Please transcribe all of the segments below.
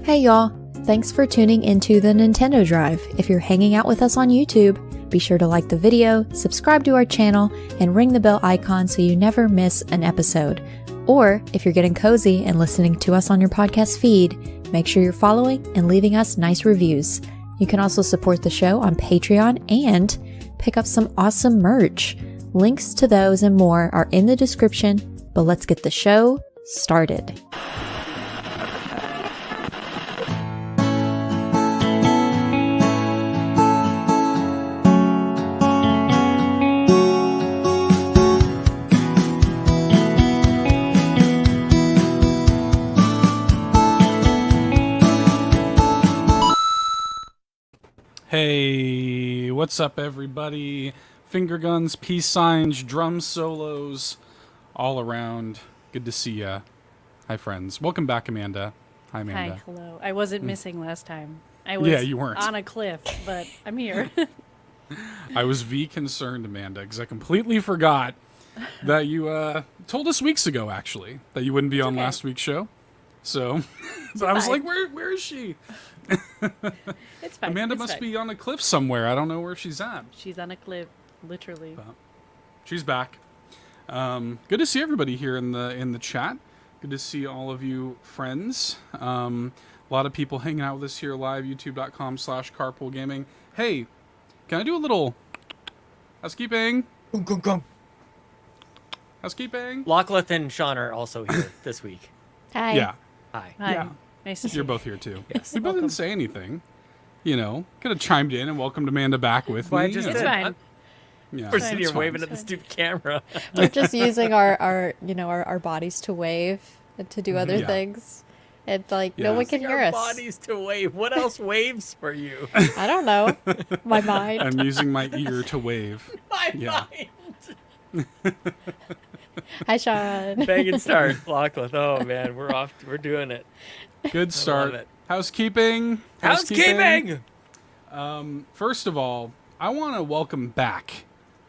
Hey y'all, thanks for tuning into the Nintendo Drive. If you're hanging out with us on YouTube, be sure to like the video, subscribe to our channel, and ring the bell icon so you never miss an episode. Or, if you're getting cozy and listening to us on your podcast feed, make sure you're following and leaving us nice reviews. You can also support the show on Patreon and pick up some awesome merch. Links to those and more are in the description, but let's get the show started. Hey, what's up everybody? Finger guns, peace signs, drum solos, all around. Good to see ya. Hi friends. Welcome back, Amanda. Hi, Amanda. Hi, hello. I wasn't missing last time. I was you weren't. on a cliff, but I'm here. I was concerned, Amanda, because I completely forgot that you told us weeks ago, actually, that you wouldn't be on last week's show. So I was like, where is she? It's fine. Amanda must be on a cliff somewhere. I don't know where she's at. She's on a cliff, literally. She's back. Good to see everybody here in the chat. Good to see all of you friends. A lot of people hanging out with us here live. YouTube.com/Carpool Gaming. Hey, can I do a little housekeeping? Housekeeping. Lachlan and Sean are also here this week. Hi. Yeah. Hi. Hi. Yeah. Nice to see You're you. both here too. Yes. We both didn't say anything. You know, could have chimed in and welcomed Amanda back with Well, I me. just you It's know. fine. Yeah, We're it's sitting here fine. waving at the stupid camera. We're just using our bodies to wave and to do other Yeah. things. And no Yeah. one can Using hear our us. bodies to wave. What else waves for you? I don't know. My mind. I'm using my ear to wave. My Yeah. mind. Hi, Sean. Bang and start, Lachlan. Oh man, we're off. We're doing it. Good start. it. Housekeeping. Housekeeping. First of all, I want to welcome back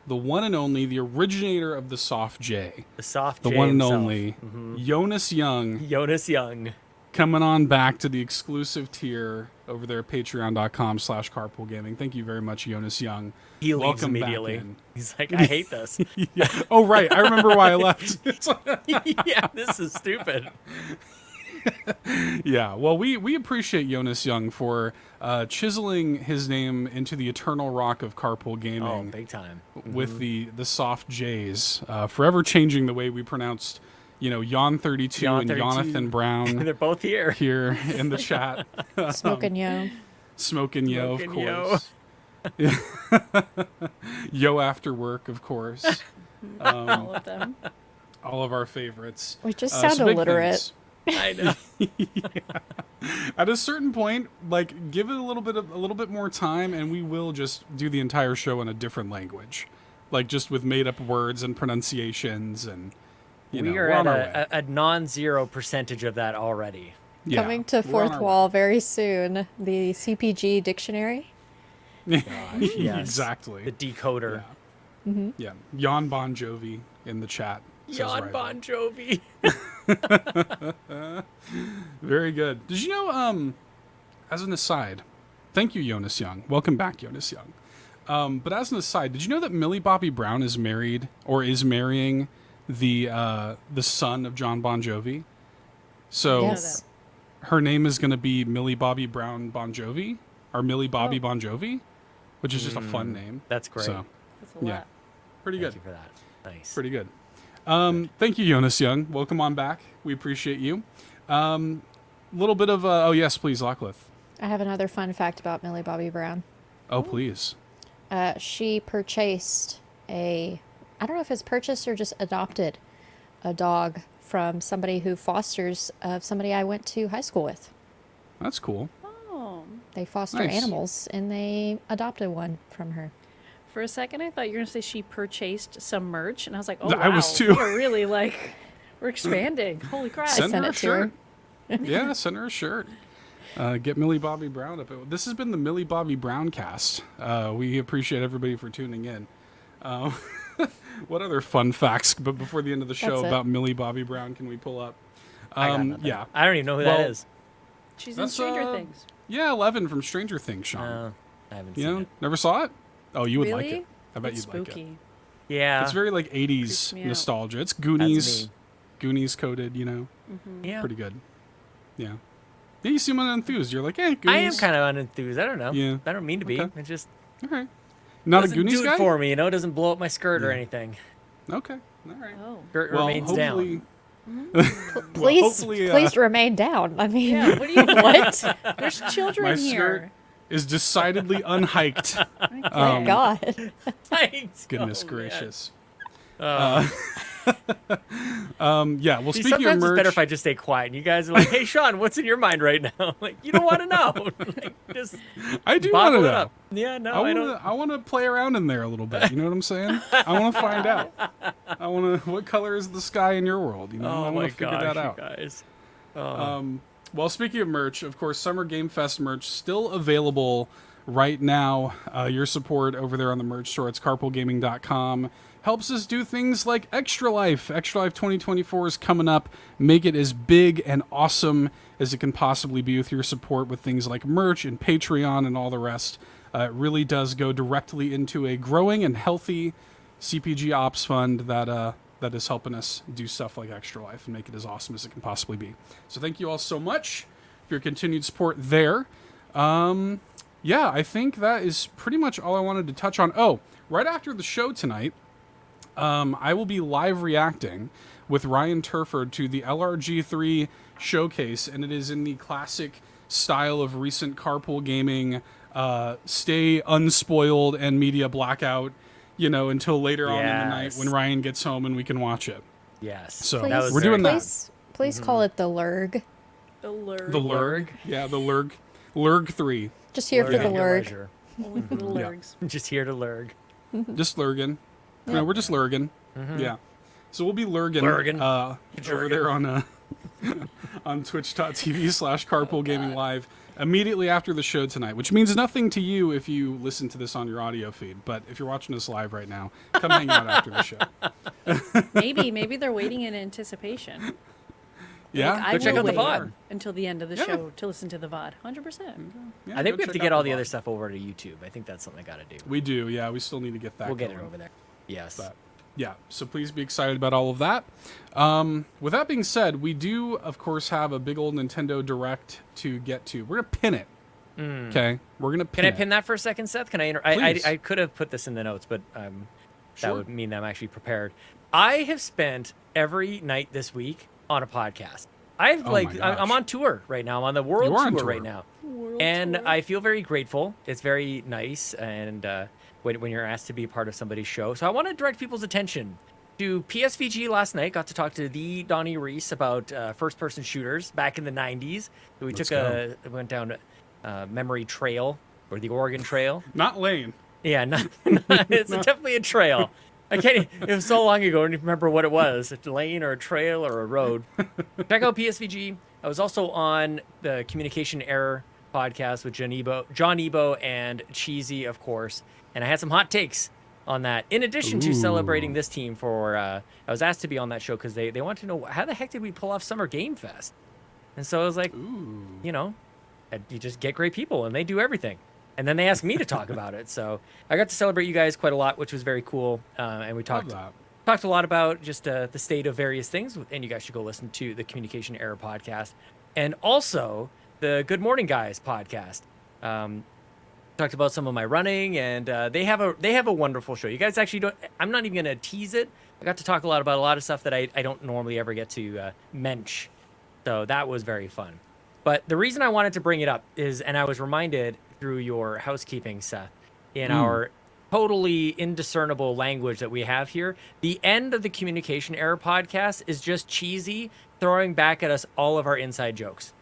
the one and only, the originator of the Soft J, The soft the J one and himself. only, Jonas Young, Jonas Young. coming on back to the exclusive tier over there at patreon.com/Carpool Gaming. Thank you very much, Jonas Young. He leaves Welcome back immediately. in. He's like, I hate this. Yeah. Oh, right. I remember why I left. Yeah, this is stupid. Yeah, well, we appreciate Jonas Young for chiseling his name into the eternal rock of Carpool Gaming. Oh, big time. With the soft J's, forever changing the way we pronounced, Jan 32 Jan and 32. Jonathan Brown They're both here. here in the chat. Smokin Joe. Smokin Yo, of Smokin' Yo. course. Yo after work, of course. All of them. All of our favorites. We just So sound big illiterate. things. I know. At a certain point, give it a little bit more time, and we will just do the entire show in a different language, just with made up words and pronunciations, and We we're are on our at way. a non-zero percentage of that already. Yeah, Coming to we're on Fourth our Wall very soon. The CPG dictionary. way. Yes. Exactly. The decoder. Yeah, Jan Bon Jovi in the chat. says Jan right Bon Jovi. there. Very good. Did you know? As an aside, thank you, Jonas Young. Welcome back, Jonas Young. But as an aside, did you know that Millie Bobby Brown is married or is marrying the son of John Bon Jovi? So Yes. her name is going to be Millie Bobby Brown Bon Jovi, or Millie Bobby Bon Jovi, which is just a fun name. That's great. So That's a yeah, lot. pretty Thank good. you for that. Nice. Pretty good. Thank you, Jonas Young. Welcome on back. We appreciate you. Little bit of oh yes, please, Lachlan. I have another fun fact about Millie Bobby Brown. Oh please. She purchased I don't know if it's purchased or just adopted a dog from somebody who fosters somebody I went to high school with. That's cool. Oh. They foster Nice. animals and they adopted one from her. For a second, I thought you were going to say she purchased some merch, and I was like, oh, I wow. was too. We're really, we're expanding. Holy crap. Send sent her a it to her. shirt. Yeah, send her a shirt. Get Millie Bobby Brown up. This has been the Millie Bobby Brown cast. We appreciate everybody for tuning in. What other fun facts but before the end of the show That's it. about Millie Bobby Brown can we pull up? I got nothing. Yeah. I don't even know who Well, that is. She's in That's, Stranger Things. Yeah, 11 from Stranger Things, Sean. I haven't You seen know, it. never saw it? Oh, you would like Really? it. I bet It's you'd like it. spooky. Yeah. It's very like 80s Creeps me out. nostalgia. It's That's Goonies. me. Goonies coded, you know. Yeah. Pretty good. Yeah. Yeah, you seem unenthused. You're like, Goonies. I am kind of unenthused. I don't know. Yeah. I don't mean to be. Okay. It just Okay. Not a doesn't Goonies do guy? it for me. You know, it doesn't blow up my skirt or Yeah. anything. Okay. All right. Oh. Skirt Well, remains hopefully, down. Please, hopefully, please remain down. I mean, Yeah, what do you what? There's children my here. skirt is decidedly unhiked. Thank Um, God. Thanks. Goodness Oh, gracious. man. Yeah, well, See, speaking of sometimes it's merch, better if I just stay quiet and you guys are like, "Hey, Sean, what's in your mind right now?" Like, you don't want to know. Like, just I do want to bottle it know. up. Yeah, no, I don't. I want to play around in there a little bit. You know what I'm saying? I want to find out. I want to. What color is the sky in your world? You know, I Oh want my to figure gosh, that out. you guys. Oh. Well, speaking of merch, of course, Summer Game Fest merch still available right now. Your support over there on the merch store, it's carpoolgaming.com, helps us do things like Extra Life. Extra Life 2024 is coming up. Make it as big and awesome as it can possibly be with your support with things like merch and Patreon and all the rest. It really does go directly into a growing and healthy CPG ops fund that is helping us do stuff like Extra Life and make it as awesome as it can possibly be. So thank you all so much for your continued support there. Yeah, I think that is pretty much all I wanted to touch on. Oh, right after the show tonight, I will be live reacting with Ryan Turford to the LRG3 showcase, and it is in the classic style of recent Carpool gaming, stay unspoiled and media blackout, you know, until later on in the night Yes. when Ryan gets home and we can watch it. Yes. So Please, that was we're very doing that. Please call it the Lurg. The lurg. The Lurg. Yeah, the Lurg. Lurg 3. Just here for Lurg the at your Lurg. leisure. Only for the Yeah. lurgs. Just here to lurg. Just lurging. No, we're just lurging. Yeah. So we'll be lurging, over there on on twitch.tv/Carpool Gaming Live immediately after the show tonight, which means nothing to you if you listen to this on your audio feed. But if you're watching this live right now, come hang out after the show. Maybe they're waiting in anticipation. Yeah, Like, I Go check will out the wait VOD. until the end of the Yeah. show to listen to the VOD. 100%. Yeah, I think go we have to check get out all the VOD. other stuff over to YouTube. I think that's something I got to do. We do, yeah. We still need to get that. We'll get it going. over there. Yes. But yeah, so please be excited about all of that. With that being said, we do, of course, have a big old Nintendo Direct to get to. We're going to pin it. Okay? We're going to pin Can I it. pin that for a second, Seth? Can I? Please. I could have put this in the notes, but that Sure. would mean I'm actually prepared. I have spent every night this week on a podcast. Oh my gosh. I'm on tour right now. I'm on the world You are on tour tour. right now. World And tour. I feel very grateful. It's very nice, and when you're asked to be part of somebody's show. So I want to direct people's attention to PSVG last night. Got to talk to the Donnie Reese about first-person shooters back in the 90s. So we went down memory trail, or the Oregon Trail. Not Lane. Yeah, it's definitely a trail. I can't. It was so long ago, I don't even remember what it was. A lane or a trail or a road. Check out PSVG. I was also on the Communication Error podcast with John Ebo, and Cheesy, of course. And I had some hot takes on that. In addition to celebrating this team for, I was asked to be on that show because they wanted to know how the heck did we pull off Summer Game Fest. And so I was like, you know, you just get great people and they do everything. And then they asked me to talk about it. So I got to celebrate you guys quite a lot, which was very cool. And we talked a lot about just the state of various things. And you guys should go listen to the Communication Error podcast. And also the Good Morning Guys podcast. Talked about some of my running, and they have a wonderful show. You guys actually don't. I'm not even gonna tease it. I got to talk about a lot of stuff that I don't normally ever get to mention. So that was very fun. But the reason I wanted to bring it up is, and I was reminded through your housekeeping, Seth, in our totally indiscernible language that we have here, the end of the Communication Error podcast is just Cheesy throwing back at us all of our inside jokes.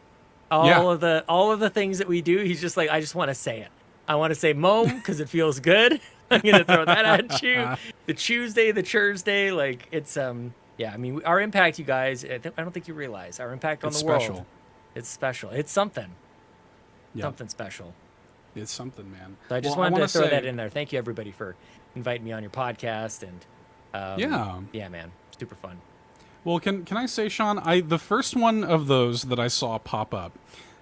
All of the things that we do, he's just like, I just want to say it. I want to say Mome because it feels good. I'm going to throw that at you. The Tuesday, the Thursday, like it's, yeah, I mean, our impact, you guys, I don't think you realize our impact on the world. It's special. It's something. Yep. Something special. It's something, man. So I just wanted to throw that in there. Thank you, everybody, for inviting me on your podcast. And yeah, man, super fun. Well, can I say, Sean, the first one of those that I saw pop up,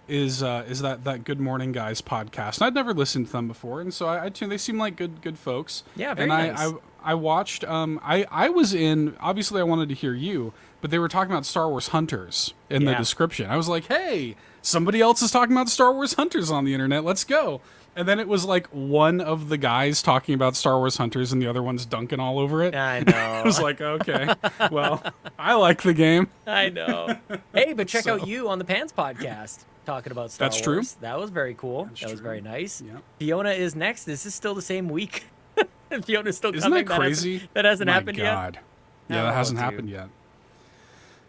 is that Good Morning Guys podcast. And I'd never listened to them before, and so I tuned. They seem like good folks. Yeah, very and nice. I watched. I was in. Obviously, I wanted to hear you, but they were talking about Star Wars Hunters in the description. I was like, hey, somebody else is talking about Star Wars Hunters on the internet. Let's go. And then it was like one of the guys talking about Star Wars Hunters and the other one's dunking all over it. I know. I was like, okay, well, I like the game. I know. Hey, but check out you on the Pants podcast talking about Star That's Wars. true. That was very cool. That's that was true. very nice. Yeah. Fiona is next. Is this still the same week? Fiona's still Isn't coming. that crazy? That hasn't My happened God. yet. Yeah, that Oh, hasn't dude. happened yet.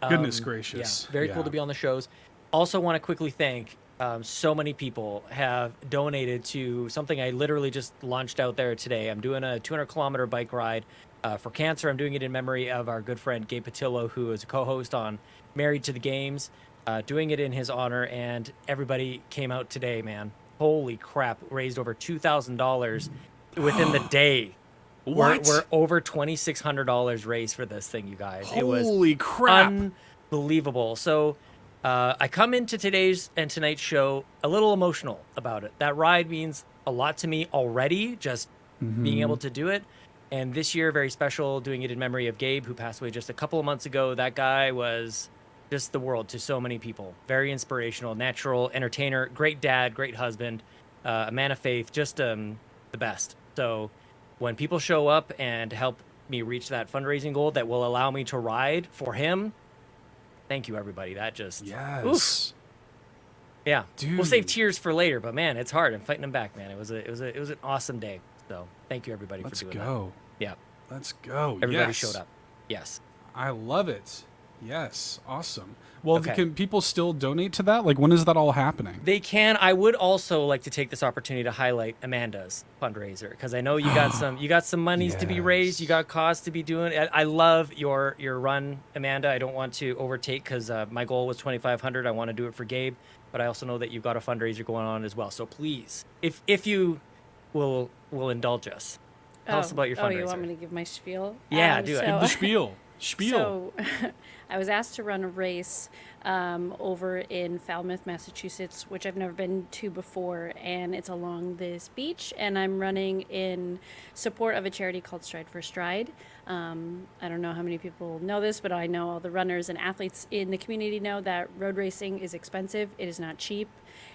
Goodness gracious. Yeah, very cool to be on the shows. Also want to quickly thank so many people have donated to something I literally just launched out there today. I'm doing a 200-kilometer bike ride for cancer. I'm doing it in memory of our good friend Gabe Patillo, who is a co-host on Married to the Games, doing it in his honor, and everybody came out today, man. Holy crap, raised over $2,000 within the day. What? We're over $2,600 raised for this thing, you guys. It was Holy crap. unbelievable. So I come into today's and tonight's show a little emotional about it. That ride means a lot to me already, just being able to do it. And this year, very special, doing it in memory of Gabe, who passed away just a couple of months ago. That guy was just the world to so many people. Very inspirational, natural entertainer, great dad, great husband, a man of faith, just the best. So when people show up and help me reach that fundraising goal that will allow me to ride for him, thank you, everybody. That just Yes. oof. Yeah, Dude. we'll save tears for later, but man, it's hard. I'm fighting them back, man. It was an awesome day. So thank you, everybody, Let's for doing go. that. Yeah, Let's go. everybody Yes. showed up. Yes. I love it. Yes. Awesome. Well, Okay. can people still donate to that? Like, when is that all happening? They can. I would also like to take this opportunity to highlight Amanda's fundraiser, because I know you got some monies to be raised. You got cause to be doing. I love your run, Amanda. I don't want to overtake, because my goal was 2,500. I want to do it for Gabe, but I also know that you've got a fundraiser going on as well. So please, if you will indulge us, tell us about your fundraiser. Oh, you want me to give my spiel? Yeah, do it. The spiel. So I was asked to run a race over in Falmouth, Massachusetts, which I've never been to before, and it's along this beach, and I'm running in support of a charity called Stride for Stride. I don't know how many people know this, but I know all the runners and athletes in the community know that road racing is expensive. It is not cheap.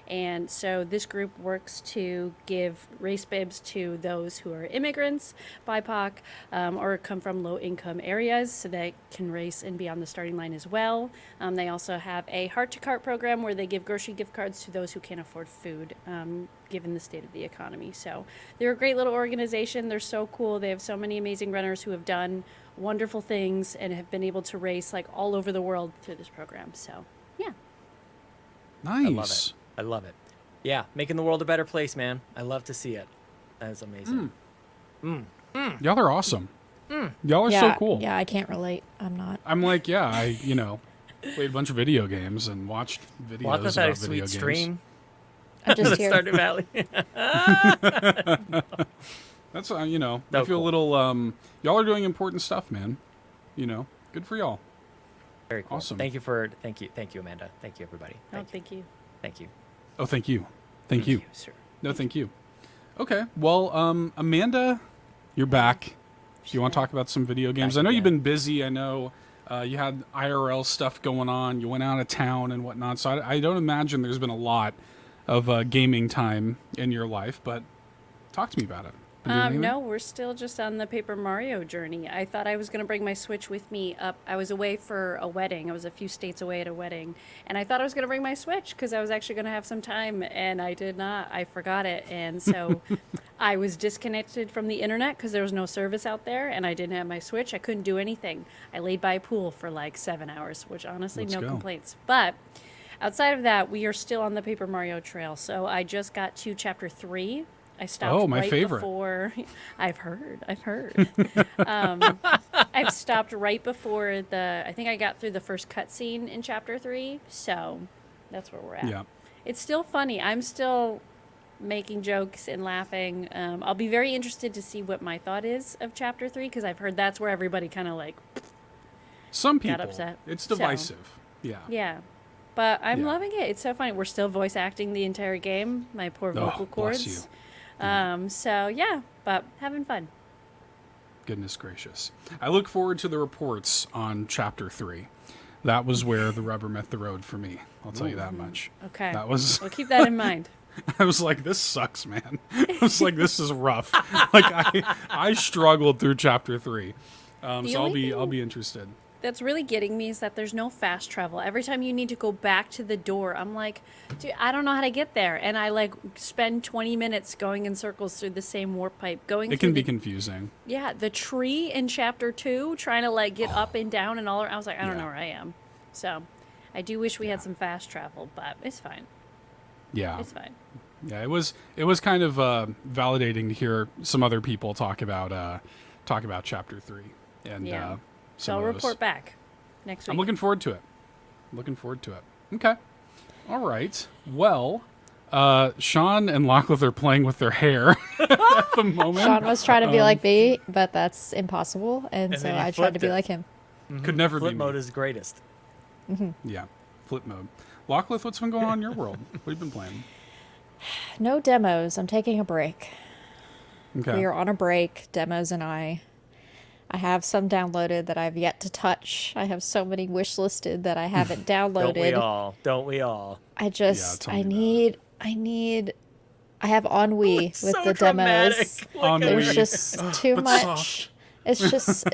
And so this group works to give race bibs to those who are immigrants, BIPOC, or come from low-income areas, so they can race and be on the starting line as well. They also have a Heart-to-Cart program where they give grocery gift cards to those who can't afford food, given the state of the economy. So they're a great little organization. They're so cool. They have so many amazing runners who have done wonderful things and have been able to race like all over the world through this program. So, yeah. Nice. I love it. Yeah, making the world a better place, man. I love to see it. That is amazing. Y'all are awesome. Y'all are so cool. Yeah, I can't relate. I'm not. I'm like, yeah, I played a bunch of video games and watched videos Walk us about out a video sweet games. stream. I'm just The here. Stardew Valley. That's I So feel cool. a little y'all are doing important stuff, man. Good for y'all. Very cool. Awesome. Thank you, Amanda. Thank you, everybody. Thank you. Thank you. Oh, thank you. Thank you. Sir. No, thank you. Okay. Well, Amanda, you're back. Do you want to talk about some video games? Back I know you've again. been busy. I know you had IRL stuff going on. You went out of town and whatnot. So I don't imagine there's been a lot of gaming time in your life. But talk to me about it. Been doing anything? No, we're still just on the Paper Mario journey. I thought I was going to bring my Switch with me up. I was away for a wedding. I was a few states away at a wedding. And I thought I was going to bring my Switch because I was actually going to have some time. And I did not. I forgot it. And so I was disconnected from the internet because there was no service out there. And I didn't have my Switch. I couldn't do anything. I laid by a pool for like 7 hours, which honestly, Let's no go. complaints. But outside of that, we are still on the Paper Mario trail. So I just got to Chapter 3. I stopped Oh, my right favorite. before. I've heard. I've stopped right before I think I got through the first cutscene in Chapter 3. So that's where we're at. Yeah. It's still funny. I'm still making jokes and laughing. I'll be very interested to see what my thought is of Chapter 3 because I've heard that's where everybody kind of like, Some people. upset. It's So- divisive. Yeah. yeah. but I'm Yeah. loving it. It's so funny. We're still voice acting the entire game. My poor vocal bless cords. you. So yeah, but having fun. Goodness gracious. I look forward to the reports on Chapter 3. That was where the rubber met the road for me. I'll tell you that much. Okay. That was... We'll keep that in mind. I was like, this sucks, man. I was like, this is rough. Like, I struggled through Chapter 3. So I'll be interested. That's really getting me is that there's no fast travel. Every time you need to go back to the door, I'm like, dude, I don't know how to get there. And I like spend 20 minutes going in circles through the same warp pipe. It can be confusing. Yeah, the tree in Chapter 2, trying to like get up and down and all around. I was like, I don't know where I am. So I do wish we had some fast travel, but it's fine. Yeah. It's fine. Yeah, it was kind of validating to hear some other people talk about Chapter 3. And Yeah. some So I'll of those. report back next week. I'm looking forward to it. Okay. All right. Well, Sean and Lachlan are playing with their hair at the moment. Sean was trying to be like me, but that's impossible, and so then he I tried to flipped be it. like him. Could never Flip be mode me. is greatest. Yeah, flip mode. Lachlan, what's been going on in your world? What have you been playing? No demos. I'm taking a break. Okay. We are on a break, demos and I. I have some downloaded that I've yet to touch. I have so many wish listed that I haven't downloaded. Don't we all? I just, tell me I have ennui with So the demos. dramatic. Look at Ennui. There's just too but much. soft. It's just,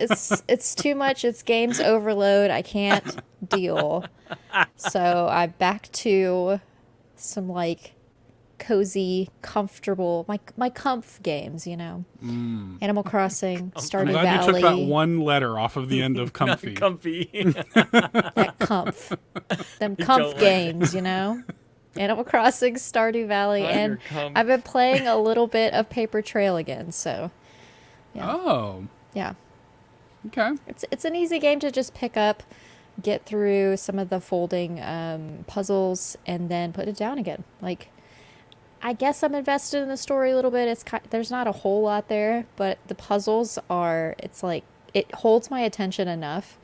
it's too much. It's games overload. I can't deal. So I'm back to some like cozy, comfortable, my comf games, you know. Animal Crossing, I'm Stardew glad you Valley. took that one letter off of the end of comfy. Comfy. That comf. Them don't comf like games, you know? Animal Crossing, Stardew Valley, and your comf. I've been playing a little bit of Paper Trail again, so Oh, yeah. okay. It's an easy game to just pick up, get through some of the folding puzzles, and then put it down again. Like, I guess I'm invested in the story a little bit. There's not a whole lot there, but the puzzles are, it's like, it holds my attention enough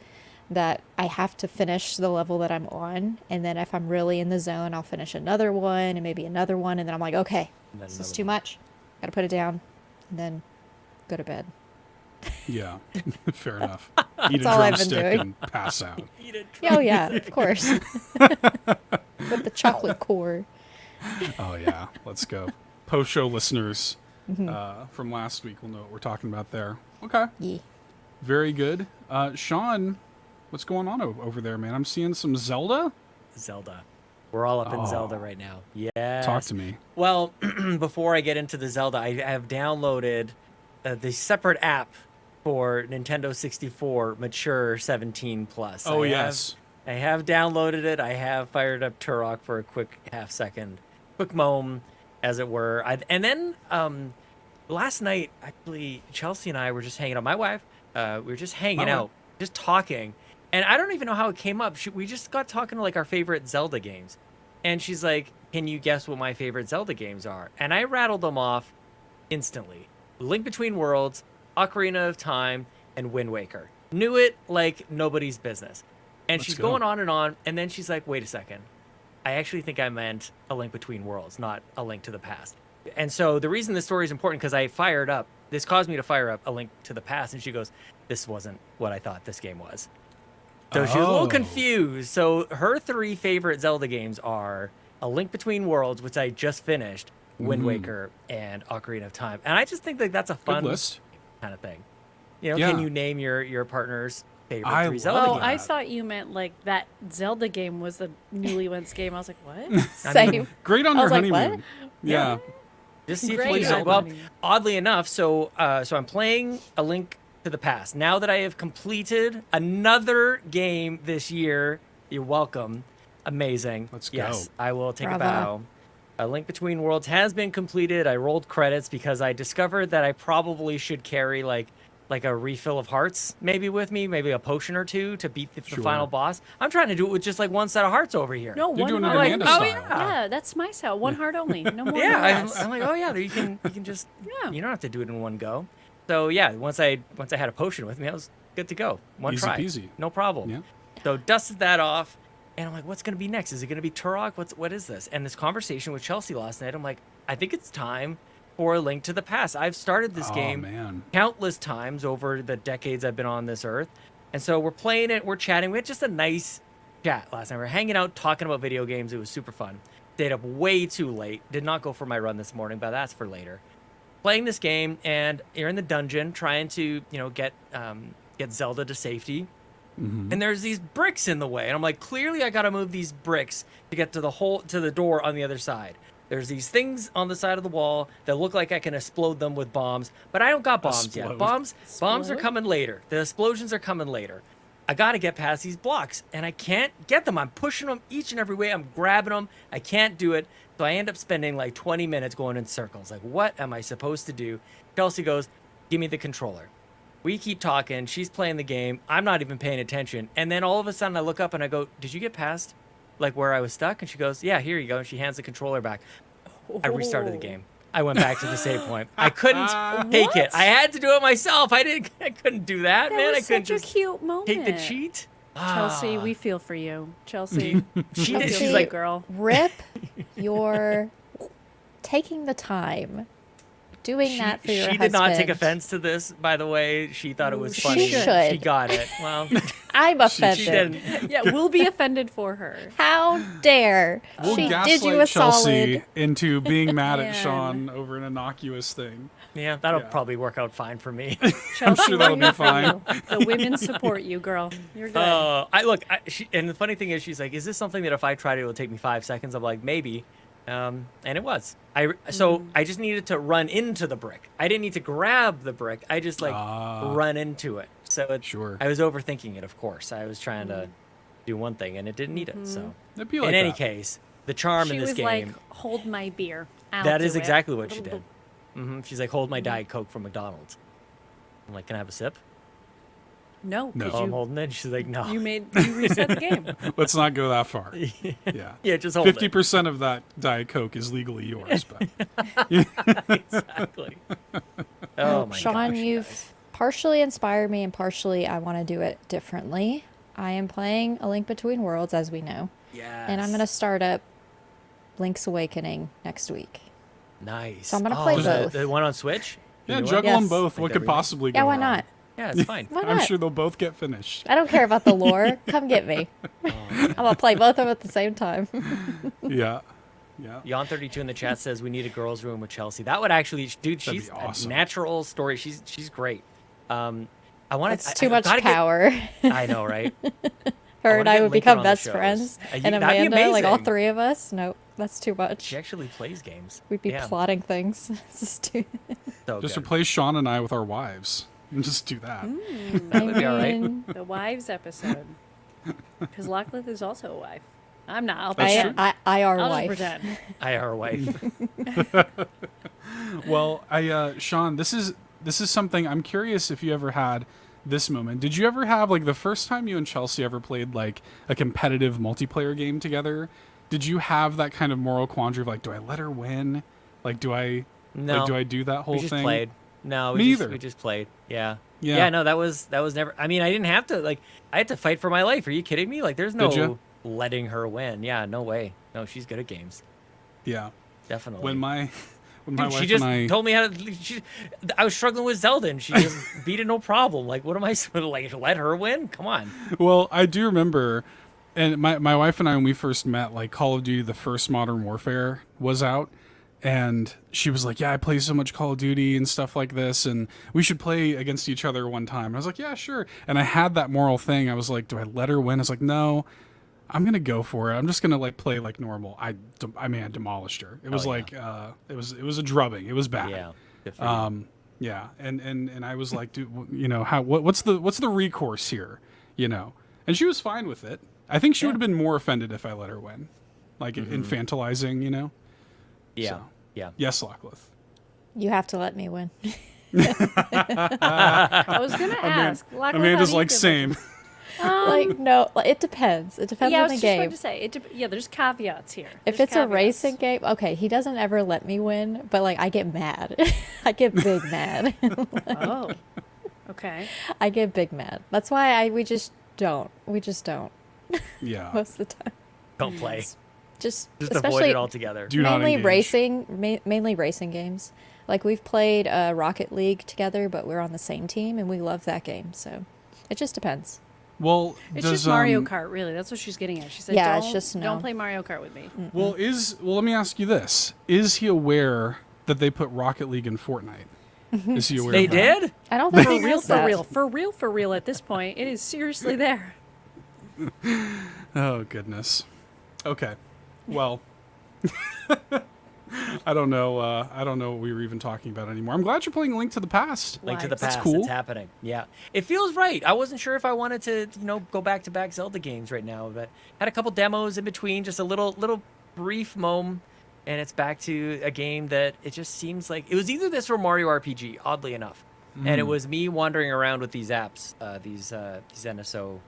that I have to finish the level that I'm on. And then if I'm really in the zone, I'll finish another one and maybe another one. And then I'm like, okay, And then this is another too one. much. Gotta put it down and then go to bed. Yeah, fair enough. Eat a all I've been drumstick doing. and pass out. Oh, yeah, of course. With the chocolate core. Oh yeah, let's go. Post-show listeners Mm-hmm. from last week will know what we're talking about there. Okay, Yeah. very good. Sean, what's going on over there, man? I'm seeing some Zelda. Zelda. We're all up in Oh. Zelda right now. Yeah. Talk to me. Well, before I get into the Zelda, I have downloaded the separate app for Nintendo 64 Mature 17 Plus. Oh I yes. I have downloaded it. I have fired up Turok for a quick half-second, quick moan, as it were. And then last night, actually, Chelsea and I were just hanging out. My wife, we were just hanging My wife. out, just talking. And I don't even know how it came up. We just got talking to like our favorite Zelda games. And she's like, can you guess what my favorite Zelda games are? And I rattled them off instantly. Link Between Worlds, Ocarina of Time, and Wind Waker. Knew it like nobody's business. And Let's she's go. going on, and then she's like, wait a second. I actually think I meant A Link Between Worlds, not A Link to the Past. And so the reason this story is important, because this caused me to fire up A Link to the Past, and she goes, this wasn't what I thought this game was. So she was a little Oh. confused. So her 3 favorite Zelda games are A Link Between Worlds, which I just finished, Wind Waker, and Ocarina of Time. And I just think that that's a Good fun list. kind of thing. You know, Yeah. can you name your partner's favorite I 3 Zelda Oh, games? I thought you meant like that Zelda game was the Newlyweds game. I was like, what? Same. Great on I your was like, what? honeymoon. Yeah. Just see if Great you on well, honeymoon. oddly enough, so I'm playing A Link to the Past. Now that I have completed another game this year, you're welcome. Amazing. Let's go. Yes, I will take a Bravo. bow. A Link Between Worlds has been completed. I rolled credits because I discovered that I probably should carry like a refill of hearts maybe with me, maybe a potion or two to beat the Sure. final boss. I'm trying to do it with just like one set of hearts over here. No, You're one doing it heart. Amanda oh, style. yeah, that's my style. One heart only. No more. Yeah, no I'm less. like, oh yeah, you can just Yeah. you don't have to do it in one go. So yeah, once I had a potion with me, I was good to go. One Easy try, peasy. no problem. Yeah. So dusted that off, And I'm like, what's going to be next? Is it going to be Turok? What is this? And this conversation with Chelsea last night, I'm like, I think it's time for A Link to the Past. I've started this game countless times over the decades I've been on this earth. And so we're playing it, we're chatting. We had just a nice chat last night. We were hanging out, talking about video games. It was super fun. Stayed up way too late. Did not go for my run this morning, but that's for later. Playing this game, and you're in the dungeon trying to, get Zelda to safety. Mm-hmm. And there's these bricks in the way, and I'm like, clearly I gotta move these bricks to get to the door on the other side. There's these things on the side of the wall that look like I can explode them with bombs, but I don't got bombs yet. Bombs are coming later. The explosions are coming later. I gotta get past these blocks, and I can't get them. I'm pushing them each and every way. I'm grabbing them. I can't do it, so I end up spending like 20 minutes going in circles. Like, what am I supposed to do? Chelsea goes, "Give me the controller." We keep talking. She's playing the game. I'm not even paying attention. And then all of a sudden I look up and I go, "Did you get past like where I was stuck?" And she goes, "Yeah, here you go." And she hands the controller back. I restarted the game. I went back to the save point. I couldn't take it. I had to do it myself. I couldn't do that, man. Was I couldn't such a cute moment. take the cheat. Chelsea, we feel for you. Chelsea. She did. She's She's like, like, girl. Rip, you're taking the time. Doing that for your husband. She did not take offense to this, by the way. She thought it was funny. She should. She got it. Well, I'm offended. She didn't. Yeah, we'll be offended for her. How dare We'll she gaslight did you a Chelsea solid? into being mad at Man. Sean over an innocuous thing. Yeah, that'll probably work out fine for me. Chelsea, sure that'll be fine. The women support you, girl. You're good. And the funny thing is, she's like, "Is this something that if I tried it, it will take me 5 seconds?" I'm like, "Maybe." And it was. I just needed to run into the brick. I didn't need to grab the brick. I just run into it. So I was overthinking it, of course. I was trying to do one thing and it didn't need it. So It'd be like in any that. case, the charm in this She was game. like, hold my beer. That is exactly what she did. She's like, "Hold my Diet Coke from McDonald's." I'm like, "Can I have a sip?" No. Oh, I'm holding it. She's like, "No." You reset the game. Let's not go that far. Yeah. Yeah, just hold it. 50% of that Diet Coke is legally yours. But Exactly. Oh my Sean, gosh, you've guys. partially inspired me and partially I want to do it differently. I am playing A Link Between Worlds, as we know. Yes. And I'm going to start up Link's Awakening next week. Nice. So I'm gonna play both. The one on Switch? yeah, The new juggle one? them Yes. both. Like What the could remake? possibly go Yeah, why wrong? not? Yeah, it's fine. Why I'm not? sure they'll both get finished. I don't care about the lore. Come get me. I'm going to play both of them at the same time. Yeah. Yeah. Yon32 in the chat says we need a girls' room with Chelsea. That would actually, dude, That'd she's be awesome. a natural story. She's great. I want It's too much gotta power. I know, right? Her and I get would Lincoln become on the best shows. friends. That'd And be Amanda, like all amazing. three of us. Nope, that's too much. She actually plays games. We'd be Yeah. plotting things. It's just too... So Just good. replace Sean and I with our wives. And just do that. That would be all right. mean, The wives episode. Because Lachlan is also a wife. I'm not. I'll That's pretend. true. I our I'll wife. just pretend. Our wife. Well, Sean, this is something I'm curious if you ever had this moment. Did you ever have, like, the first time you and Chelsea ever played like a competitive multiplayer game together? Did you have that kind of moral quandary of like, do I let her win? Like, do I No. do I do that whole We just thing? played. No, Me either. we just played. Yeah. Yeah. Yeah, no, that was never. I mean, I didn't have to, like, I had to fight for my life. Are you kidding me? Like, there's Did ya? no letting her win. Yeah, no way. No, she's good at games. Yeah. Definitely. When my Dude, wife she just and I told me how to. I was struggling with Zelda, and she just beat it no problem. Like, what am I supposed to, like, let her win? Come on. Well, I do remember, and my wife and I, when we first met, like, Call of Duty, the first Modern Warfare was out, and she was like, yeah, I play so much Call of Duty and stuff like this, and we should play against each other one time. And I was like, yeah, sure. And I had that moral thing. I was like, do I let her win? I was like, no, I'm going to go for it. I'm just going to, like, play like normal. I mean, I demolished her. It was yeah. like, it was a drubbing. It was bad. Yeah. Good for you. Yeah, and I was like, dude, you know, what's the recourse here, you know? And she was fine with it. I think she would have been more offended if I let her win, like infantilizing, you know. Yeah. So, Yeah. yes, Lachlan. You have to let me win. I was going to ask. Lachlan, how Amanda's do you like, feel same. Like, no, it depends. It depends Yeah, I on was the just game. about to say. There's caveats here. If There's it's a caveats. racing game, okay, he doesn't ever let me win, but like I get mad. I get big mad. Oh. Okay. I get big mad. That's why we just don't. We just don't. Yeah. most of the time. Don't play. Just Just avoid especially it altogether. Do not mainly engage. mainly racing games. Like we've played Rocket League together, but we're on the same team and we love that game. So it just depends. Well, It's does, just Mario Kart, really. That's what she's getting at. She said, Yeah, don't, it's just no. don't play Mario Kart with me. Well, let me ask you this: is he aware that they put Rocket League in Fortnite? Is he aware? They of that? did? I don't think For he real, knows for that. real, for real at this point. It is seriously there. Oh goodness. Okay. Well, I don't know. I don't know what we were even talking about anymore. I'm glad you're playing Link to the Past. Link to the That's Past. cool. It's happening. Yeah. It feels right. I wasn't sure if I wanted to, go back-to-back Zelda games right now, but had a couple demos in between, just a little brief moment, and it's back to a game that it just seems like it was either this or Mario RPG, oddly enough. And it was me wandering around with these apps, these NSO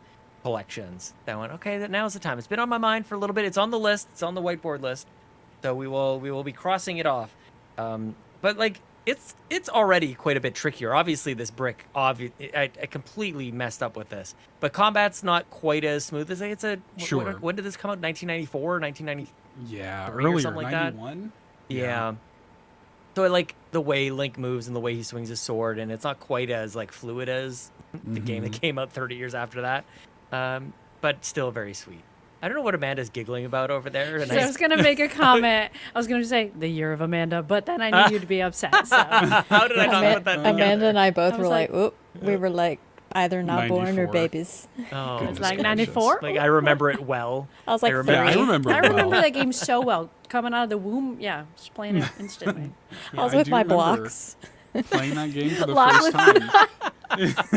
collections. That went, okay, now's the time. It's been on my mind for a little bit. It's on the list. It's on the whiteboard list. So we will be crossing it off. But like it's already quite a bit trickier. Obviously, this brick, I completely messed up with this. But combat's not quite as smooth as it's a. Sure. When did this come out? 1994, 1990. Yeah, or earlier, something like that. 91. Yeah. So I like the way Link moves and the way he swings his sword, and it's not quite as like fluid as the game that came out 30 years after that. But still very sweet. I don't know what Amanda's giggling about over there. And So I was going to make a comment. I was going to say, the year of Amanda, but then I knew you'd be upset. So. How did I not put that together? Amanda and I both I were was like, like- oop. We were like either not born or 94. babies. Oh, It's Goodness like gracious. 94. like I remember it well. I was like, remember- Yeah, I three. remember. I it well. remember that game so well. Coming out of the womb, yeah, just playing it instantly. I was I with do my remember blocks. Playing that game for the Lock first with- time.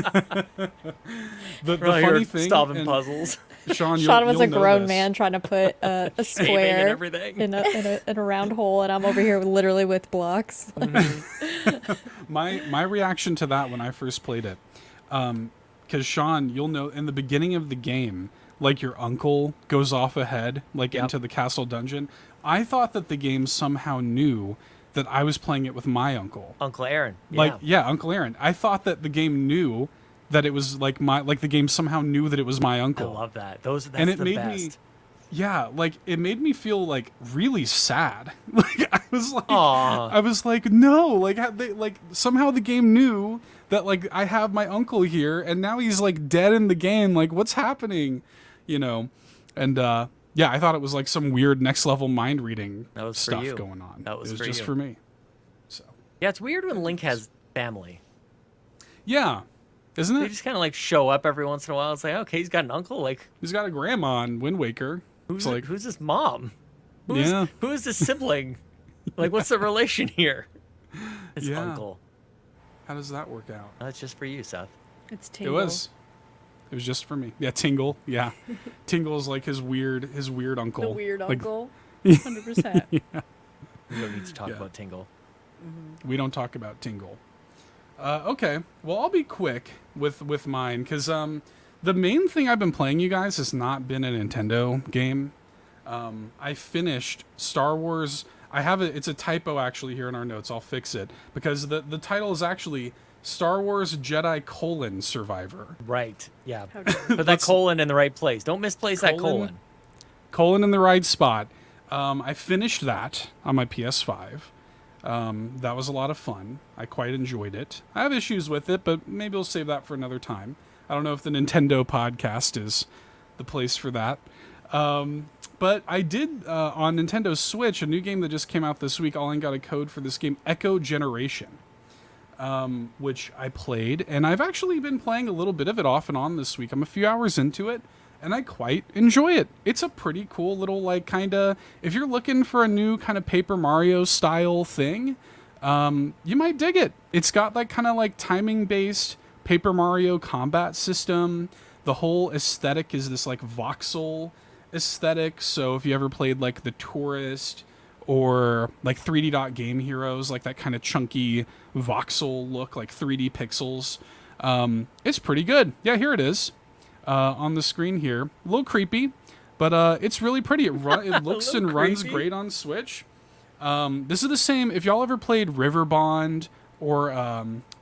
the We're all here funny thing, solving and puzzles, Sean, Sean was you'll a know grown this. man trying to put a saving and square everything. in a round hole, and I'm over here literally with blocks. My reaction to that when I first played it, because Sean, you'll know in the beginning of the game, like your uncle goes off ahead, like Yep. into the castle dungeon. I thought that the game somehow knew that I was playing it with my uncle. Uncle Aaron. Like, yeah, Uncle Aaron. I thought that the game knew that it was like the game somehow knew that it was my I uncle. love that. That's and it the made best. me, yeah, like it made me feel like really sad. Like I was like, Aw. I was like, no, like somehow the game knew that like I have my uncle here, and now he's like dead in the game. Like, what's happening? And yeah, I thought it was like some weird next level mind reading That was for stuff you. going on. That was it was for just you. for me. So Yeah, it's weird when Link has family. yeah, isn't They it? just kind of like show up every once in a while. It's like, okay, he's got an uncle. Like, He's got a grandma in Wind Waker. who's It's like, who's his mom? Yeah. Who is this sibling? Like, what's the relation here? His Yeah. uncle. how does that work out? That's just for you, Seth. It's It Tingle. was. It was just for me. Yeah, Tingle. Yeah, Tingle is like his weird uncle. The weird Like, uncle. 100%. We don't need to talk Yeah. about Tingle. We don't talk about Tingle. Okay, well I'll be quick with mine because the main thing I've been playing, you guys, has not been a Nintendo game. I finished Star Wars. It's a typo actually here in our notes. I'll fix it because the title is actually Star Wars Jedi: Survivor. Right. Yeah. How dare Put that colon in the right place. Don't misplace that colon. Colon in the right spot. I finished that on my PS5. That was a lot of fun. I quite enjoyed it. I have issues with it, but maybe we'll save that for another time. I don't know if the Nintendo podcast is the place for that. But I did, on Nintendo Switch, a new game that just came out this week. Paullin got a code for this game, Echo Generation, which I played. And I've actually been playing a little bit of it off and on this week. I'm a few hours into it, and I quite enjoy it. It's a pretty cool little, like, kind of, if you're looking for a new kind of Paper Mario style thing, you might dig it. It's got that kind of like timing-based Paper Mario combat system. The whole aesthetic is this like voxel aesthetic. So if you ever played like The Tourist or like 3D Dot Game Heroes, like that kind of chunky voxel look, like 3D pixels, it's pretty good. Yeah, here it is on the screen here. A little creepy, but it's really pretty. It looks and runs creepy. great on Switch. This is the same. If y'all ever played River Bond or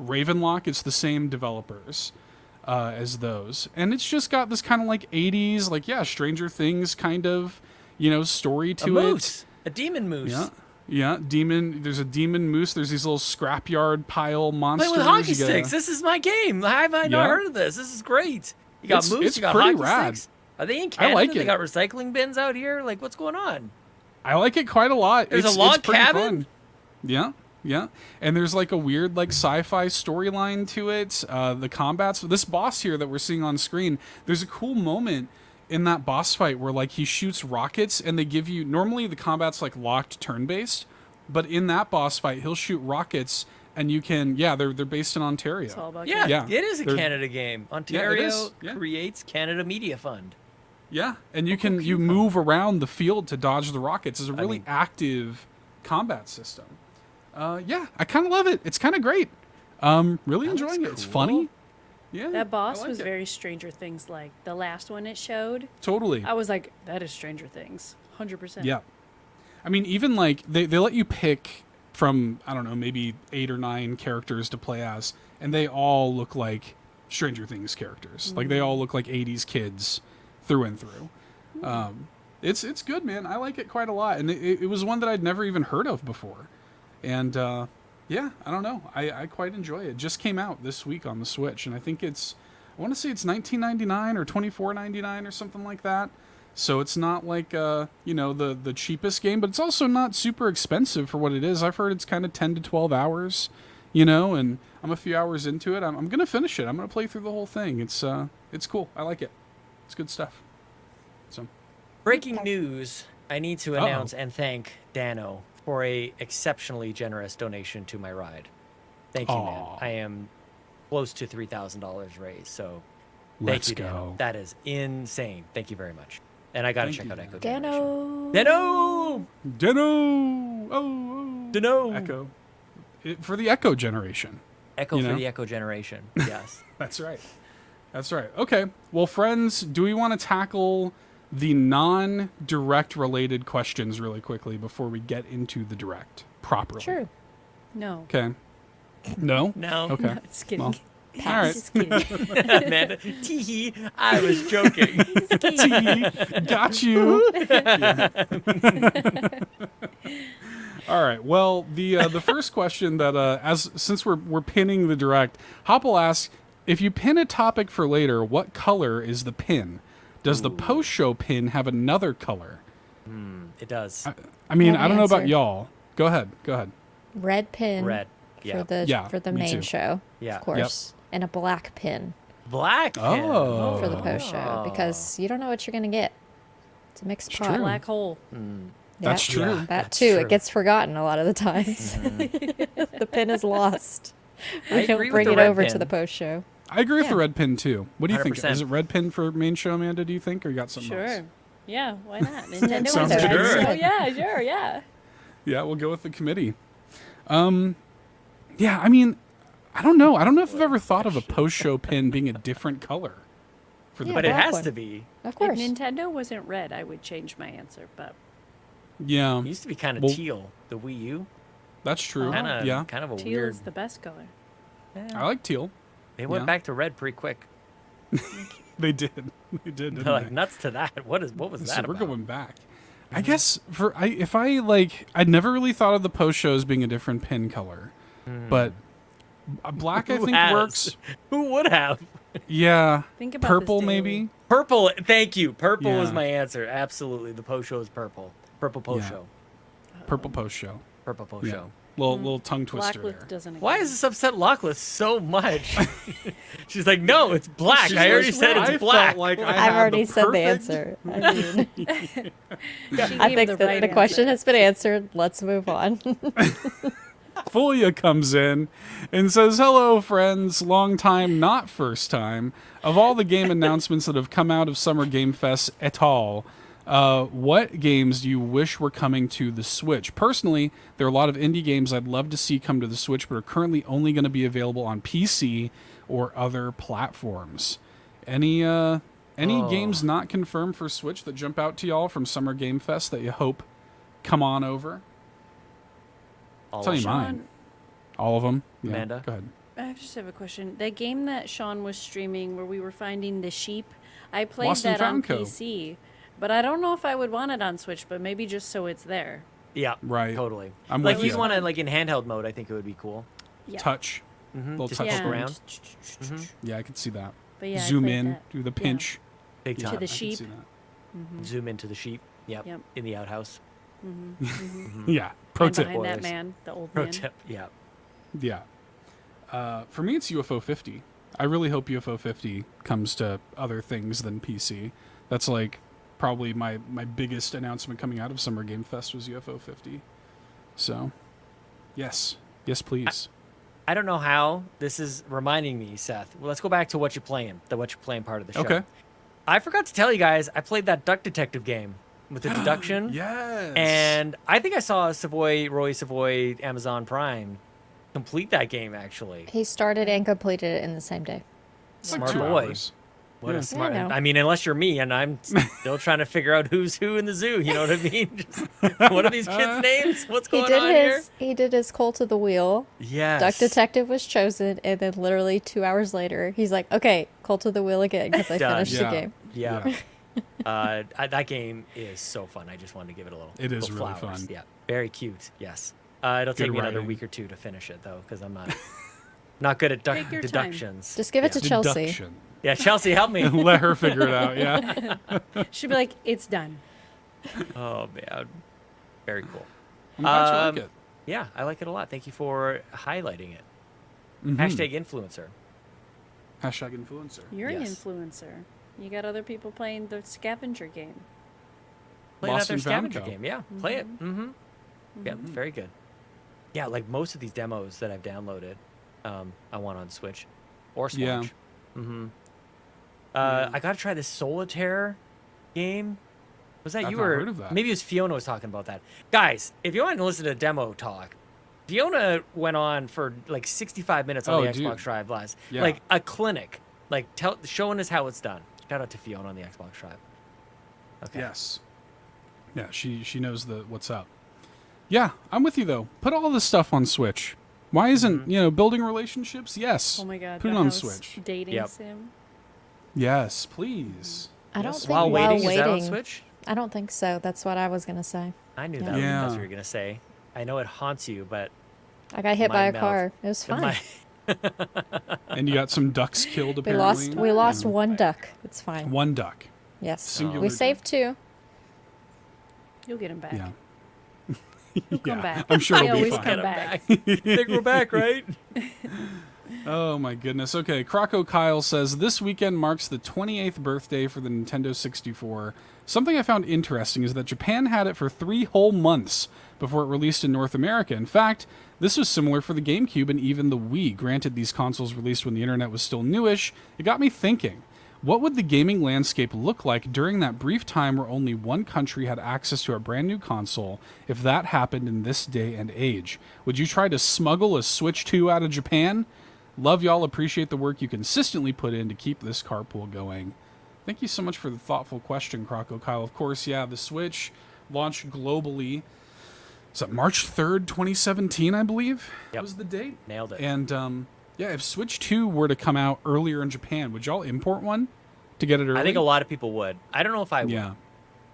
Ravenlock, it's the same developers. as those. And it's just got this kind of like 80s, like, yeah, Stranger Things kind of, story to A it. moose. A demon moose. Yeah. Yeah, demon. There's a demon moose. There's these little scrapyard pile monsters. Play with hockey sticks. This is my game. How have I not heard of this? This is great. You got moose. It's you got pretty hockey rad. sticks. Are they in Canada? I like They it. got recycling bins out here. Like, what's going on? I like it quite a lot. There's it's a log it's pretty cabin? fun. Yeah, yeah. And there's like a weird like sci-fi storyline to it. The combats. This boss here that we're seeing on screen. There's a cool moment in that boss fight where like he shoots rockets and they give you. Normally the combat's like locked turn-based, but in that boss fight he'll shoot rockets and you can. Yeah, they're based in Ontario. It's all about Yeah, Yeah. it is a They're- Canada game. Yeah, it Ontario is. Yeah. creates Canada Media Fund. Yeah, and you move around the field to dodge the rockets. It's a really mean- active combat system. Yeah, I kind of love it. It's kind of great. Really That enjoying it. looks It's cool. funny. Yeah, That boss I like was it. very Stranger Things like. The last one it showed, Totally. I was like, that is Stranger Things, 100%. Yeah. I mean, even like they let you pick from, I don't know, maybe 8 or 9 characters to play as, and they all look like Stranger Things characters. Like they all look like 80s kids through and through. It's good, man. I like it quite a lot, and it was one that I'd never even heard of before. And yeah, I don't know. I quite enjoy it. Just came out this week on the Switch, and I think I want to say it's $19.99 or $24.99 or something like that. So it's not like the cheapest game, but it's also not super expensive for what it is. I've heard it's kind of 10 to 12 hours, and I'm a few hours into it. I'm gonna finish it. I'm gonna play through the whole thing. It's cool. I like it. It's good stuff. So Breaking news. I need to announce and thank Dannohh for a exceptionally generous donation to my ride. Thank you, man. Aw. I am close to $3,000 raised, so let's thank you, go. Dannohh. That is insane. Thank you very much. And I gotta Thank check you, out Echo Dannohh. Generation. Dannohh! Dannohh! Oh. Dannohh! Echo. For the Echo generation. Echo You for know? the Echo Generation. Yes. That's right. That's right. Okay. Well, friends, do we want to tackle the non-direct related questions really quickly before we get into the direct properly? Sure. No. Okay. No? No. Okay. Just kidding. Well, all right. Just kidding. Amanda. Tee I was joking. Got you. All right. Well, the first question that since we're pinning the direct, Hoppel asks, if you pin a topic for later, what color is the pin? Does the post-show pin have another color? It does. I mean, Wrong I don't know about answer. y'all. Go ahead. Red pin Red. Yeah. for the me main too. show, Yeah. of course, and a black pin Black pin. Oh. for the post show because you don't know what you're gonna get. It's a mixed pot. true. Black hole. That's Yep. true. Yeah. That That's too. true. It gets forgotten a lot of the times. The pin is lost. I We agree don't with bring the it red over to pin. the post show. I agree with the Yeah. red pin too. What do you think? 100%. Is it red pin for main show, Amanda? Do you think, or you got something else? Sure. Yeah, why not? Nintendo Sounds was red, good. so yeah, sure, yeah. Yeah, we'll go with the committee. Yeah, I mean, I don't know. I don't know if I've ever thought of a post-show pin being a different color for the. Yeah, But it black has one. to be. Of If course. Nintendo wasn't red, I would change my answer, but Yeah, It used to be kind of Well- teal. The Wii U. that's true. Kind of. Yeah, Kind of a teal weird. is the best color. I like teal. They went yeah. back to red pretty quick. They did. They did. Didn't They're like they? nuts to that. What was So that we're about? going back. I guess I'd never really thought of the post shows being a different pin color, but a black I Who think has? works. Who would have? Yeah, Think about purple this daily. maybe. Purple. Thank you. Purple was Yeah. my answer. Absolutely. The post show is purple. Purple post Yeah. show. Purple post show. Purple post Yeah, show. little tongue twister Blacklist there. doesn't exist. Why is this upset Lockless so much? She's like, no, it's black. She's I already like, said I it's felt black. like I I've had already said the perfect- answer. I mean, She I gave think the that right the question answer. has been answered. Let's move on. Fulia comes in and says, hello, friends. Long time, not first time. Of all the game announcements that have come out of Summer Game Fest et al., what games do you wish were coming to the Switch? Personally, there are a lot of indie games I'd love to see come to the Switch, but are currently only going to be available on PC or other platforms. Any games not confirmed for Switch that jump out to y'all from Summer Game Fest that you hope come on over? All Tell you of them. mine. All of them. Yeah, Amanda? go ahead. I just have a question. That game that Sean was streaming where we were finding the sheep, I played Lost and that on Found Co. PC, but I don't know if I would want it on Switch, but maybe just so it's there. Yeah, Right. totally. I'm Like with you you. want to like in handheld mode, I think it would be cool. Yeah. Touch. Mm-hmm. Little Just touch poke screen. around. Yeah, I could see that. But yeah, I Zoom played in, that. do the Yeah. pinch. Big Yeah, time. the I could sheep. see that. Zoom into the sheep. Yep. Yep. In the outhouse. Yeah. Pro And tip. behind that Boys. man, the old Pro man. tip. Yeah. Yeah. For me, it's UFO 50. I really hope UFO 50 comes to other things than PC. That's like probably my biggest announcement coming out of Summer Game Fest was UFO 50. So, yes. Yes, please. I don't know how this is reminding me, Seth. Well, let's go back to what you're playing, the what you're playing part of the show. Okay. I forgot to tell you guys, I played that Duck Detective game with the deduction. Yes. And I think I saw Roy Savoy, Amazon Prime complete that game, actually. He started and completed it in the same day. It's like Smart 2 boy. hours. What Yeah. a smart. I know. I mean, unless you're me and I'm still trying to figure out who's who in the zoo. You know what I mean? Just, what are these kids' names? What's He going did on here? his Call to the Wheel. Yes. Duck Detective was chosen, and then literally 2 hours later, he's like, "Okay, Call to the Wheel again," because I Done. finished Yeah. the game. Yeah. That game is so fun. I just wanted to give it a little. It is little really flowers. fun. Yeah, very cute. Yes. It'll take Good me another writing. week or two to finish it though, because I'm not good at Take your time. deductions. Just give it to Chelsea. Deduction. Yeah, Chelsea, help me. Let her figure it out. Yeah. She'd be like, it's done. Oh man, very cool. I'm glad you like it. Yeah, I like it a lot. Thank you for highlighting it. Mhm. Hashtag influencer. Hashtag influencer. You're an Yes. influencer. You got other people playing the scavenger game. Play Lost another and Found scavenger Co. game. Yeah, play it. Mm-hmm. Yeah, very good. Yeah, like most of these demos that I've downloaded, I want on Switch or Switch. Yeah. Mm-hmm. I got to try this Solitaire game. Was that I've you not or heard of that. maybe it was Fiona was talking about that? Guys, if you want to listen to demo talk, Fiona went on for like 65 minutes on Oh, the dude. Xbox Drive last, Yeah. like a clinic, like showing us how it's done. Shout out to Fiona on the Xbox Drive. Okay. Yes. Yeah, she knows what's up. Yeah, I'm with you though. Put all this stuff on Switch. Why isn't, building relationships? Yes. Oh my god. Put the it on house Switch. dating Yep. sim. Yes, please. I don't Yes. think While waiting, is that on waiting. Switch? I don't think so. That's what I was gonna say. I knew Yeah. that. Yeah. That's what you were gonna say. I know it haunts you, but I got hit My by a mouth. car. It was fine. And you got some ducks killed We apparently. lost one duck. It's fine. One duck. Yes, Singular we duck. saved two. You'll get him back. Yeah. He'll come Yeah, back. I'm sure They it'll be always fine. come back. think we're back, right? Oh my goodness. Okay, CrocoKyle says this weekend marks the 28th birthday for the Nintendo 64. Something I found interesting is that Japan had it for 3 whole months before it released in North America. In fact, this was similar for the GameCube and even the Wii. Granted, these consoles released when the internet was still newish. It got me thinking. What would the gaming landscape look like during that brief time where only one country had access to a brand new console if that happened in this day and age? Would you try to smuggle a Switch 2 out of Japan? Love y'all, appreciate the work you consistently put in to keep this carpool going. Thank you so much for the thoughtful question, CrocoKyle. Of course, yeah, the Switch launched globally. Is that March 3rd, 2017, I believe? Yep. Was the date? Nailed it. And yeah, if Switch 2 were to come out earlier in Japan, would y'all import one to get it early? I think a lot of people would. I don't know if I would. Yeah.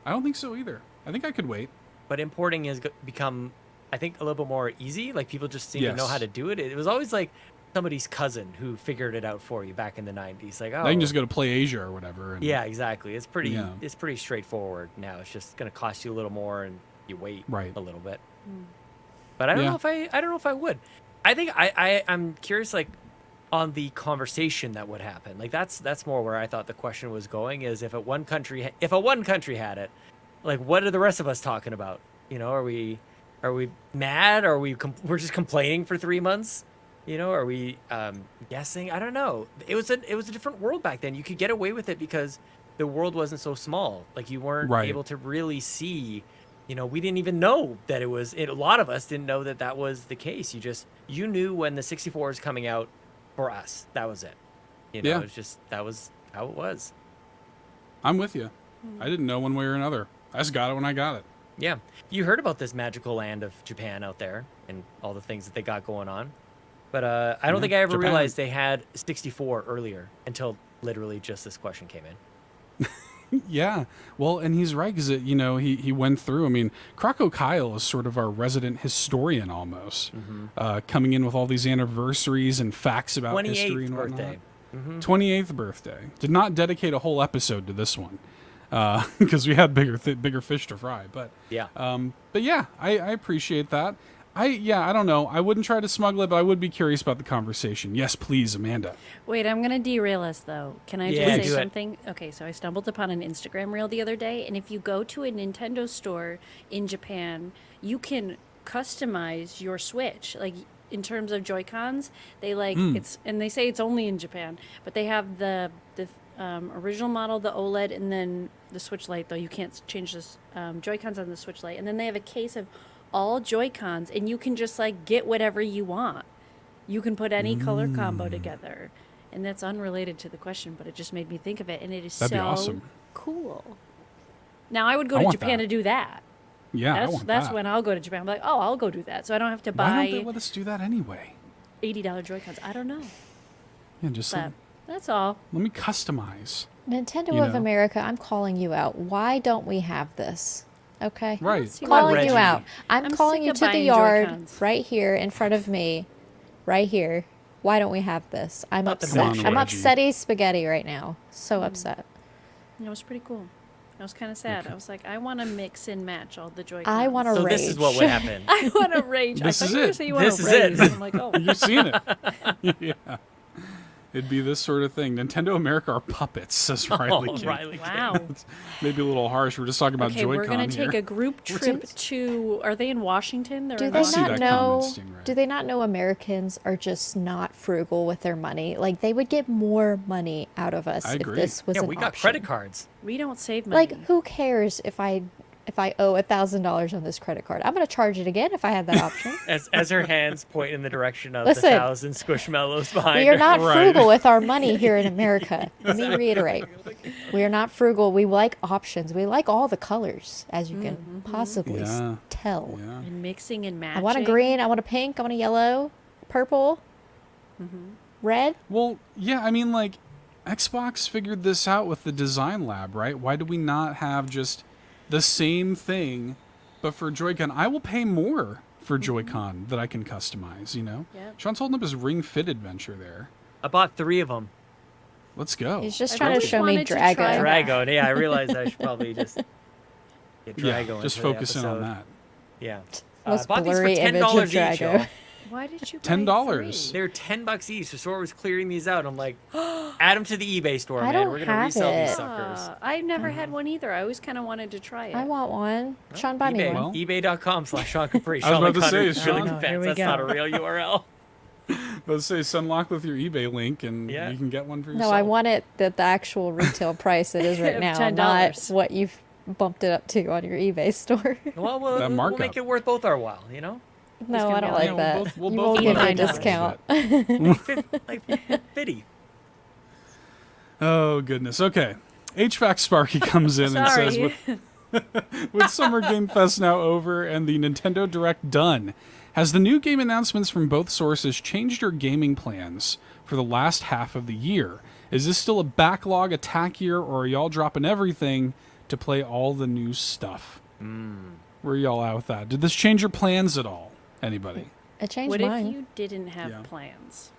I don't think so either. I think I could wait. But importing has become, I think, a little bit more easy. Like, people just seem to know Yes. how to do it. It was always like somebody's cousin who figured it out for you back in the 90s. Like, oh. Now you can just go to Play Asia or whatever. And, Yeah, exactly. It's pretty Yeah. It's pretty straightforward now. It's just going to cost you a little more and you wait Right. a little bit. But I don't Yeah. know if I don't know if I would. I think I'm curious, like, on the conversation that would happen. Like, that's more where I thought the question was going, is if a one country had it, like, what are the rest of us talking about? You know, are we mad? Are we're just complaining for 3 months? You know, are we guessing? I don't know. It was a different world back then. You could get away with it because the world wasn't so small. Like, you weren't Right. able to really see. You know, we didn't even know that it was. A lot of us didn't know that was the case. You knew when the 64 was coming out for us. That was it. You know, Yeah. it's just that was how it was. I'm with you. I didn't know one way or another. I just got it when I got it. Yeah, you heard about this magical land of Japan out there and all the things that they got going on. But I don't think I ever Japan. realized they had 64 earlier until literally just this question came in. Yeah, well, and he's right because he went through. I mean, CrocoKyle is sort of our resident historian almost, coming in with all these anniversaries and facts about history 28th and whatnot. birthday. 28th birthday. Did not dedicate a whole episode to this one because we had bigger fish to fry. But Yeah. I appreciate that. I don't know. I wouldn't try to smuggle it, but I would be curious about the conversation. Yes, please, Amanda. Wait, I'm going to derail us, though. Can I Yeah, just do say it. something? Okay, so I stumbled upon an Instagram reel the other day, and if you go to a Nintendo store in Japan, you can customize your Switch. Like, in terms of Joy-Cons, they it's, and they say it's only in Japan, but they have the original model, the OLED, and then the Switch Lite, though you can't change this Joy-Cons on the Switch Lite. And then they have a case of all Joy-Cons, and you can just get whatever you want. You can put any color combo together, and that's unrelated to the question, but it just made me think of it, and it is That'd be so awesome. cool. Now I would go I to want Japan that. to do that. Yeah, I That's want that's that. when I'll go to Japan. I'm like, oh, I'll go do that, so I don't have to Why don't they buy let us do that anyway? $80 Joy-Cons. I don't know, Yeah, just but that's all. let me customize. Nintendo You of know. America, I'm calling you out. Why don't we have this? Okay. Right. See Calling what- you Reggie. out. I'm I'm calling sick you of to the buying yard Joy-Cons. right here in front of me. Right here. Why don't we have this? I'm Not the upset. Come on, I'm Reggie. upsetty spaghetti right now. So upset. It was pretty cool. I was kind of sad. I was like, I want to mix and match all the Joy-Cons. I want to So rage. this is what would happen. I want to rage. This I is thought you were it. gonna say you want This to is it. rage. I'm like, oh. You've seen it. Yeah. It'd be this sort of thing. Nintendo America are puppets, says Riley. King. Riley. Wow. It's maybe a little harsh. We're just talking about Okay, Joy-Con we're gonna here. take a group trip to. Are they in Washington? They're Do in they see not that know? comment, Stingray. Do they not know Americans are just not frugal with their money? Like they would get more money out of us I if agree. this was Yeah, an we got option. credit cards. We don't save money. Like who cares if I owe $1,000 on this credit card? I'm gonna charge it again if I had that option. As her hands point in the direction of Listen. the 1,000 squishmallows behind We are her. not Right. frugal with our money here in America. Let me reiterate. We are not frugal. We like options. We like all the colors, as you can possibly Yeah. tell. Yeah. and mixing and matching. I want a green. I want a pink. I want a yellow, purple, red. Well, yeah, I mean, like, Xbox figured this out with the design lab, right? Why do we not have just the same thing, but for Joy-Con? I will pay more for Joy-Con that I can customize, you know? Yep. Sean's holding up his Ring Fit adventure there. I bought 3 of them. Let's go. He's just I trying to really show me wanted to try Drago. that. Drago. Yeah, I realized I should probably just get yeah, Drago just into the focusing on episode. that. Yeah. Most I bought these for blurry image of $10 each, Drago. y'all. Why did you buy $10. 3? They're $10 each. The store was clearing these out. I'm like, add them to the eBay store, I man. don't We're gonna have resell these it. suckers. I've never had one either. I always kind of wanted to try it. I want one. Sean, buy me eBay. one. Well- eBay.com/Sean Capri. I was about to Sean say, Connery, Sean- Really Oh, here we That's go. not a real URL. Let's say Sunlock with your eBay link, and Yeah. you can get one for No, yourself. I want it at the actual retail price it is right Of now, $10. not what you've bumped it up to on your eBay store. Well, That we'll markup. make it worth both our while, you know? No, gonna I be don't like- like Yeah, that. we'll You both won't give me a $89. discount. Like 50. Oh, goodness. Okay. HVAC Sparky comes in and says, Sorry. with Summer Game Fest now over and the Nintendo Direct done, has the new game announcements from both sources changed your gaming plans for the last half of the year? Is this still a backlog attack year, or are y'all dropping everything to play all the new stuff? Where are y'all at with that? Did this change your plans at all? Anybody? It changed What mine. if you didn't have Yeah. plans?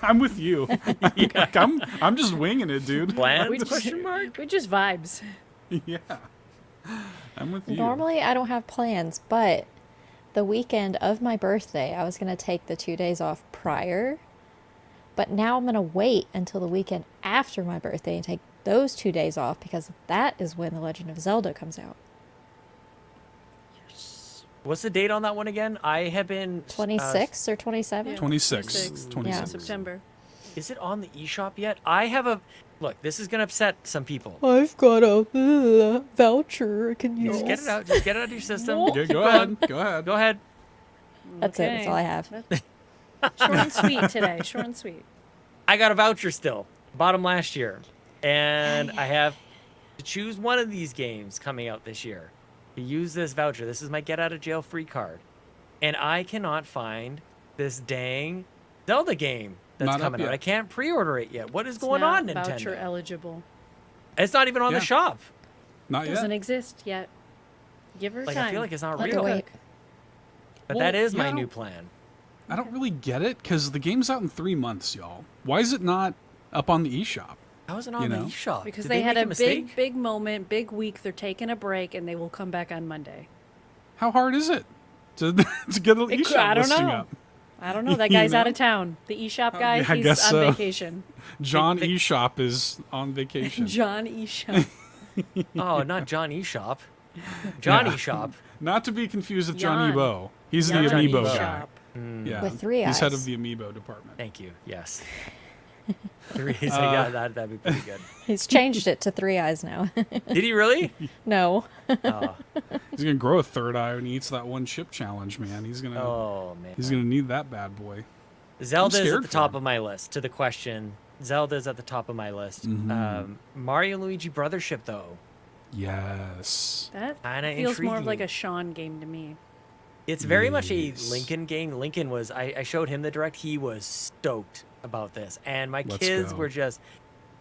I'm with you. Like, I'm just winging it, dude. Plans? We just vibes. Yeah. I'm with you. Normally, I don't have plans, but the weekend of my birthday, I was going to take the 2 days off prior. But now I'm going to wait until the weekend after my birthday and take those 2 days off because that is when The Legend of Zelda comes out. What's the date on that one again? I have been 26 or 27? 26. Yeah. September. Is it on the eShop yet? I have a look. This is gonna upset some people. I've got a voucher I can use. Just get it out. Just get it out of your system. Yeah, go ahead. Go ahead. Go ahead. That's it. That's Okay. all I have. Short and sweet today. Short and sweet. I got a voucher still. Bought them last year, and I have to choose one of these games coming out this year to use this voucher. This is my get out of jail free card, and I cannot find this dang Zelda game that's Not up coming out. yet. I can't pre-order it yet. What is It's going not on, Nintendo? voucher eligible. It's not even on Yeah. the shop. Not Doesn't yet. exist yet. Give her Like, time. I feel like it's not Let real. her wait. But Well, that is my yeah. new plan. I don't really get it because the game's out in 3 months, y'all. Why is it not up on the eShop? How is it on You the know? eShop? Because Did they had make a mistake? big moment, big week. They're taking a break, and they will come back on Monday. How hard is it to get the It eShop could- I don't listing know. up? I don't know. That You guy's out know? of town. The eShop guy, yeah, I he's guess on so. vacation. John They- eShop is on vacation. John eShop. Oh, not John eShop. John Yeah. eShop. Not to be confused with John Jan. Ebo. He's Jan the Johnny Amiibo Ebo. guy. eShop. Yeah. With 3 He's head eyes. of the Amiibo department. Thank you. Yes. Yeah, that'd be pretty good. He's changed it to 3 eyes now. Did he really? No. Oh, He's gonna grow a third eye when he eats that one chip challenge, man. He's gonna man. he's gonna need that bad boy. Zelda's scared at the for top him. of my list. To the question, Zelda's at the top of my list. Mm-hmm. Mario and Luigi Brothership, though. Yes. That Kinda feels more of like intriguing. a Sean game to me. It's very much a Yes. Lincoln game. Lincoln was, I showed him the direct. He was stoked about this. And my Let's kids go. were just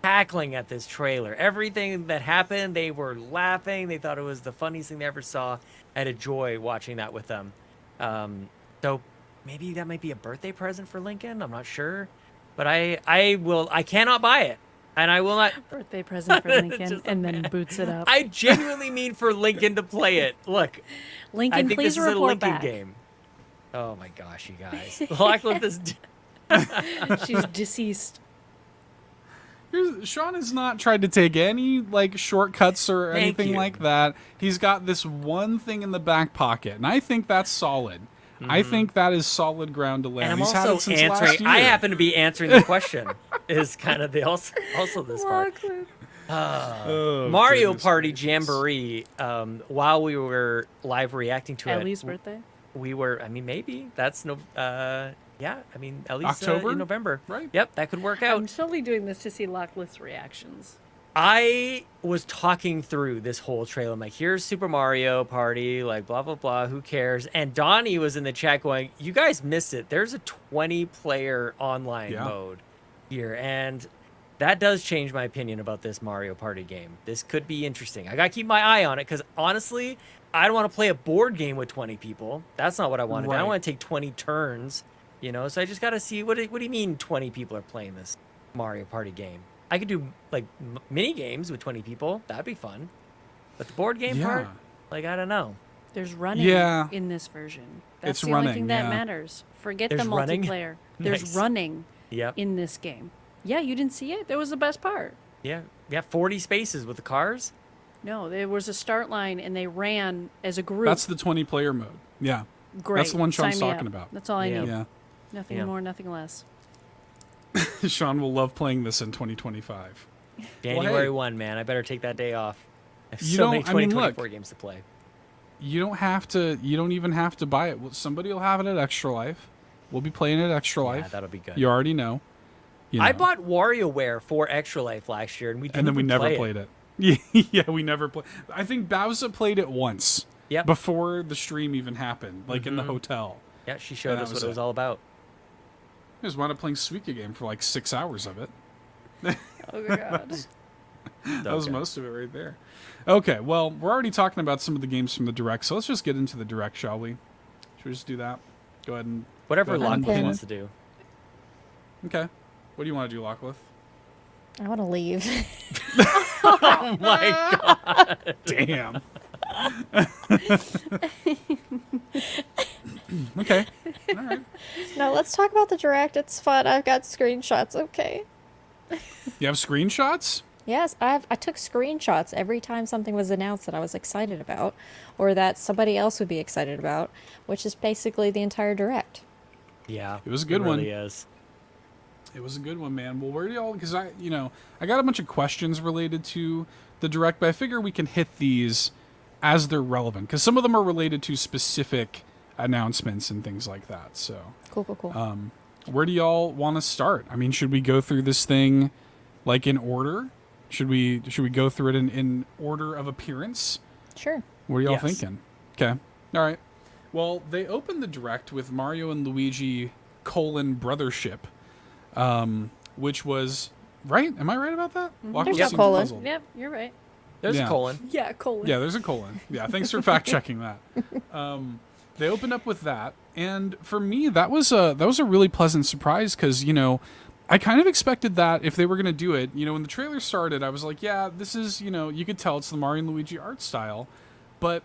cackling at this trailer. Everything that happened, they were laughing. They thought it was the funniest thing they ever saw. I had a joy watching that with them. So maybe that might be a birthday present for Lincoln. I'm not sure. But I cannot buy it. And I will not. Birthday present for Lincoln, Just a and then boots it up. I genuinely mean for Lincoln to play it. Look, I Lincoln, think please this is a report Lincoln back. game. Oh my gosh, you guys. Lachlan is She's deceased. Sean has not tried to take any like shortcuts or Thank anything you. like that. He's got this one thing in the back pocket, and I think that's solid. I think that is solid ground to land. And I'm He's had also it since last answering. year. I happen to be answering the question. Is kind of the also this part. Oh, Mario goodness Party gracious. Jamboree. While we were live reacting to Ellie's it, birthday. we were. I mean, maybe that's no. Yeah. I mean, Ellie's October? in November. Right. Yep, that could work I'm out. totally doing this to see Lachlan's reactions. I was talking through this whole trailer. I'm like, here's Super Mario Party, like blah, blah, blah. Who cares? And Donnie was in the chat going, you guys missed it. There's a 20-player online Yeah. mode here. And that does change my opinion about this Mario Party game. This could be interesting. I got to keep my eye on it because honestly, I don't want to play a board game with 20 people. That's not what I want to do. I Right. don't want to take 20 turns, you know? So I just got to see, what do you mean 20 people are playing this Mario Party game? I could do like mini games with 20 people. That'd be fun. But the board game Yeah. part, like I don't know. There's running Yeah. in this version. That's It's the only running, thing that yeah. matters. Forget There's the running? multiplayer. There's Nice. running Yep. in this game. Yeah, you didn't see it? That was the best part. Yeah. 40 spaces with the cars. No, there was a start line and they ran as a group. That's the 20-player mode. Yeah. Great. That's the one Sean's Sign me talking up. about. That's all I Yeah. need. Yeah. Nothing Yeah. more, nothing less. Sean will love playing this in 2025. January hey. 1, man. I better take that day off. I have You so many don't- I mean, 2024 look. games to play. You don't have to. You don't even have to buy it. Well, somebody will have it at Extra Life. We'll be playing it at Extra Yeah, Life. that'll be good. You already know. You I know. bought WarioWare for Extra Life last year, and we didn't and then we even never play played it. Yeah, we never played. I think Bowser played it once. Yep. Before the stream even happened, like in the Mhm. hotel. Yeah, she showed And that us what was it was it. all about. I just wound up playing Suika game for like 6 hours of it. Oh my god. That was Okay. most of it right there. Okay, well, we're already talking about some of the games from the Direct, so let's just get into the Direct, shall we? Should we just do that? Go ahead and... Whatever Go ahead and Lachlan pin wants it. to do. Okay. What do you want to do, Lockwood? I want to leave. Oh my god. Damn. Okay. All right. No, let's talk about the direct. It's fun. I've got screenshots. Okay. You have screenshots? Yes, I took screenshots every time something was announced that I was excited about, or that somebody else would be excited about, which is basically the entire direct. Yeah. It was a good it really one. is. It was a good one, man. Well, where do y'all... Because I got a bunch of questions related to the Direct, but I figure we can hit these as they're relevant. Because some of them are related to specific announcements and things like that. So, Cool. where do y'all want to start? I mean, should we go through this thing like in order? Should we go through it in order of appearance? Sure. What are y'all Yes. thinking? Okay. All right. Well, they opened the Direct with Mario and Luigi Brothership, which was right. Am I right about that? There's no colon. Puzzled. Yep, you're right. There's Yeah. a colon. Yeah, colon. Yeah, there's a colon. Yeah, thanks for fact checking that. They opened up with that, and for me, that was a really pleasant surprise because I kind of expected that if they were going to do it. When the trailer started, I was like, yeah, this is you could tell it's the Mario and Luigi art style, but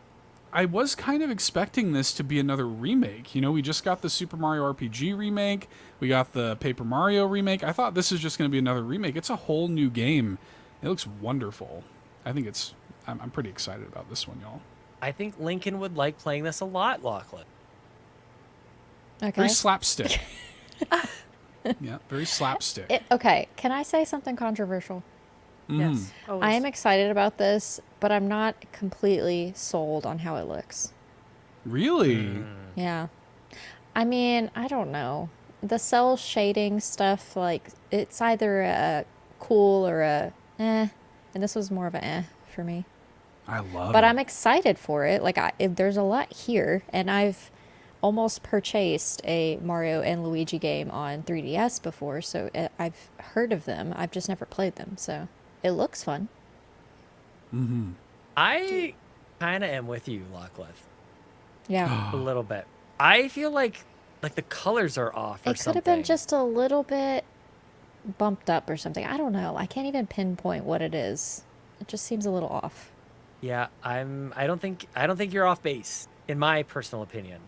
I was kind of expecting this to be another remake. We just got the Super Mario RPG remake, we got the Paper Mario remake. I thought this is just going to be another remake. It's a whole new game. It looks wonderful. I think I'm pretty excited about this one, y'all. I think Lincoln would like playing this a lot, Lachlan. Okay. Very slapstick. Yeah, very slapstick. Okay, can I say something controversial? Yes. Always. I am excited about this, but I'm not completely sold on how it looks. Really? Yeah. I mean, I don't know. The cell shading stuff, like, it's either a cool or a eh, and this was more of a eh for me. I love But it. I'm excited for it. Like, there's a lot here, and I've almost purchased a Mario and Luigi game on 3DS before, so I've heard of them. I've just never played them, so it looks fun. I kind of am with you, Lachlan. Yeah. A little bit. I feel like the colors are off or It could something. have been just a little bit bumped up or something. I don't know. I can't even pinpoint what it is. It just seems a little off. Yeah, I don't think you're off base, in my personal opinion.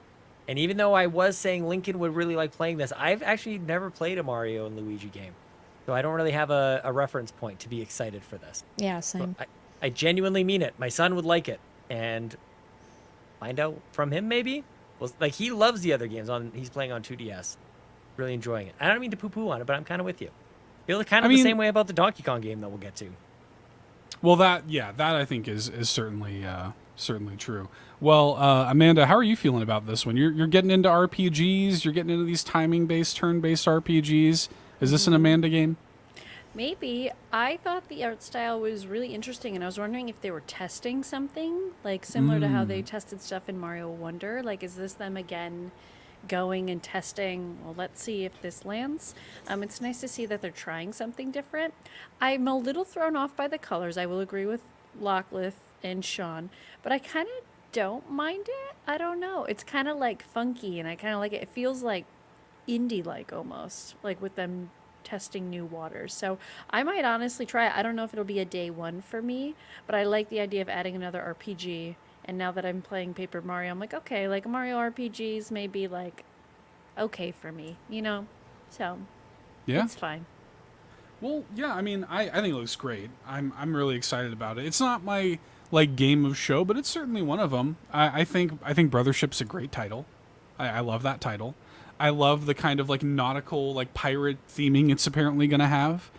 And even though I was saying Lincoln would really like playing this, I've actually never played a Mario and Luigi game. So I don't really have a reference point to be excited for this. Yeah, same. But I genuinely mean it. My son would like it. And find out from him, maybe? Well, like, he loves the other games. He's playing on 2DS. Really enjoying it. I don't mean to poo-poo on it, but I'm kind of with you. Feel kind of the same way about the Donkey Kong game that we'll get to. Well, that I think is certainly true. Well, Amanda, how are you feeling about this one? You're getting into RPGs. You're getting into these timing-based, turn-based RPGs. Is this an Amanda game? Maybe. I thought the art style was really interesting, and I was wondering if they were testing something, like similar to how they tested stuff in Mario Wonder. Like, is this them again going and testing, well, let's see if this lands? It's nice to see that they're trying something different. I'm a little thrown off by the colors. I will agree with Lachlan and Sean, but I kind of don't mind it. I don't know. It's kind of like funky, and I kind of like it. It feels like indie-like almost, like with them testing new waters. So I might honestly try it. I don't know if it'll be a day one for me, but I like the idea of adding another RPG. And now that I'm playing Paper Mario, I'm like, okay, like Mario RPGs may be like okay for me, So Yeah. it's fine. Well, yeah. I mean, I think it looks great. I'm really excited about it. It's not my game of show, but it's certainly one of them. I think Brothership's a great title. I love that title. I love the kind of nautical pirate theming it's apparently going to have.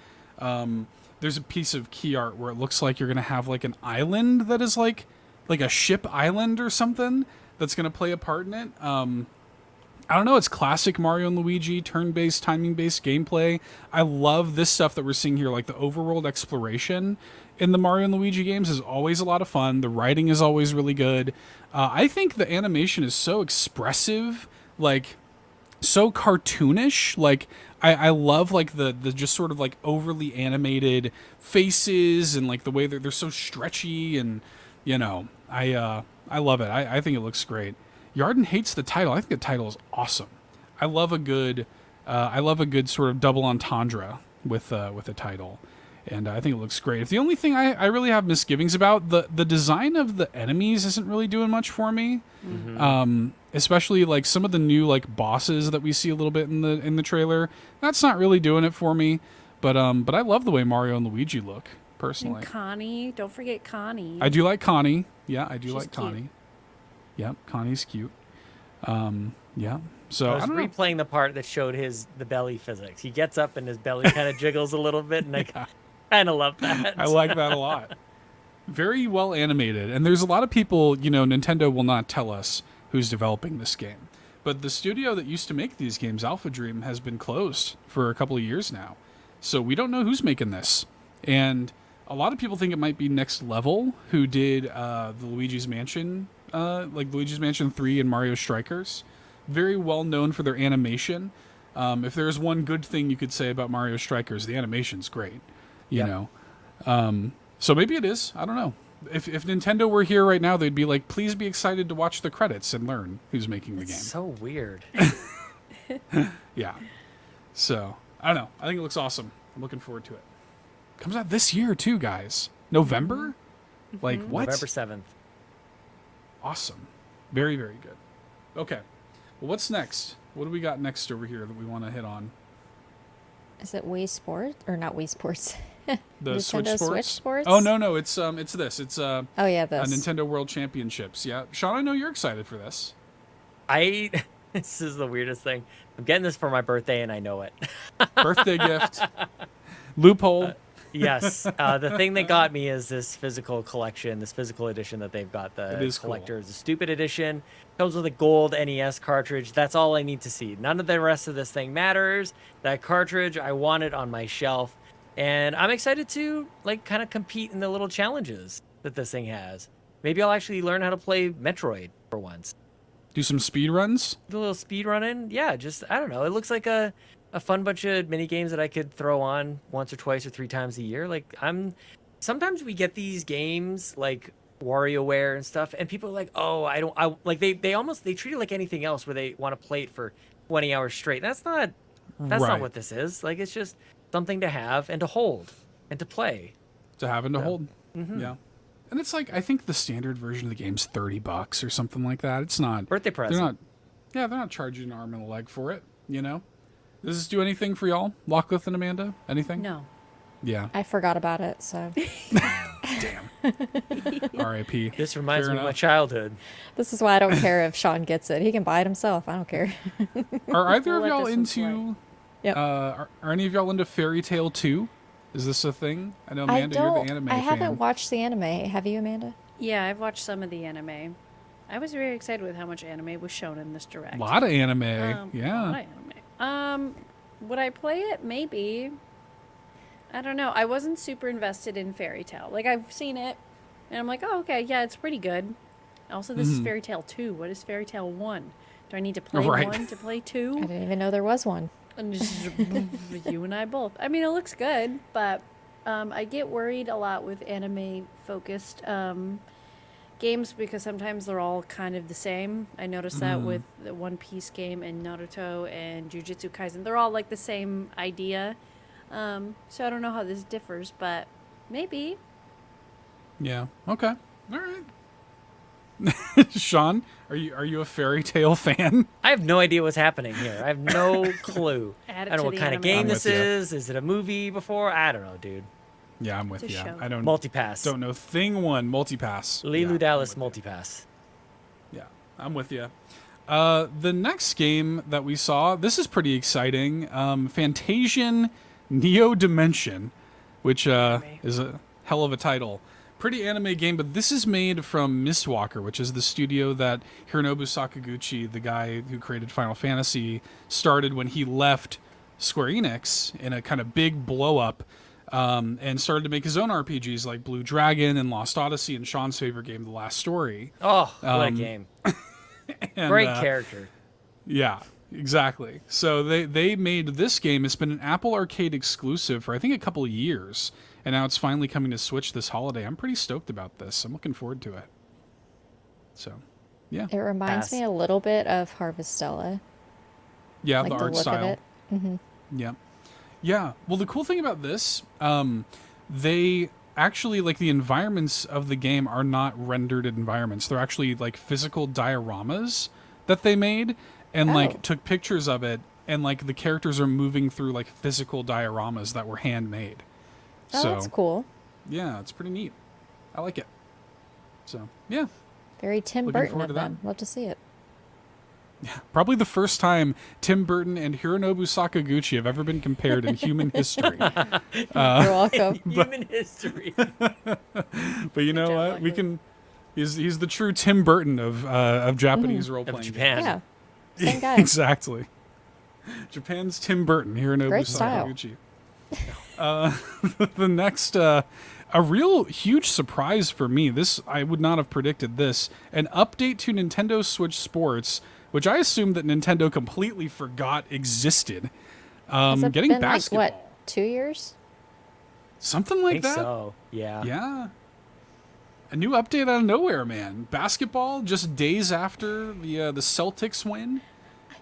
There's a piece of key art where it looks like you're going to have an island that is like a ship island or something that's going to play a part in it. I don't know. It's classic Mario and Luigi turn-based, timing-based gameplay. I love this stuff that we're seeing here, like the overworld exploration in the Mario and Luigi games is always a lot of fun. The writing is always really good. I think the animation is so expressive, so cartoonish. I love the just sort of overly animated faces and the way that they're so stretchy, and I love it. I think it looks great. Yarden hates the title. I think the title is awesome. I love a good sort of double entendre with a title, and I think it looks great. If the only thing I really have misgivings about, the design of the enemies isn't really doing much for me. Especially some of the new bosses that we see a little bit in the trailer. That's not really doing it for me. But I love the way Mario and Luigi look personally. And Connie, don't forget Connie. I do like Connie. Yeah, I do She's like Connie. cute. Yep, Connie's cute. Yeah. So I I was don't know. replaying the part that showed the belly physics. He gets up and his belly kind of jiggles a little bit, and I kind of love that. I like that a lot. Very well animated, and there's a lot of people. Nintendo will not tell us who's developing this game, but the studio that used to make these games, Alpha Dream, has been closed for a couple of years now. So we don't know who's making this, and a lot of people think it might be Next Level, who did the Luigi's Mansion, Luigi's Mansion 3 and Mario Strikers. Very well known for their animation. If there's one good thing you could say about Mario Strikers, the animation's great. You Yep. know, so maybe it is. I don't know. If Nintendo were here right now, they'd be like, please be excited to watch the credits and learn who's making the game. So weird. Yeah. So I don't know. I think it looks awesome. I'm looking forward to it. Comes out this year too, guys. November? Like what? November 7th. Awesome. Very, very good. Okay. Well, what's next? What do we got next over here that we want to hit on? Is it Wii Sports or not Wii Sports? The Nintendo Switch Sports? Oh no, it's this. It's Oh yeah, this. Nintendo World Championships. Yeah. Sean, I know you're excited for this. This is the weirdest thing. I'm getting this for my birthday, and I know it. Birthday gift. Loophole. Yes. The thing that got me is this physical collection, this physical edition that they've got. It The is cool. collector's the stupid edition. Comes with a gold NES cartridge. That's all I need to see. None of the rest of this thing matters. That cartridge, I want it on my shelf. And I'm excited to like kind of compete in the little challenges that this thing has. Maybe I'll actually learn how to play Metroid for once. Do some speed runs. The little speed running. Yeah, just I don't know. It looks like a fun bunch of mini games that I could throw on once or twice or 3 times a year. Like sometimes we get these games like WarioWare and stuff, and people are like, oh, I like they treat it like anything else where they want to play it for 20 hours straight. That's not Right. what this is. Like it's just something to have and to hold and to play. To have and to Yeah. hold. Yeah. And it's like, I think the standard version of the game's $30 or something like that. It's not Birthday present. They're not charging an arm and a leg for it, you know? Does this do anything for y'all? Lachlan and Amanda? Anything? No. Yeah. I forgot about it, so Damn. R.I.P. This reminds Fair me of my enough. childhood. this is why I don't care if Sean gets it. He can buy it himself. I don't care. Are either of We'll let y'all this one slide. into... Yep. Are any of y'all into Fairy Tale 2? Is this a thing? I know, I Amanda, you're don't. the anime I fan. haven't watched the anime. Have you, Amanda? Yeah, I've watched some of the anime. I was very excited with how much anime was shown in this direct. A lot of anime. A Yeah. lot of anime. Would I play it? Maybe. I don't know. I wasn't super invested in Fairy Tale. Like, I've seen it, and I'm like, oh, okay, yeah, it's pretty good. Also, this is Fairy Tale 2. What is Fairy Tale 1? Do I need to play Right. 1 to play I 2? didn't even know there was one. And just, you and I both. I mean, it looks good, but I get worried a lot with anime-focused games because sometimes they're all kind of the same. I noticed that with the One Piece game and Naruto and Jujutsu Kaisen. They're all like the same idea. So I don't know how this differs, but maybe. Yeah. Okay. All right. Sean, are you a Fairy Tale fan? I have no idea what's happening here. I have no clue. Add it I don't know to what the kind of anime. game I'm this with ya. is. Is it a movie before? I don't know, dude. Yeah, I'm with It's a you. show. I don't Multipass. don't know thing one multipass. Lilu Yeah, Dallas I'm with you. multipass. Yeah, I'm with you. The next game that we saw, this is pretty exciting. Fantasian Neo Dimension, which is a hell of a title. Pretty anime game, but this is made from Mistwalker, which is the studio that Hironobu Sakaguchi, the guy who created Final Fantasy, started when he left Square Enix in a kind of big blow up, and started to make his own RPGs like Blue Dragon and Lost Odyssey and Sean's favorite game, The Last Story. Oh, what a game. And, Great character. Yeah, exactly. So they made this game. It's been an Apple Arcade exclusive for I think a couple of years, and now it's finally coming to Switch this holiday. I'm pretty stoked about this. I'm looking forward to it. So, yeah, It reminds Pass. me a little bit of Harvestella. yeah, Like the art look style. of it. Yeah. Yeah. Well, the cool thing about this, they actually, like, the environments of the game are not rendered environments. They're actually, like, physical dioramas that they made and, Oh. like, took pictures of it. And, like, the characters are moving through, like, physical dioramas that were handmade. Oh, So, that's cool. yeah, it's pretty neat. I like it. So, yeah. Very Tim Looking Burton forward of to that. them. Love to see it. Probably the first time Tim Burton and Hironobu Sakaguchi have ever been compared in human history. You're welcome. Human history. But you know job, what? We Lachlan. can. He's the true Tim Burton of Japanese role Of playing. Japan. Yeah. Same guy. Exactly. Japan's Tim Burton, Hironobu Great style. Sakaguchi. The next, a real huge surprise for me. This I would not have predicted this. An update to Nintendo Switch Sports which I assumed that Nintendo completely forgot existed. Has it Getting been basketball. like, what, 2 years? Something I like think that. so. Yeah. Yeah. A new update out of nowhere, man. Basketball just days after the Celtics win.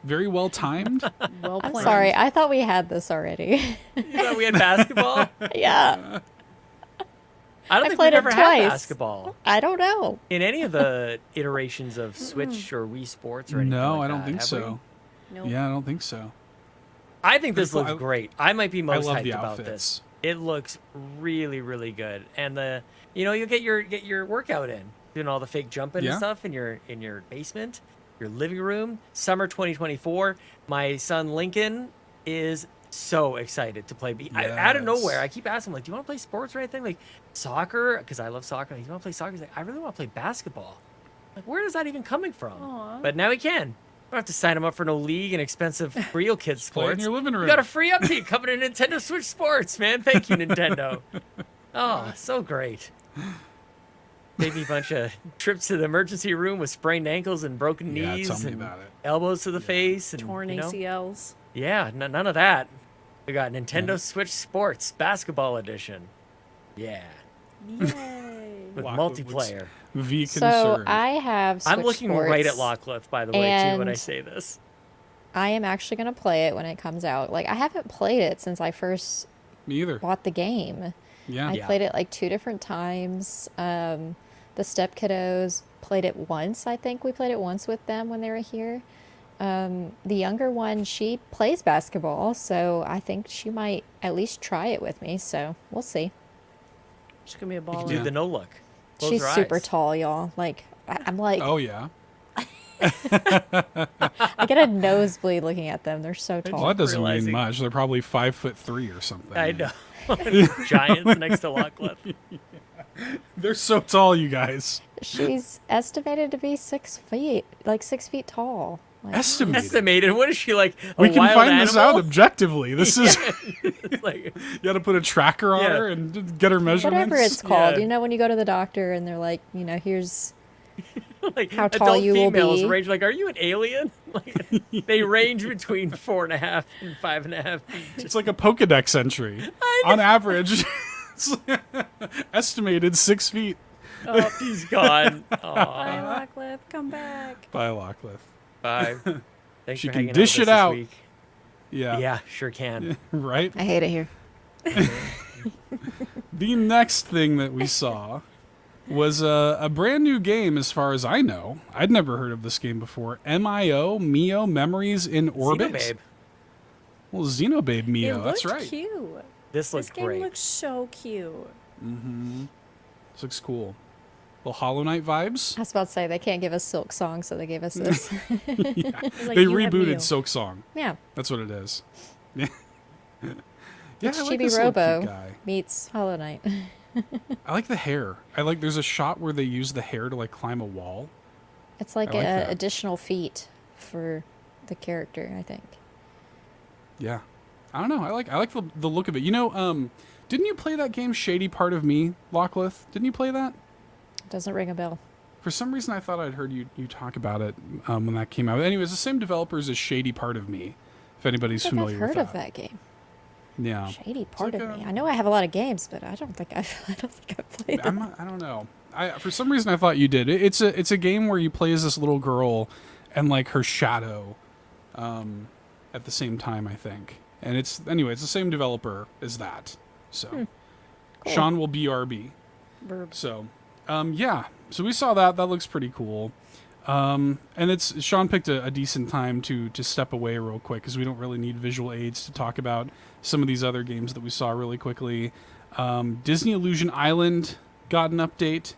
Very well timed. Well I'm planned. sorry. I thought we had this already. You thought we had basketball? Yeah. I don't I think played we've it ever had twice. basketball I don't know. in any of the iterations of Switch or Wii Sports or anything No, like I don't that, think have so. Nope. Yeah, I don't think so. I think this Pretty looks cool. great. I might be most love hyped the about outfits. this. It looks really, really good. And you get your workout in, doing all the fake jumping Yeah. and stuff in your basement, your living room. Summer 2024. My son Lincoln is so excited to play. Out of Yes. nowhere, I keep asking him, like, do you want to play sports or anything? Like soccer? Because I love soccer. Like, do you want to play soccer? He's like, I really want to play basketball. Like, where is that even coming from? Aw. But now he can. I don't have to sign him up for no league and expensive real kids Play sports. in your living room. You got a free update coming to Nintendo Switch Sports, man. Thank you, Nintendo. Oh, so great. Maybe a bunch of trips to the emergency room with sprained ankles and broken Yeah, knees tell me and about it. elbows to the face. And, Torn you know, ACLs. yeah, none of that. We got Nintendo Switch Sports Basketball Edition. Yeah, Yay. with Lockwood was multiplayer. V So concerned. I have Switch I'm looking right at Sports, Lockcliff, by the way, too, when I and- say this. I am actually going to play it when it comes out. Like, I haven't played it since I first Me either. bought the game. Yeah. I Yeah. played it like 2 different times. The Step Kiddos played it once. I think we played it once with them when they were here. The younger one, she plays basketball, so I think she might at least try it with me. So we'll see. She's gonna be a You baller. can do Yeah. the no look. Close She's your super eyes. tall, y'all. Like, I'm like, Oh yeah. I get a nosebleed looking at them. They're so Well, tall. that doesn't mean realizing- much. They're probably 5'3" or something. I know. Giants next to Lockcliff. They're so tall, you guys. She's estimated to be 6 feet, like 6 feet tall. Like, Estimated. Estimated. What is she like? A We can wild find this out animal? objectively. This is like, you got to put a tracker on Yeah. her and get her measurements. whatever it's called. Yeah. You know, when you go to the doctor and they're like, you know, here's like how tall adult you will females be. range like, are you an alien? Like, they range between 4.5 and 5.5 feet. It's like a Pokedex entry. On average, it's estimated 6 feet Oh, he's gone. Bye, Aw. Lockcliff. Come back. by Lockcliff. Bye. Thanks She for can hanging dish out with it us out. this week. Yeah. Yeah, sure can. Right? I hate it here. The next thing that we saw was a brand new game as far as I know. I'd never heard of this game before. Mio Memories in Orbit. Xenobabe. Well, Xenobabe Mio, It that's looked right. cute. This looks This game great. looks so cute. This looks cool. Little Hollow Knight vibes. I was about to say they can't give us Silk Song, so they gave us this. It's like, They you have Mew. rebooted Silk Song. Yeah, That's what it is. Yeah. Yeah, it's I like Chibi this little cute Robo guy. meets Hollow Knight. I like the hair. There's a shot where they use the hair to like climb a wall. It's like, I like that. additional feet for the character, I think. Yeah. I don't know. I like the look of it. You know, didn't you play that game Shady Part of Me, Lockcliff? Didn't you play that? Doesn't ring a bell. For some reason I thought I'd heard you talk about it when that came out. Anyways, the same developers as Shady Part of Me, if anybody's I think I've familiar heard with of that game. Yeah. Shady part like of a- me. I know I have a lot of games, but I don't think I've played them. I don't know. For some reason I thought you did. It's a game where you play as this little girl and like her shadow at the same time, I think. And it's the same developer as that. So Cool. Sean will BRB. Burp. So yeah. So we saw that. That looks pretty cool. And Sean picked a decent time to step away real quick because we don't really need visual aids to talk about some of these other games that we saw really quickly. Disney Illusion Island got an update,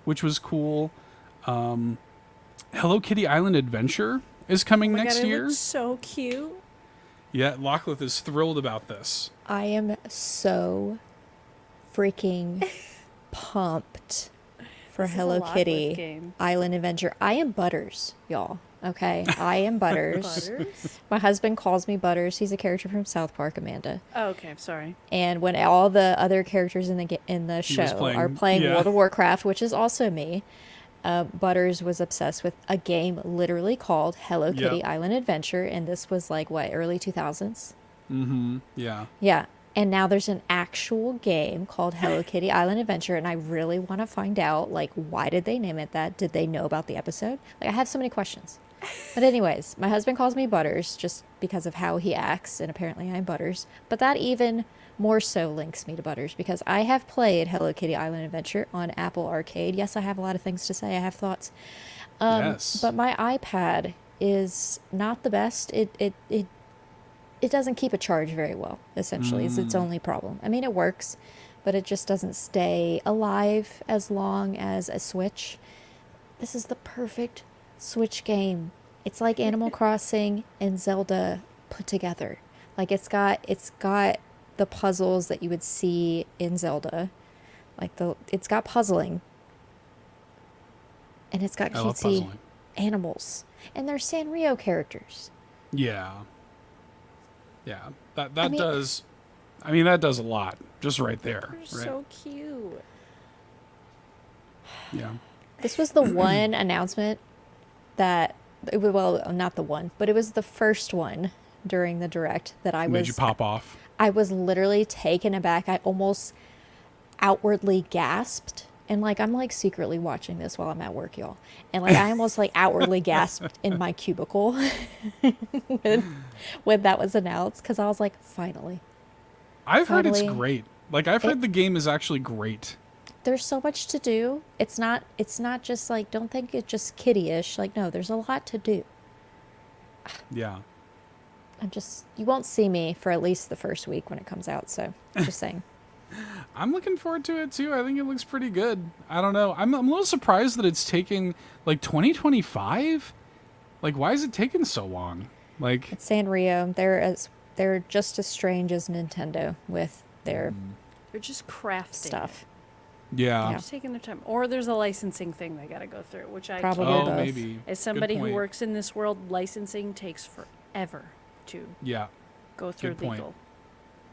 which was cool. Hello Kitty Island Adventure is coming Oh my next God, it year. looks so cute. Yeah, Lockcliff is thrilled about this. I am so freaking pumped for This is a Hello Lockcliff Kitty game. Island Adventure. I am Butters, y'all. Okay, I am Butters. Butters? My husband calls me Butters. He's a character from South Park, Amanda. Oh, okay, I'm sorry. And when all the other characters in the show playing- are playing yeah. World of Warcraft, which is also me, Butters was obsessed with a game literally called Hello Kitty Yep. Island Adventure, and this was like what, early 2000s? Yeah. Yeah. And now there's an actual game called Hello Kitty Island Adventure, and I really want to find out, like, why did they name it that? Did they know about the episode? Like, I have so many questions. But anyways, my husband calls me Butters just because of how he acts, and apparently I'm Butters. But that even more so links me to Butters, because I have played Hello Kitty Island Adventure on Apple Arcade. Yes, I have a lot of things to say. I have thoughts. Yes. But my iPad is not the best. It doesn't keep a charge very well, essentially, is its only problem. I mean, it works, but it just doesn't stay alive as long as a Switch. This is the perfect Switch game. It's like Animal Crossing and Zelda put together. Like, it's got the puzzles that you would see in Zelda. Like, it's got puzzling. And it's got I love cutesy puzzling. animals. And they're Sanrio characters. Yeah. Yeah. That I mean- does. I mean, that does a lot just right there. They're Right. so cute. Yeah. This was the one announcement that, well, not the one, but it was the first one during the direct that Made you pop off. I was literally taken aback. I almost outwardly gasped. And like, I'm like secretly watching this while I'm at work, y'all. And like, I almost like outwardly gasped in my cubicle when that was announced. Cause I was like, finally. I've heard it's Totally. great. Like, I've heard the game is actually great. There's so much to do. It's not just like, don't think it's just kiddie-ish. Like, no, there's a lot to do. Yeah. You won't see me for at least the first week when it comes out. So just saying. I'm looking forward to it too. I think it looks pretty good. I don't know. I'm a little surprised that it's taking like 2025. Like, why is it taking so long? Like, It's Sanrio. They're just as strange as Nintendo with their They're just crafting stuff. yeah. They're just taking their time. Or there's a licensing thing they got to go through, which I Probably Oh, both. maybe. as somebody Good who point. works in this world, licensing takes forever to Yeah. go through Good point. legal.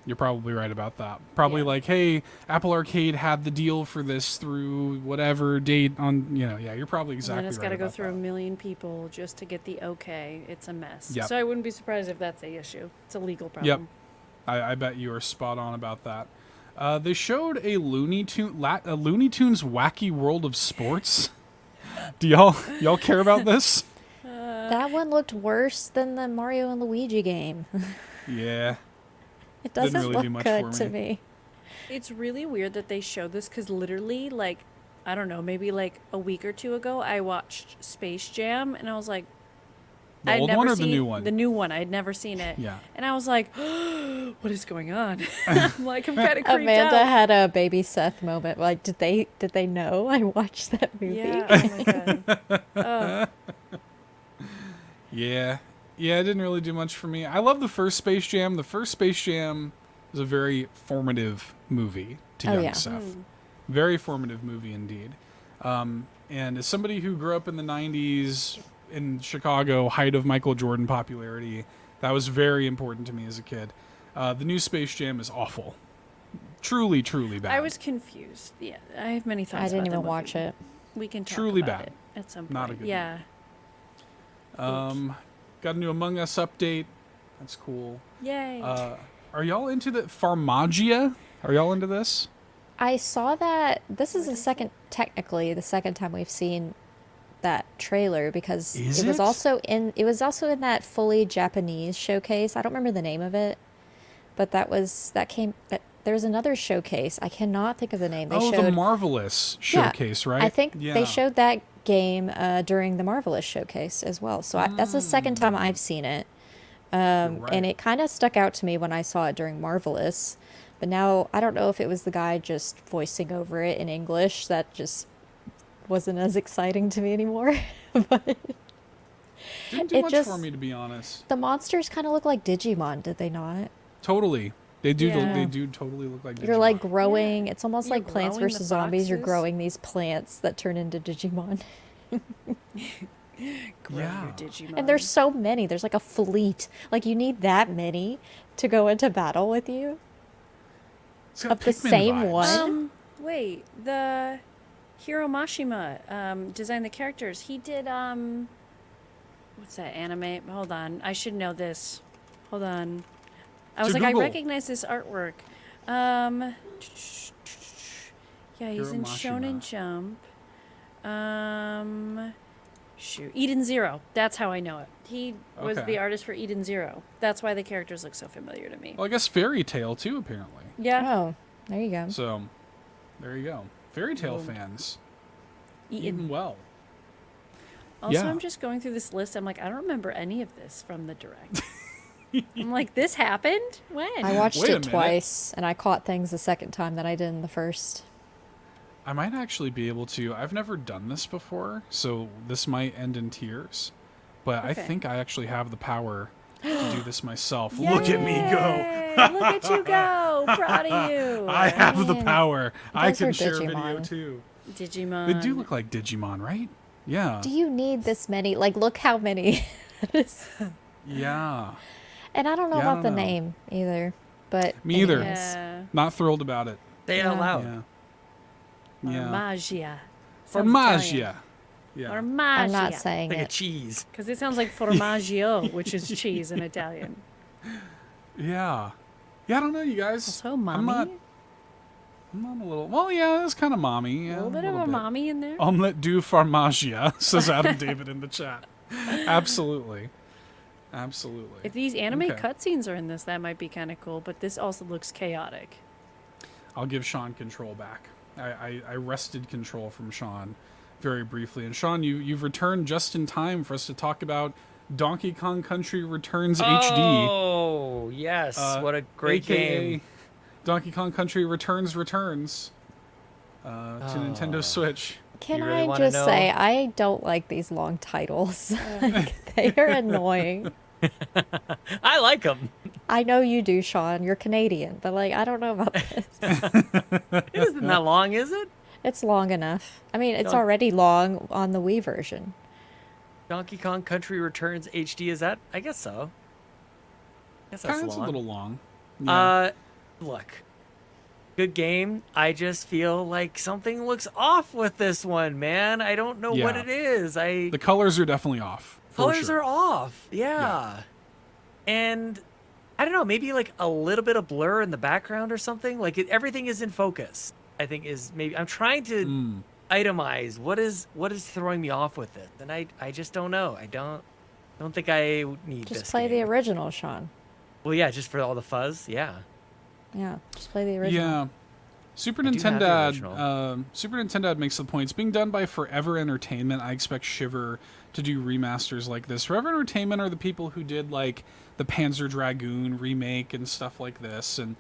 You're probably right about that. Probably Yeah. like, hey, Apple Arcade had the deal for this through whatever date on, yeah, you're probably exactly And then it's right got to go about through a that. million people just to get the okay. It's a mess. Yep. So I wouldn't be surprised if that's the issue. It's a legal problem. Yep. I bet you are spot on about that. They showed a Looney Tunes Wacky World of Sports. Do y'all care about this? That one looked worse than the Mario and Luigi game. Yeah. It Didn't doesn't really look do much good for to me. me. It's really weird that they showed this because literally, like, I don't know, maybe like a week or two ago, I watched Space Jam and I was like, The I'd old never one or seen the new one? The new one. I'd never seen it. Yeah. And I was like, what is going on? I'm like, I'm kind of creeped Amanda out. had a baby Seth moment. Like, did they know I watched that movie? Yeah. Oh my god. Yeah. Yeah, it didn't really do much for me. I love the first Space Jam. The first Space Jam was a very formative movie to Oh, young yeah. Seth. Very formative movie indeed. And as somebody who grew up in the 90s in Chicago, height of Michael Jordan popularity, that was very important to me as a kid. The new Space Jam is awful. Truly, truly bad. I was confused. Yeah, I have many thoughts. I didn't about the even watch movie. it. We can talk Truly about bad. it at some point. Not a good Yeah. Got a new Among Us update. That's cool. Yay. Are y'all into the Farmagia? Are y'all into this? I saw that. This is technically the second time we've seen that trailer, because Is it was it? also in that fully Japanese showcase. I don't remember the name of it, but there's another showcase. I cannot think of the name. They the showed Marvelous Yeah, showcase, right? I think Yeah. they showed that game during the Marvelous showcase as well. So that's the second time I've seen it. You're right. And it kind of stuck out to me when I saw it during Marvelous. But now I don't know if it was the guy just voicing over it in English that just wasn't as exciting to me anymore. But Didn't do it much just- for me, to be honest. the monsters kind of look like Digimon, did they not? Totally. They do. Yeah. They do totally look like. You're like Digimon. growing. It's almost You're like Plants growing the vs. Zombies. You're boxes. growing these plants that turn into Digimon. Grow yeah. your Digimon. And there's so many. There's like a fleet. Like, you need that many to go into battle with you. It's got of the Pikmin same vibes. one. Wait, the Hiro Mashima designed the characters. He did what's that anime? Hold on, I should know this. Hold on. I was like, Google. I recognize this artwork. Yeah, he's Hiro in Mashima. Shonen Jump. Shoot, Eden Zero. That's how I know it. He was Okay. the artist for Eden Zero. That's why the characters look so familiar to me. Well, I guess Fairy Tale too, apparently. Yeah, Oh, there you go. So, there you go. Fairy Tale fans, Eden. eating well. Also, Yeah. I'm just going through this list. I'm like, I don't remember any of this from the direct. I'm like, this happened? When? I watched Wait a it minute. twice, and I caught things the second time that I did in the first. I might actually be able to. I've never done this before, so this might end in tears. But I Okay. think I actually have the power to do this myself. Look at me go. Yay! Look at you go. Proud of you. I have the Man, power. I those are can share a video Digimon. too. Digimon. They do look like Digimon, right? Yeah. Do you need this many? Like, look how many. Yeah. And I don't know Yeah, I about the don't know. name either. But Me either. anyways. Yeah. Not thrilled about it. Say it out Yeah. loud. Yeah. Yeah. Formaggio. Formaggio. Yeah. Formaggio. I'm not saying Like a it. cheese. Because it sounds like formaggio, which is cheese in Italian. Yeah. Yeah, I don't know, you guys. Also, I'm mommy. not a little. Well, yeah, it's kind of mommy. A Yeah, little bit of a mommy in there. Omelette du fromage, says Adam David in the chat. Absolutely. Absolutely. If these anime Okay. cutscenes are in this, that might be kind of cool. But this also looks chaotic. I'll give Sean control back. I wrested control from Sean very briefly. And Sean, you've returned just in time for us to talk about Donkey Kong Country Returns HD. Oh, yes. What a great AKA game. Donkey Kong Country Returns to Nintendo Switch. Can You really I wanna just know? say, I don't like these long titles. They are annoying. I like them. I know you do, Sean. You're Canadian. But, like, I don't know about this. It isn't that long, is it? It's long enough. I mean, it's Don't- already long on the Wii version. Donkey Kong Country Returns HD, is that? I guess so. I guess that's Kind of long. a little long. Yeah. Look. Good game. I just feel like something looks off with this one, man. I don't know what Yeah. it is. The colors are definitely off. For Colors sure. are off. Yeah. And I don't know, maybe like a little bit of blur in the background or something. Like everything is in focus. I think is maybe I'm trying to itemize what is throwing me off with it. And I just don't know. I don't think I need Just this play the game. original, Sean. Well, yeah, just for all the fuzz. Yeah. Yeah, just play the original. Yeah. Super I do have the Nintendo. Super Nintendo makes the point. It's being done by Forever Entertainment. I expect Shiver to do remasters like this. Forever Entertainment are the people who did like the Panzer Dragoon remake and stuff like this, and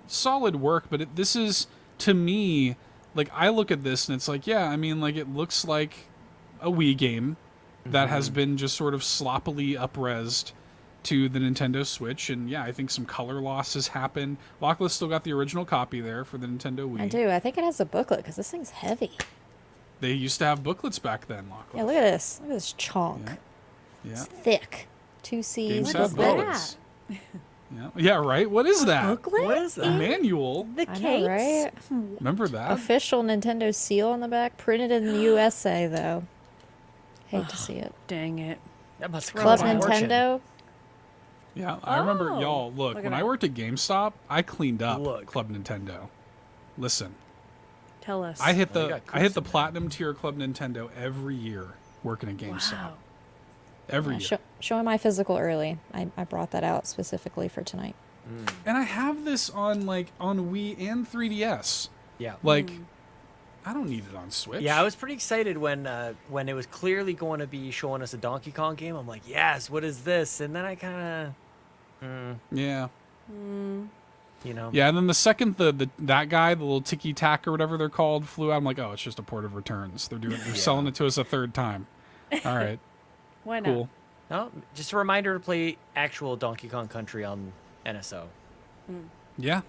solid work. But this is, to me, like I look at this and it's like, yeah, I mean, like it looks like a Wii game that has been just sort of sloppily up-resed to the Nintendo Switch, and yeah, I think some color loss has happened. Lachlan's still got the original copy there for the Nintendo Wii. I do. I think it has a booklet because this thing's heavy. They used to have booklets back then, Lachlan. Yeah, look at this. Look at this chonk. Yeah. It's thick. 2 C's. Games What have is booklet. booklets. Yeah, right? What is that? Booklet? What is A that? manual? The I case? know, right? Remember that? Official Nintendo seal on the back. Printed in the USA, though. Hate to see it. Dang it. That must Club cost a fortune. Nintendo. Yeah, I remember, Oh, y'all, look, look when at I that. worked at GameStop, I cleaned up Look. Club Nintendo. Listen, Tell us. I hit Well, you the got I hit Chris the in there. platinum tier Club Nintendo every year working at GameStop. Wow. Every year. Showing my physical early. I brought that out specifically for tonight. And I have this on Wii and 3DS. Yeah. Like, I don't need it on Switch. Yeah, I was pretty excited when it was clearly going to be showing us a Donkey Kong game. I'm like, yes, what is this? And then I kind Yeah. of, Yeah, and then the second that guy, the little Tiki Tack or whatever they're called, flew out, I'm like, oh, it's just a port of Returns. They're selling it to us a third time. All right, Why not? cool. No, just a reminder to play actual Donkey Kong Country on NSO. Yeah,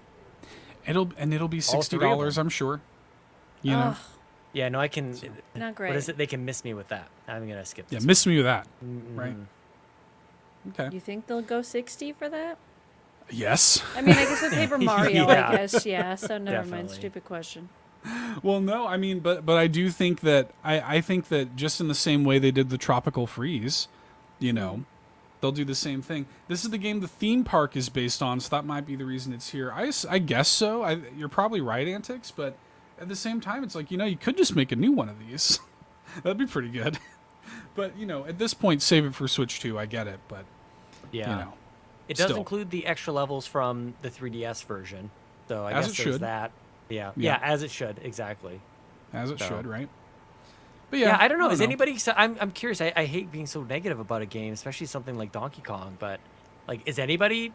it'll be All three of $60, them. I'm sure. You know, Ugh, Yeah, no, I can. not great. What is it? They can miss me with that. I'm gonna skip yeah, this. miss me with that, right? Okay. You think they'll go 60 for that? Yes. I mean, I guess with Paper Mario, Yeah. I guess, yeah. So never mind. Definitely. Stupid question. Well, no, I mean, but I do think that I think that just in the same way they did the tropical freeze, you know, they'll do the same thing. This is the game the theme park is based on, so that might be the reason it's here. I guess so. You're probably right, Antics, but at the same time, it's like, you know, you could just make a new one of these. That'd be pretty good. But, you know, at this point, save it for Switch 2. I get it, but, Yeah. you know. It does still. include the extra levels from the 3DS version. So I As guess it there's should. that. Yeah. Yeah. Yeah, as it should. Exactly. As it So. should, right? But Yeah, I don't know. Is anybody? I'm curious. I hate being so negative about a game, especially something like Donkey Kong. But like, is anybody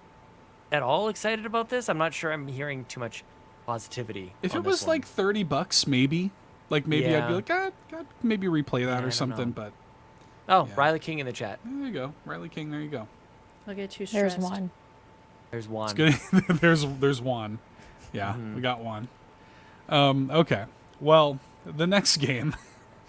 at all excited about this? I'm not sure. I'm hearing too much positivity. If on it this was one. like $30, maybe. Like maybe I'd Yeah. be like, God, maybe replay that Yeah, I or don't something. know. But Oh, yeah. Riley King in the chat. there you go, Riley King. There you go. I'll get too stressed. There's one. There's one. It's good. there's one. Yeah, we got one. Okay. Well, the next game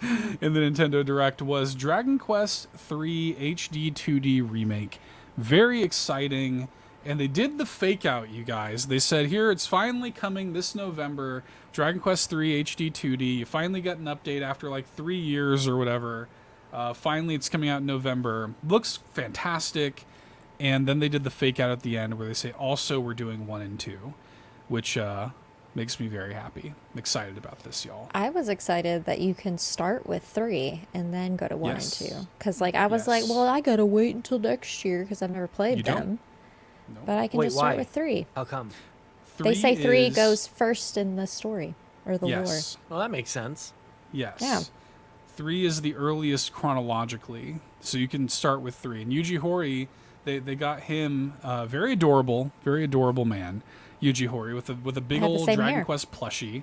in the Nintendo Direct was Dragon Quest III HD 2D Remake. Very exciting. And they did the fake out, you guys. They said, here, it's finally coming this November. Dragon Quest III HD 2D. You finally got an update after like 3 years or whatever. Finally, it's coming out in November. Looks fantastic. And then they did the fake out at the end where they say, also, we're doing 1 and 2, which makes me very happy. I'm excited about this, y'all. I was excited that you can start with 3 and then go to 1 Yes. and 2. Because, like, I was like, Yes. well, I got to wait until next year because I've never played You don't. them. No. But I can Wait, just start why? with 3. How come? They say 3 is- goes first in the story or the Yes. Well, that makes sense. Yes. Yeah. 3 is the earliest chronologically, so you can start with 3. And Yuji Horii, they got him very adorable man, Yuji Horii, with a big have the old same Dragon hair. Quest plushie.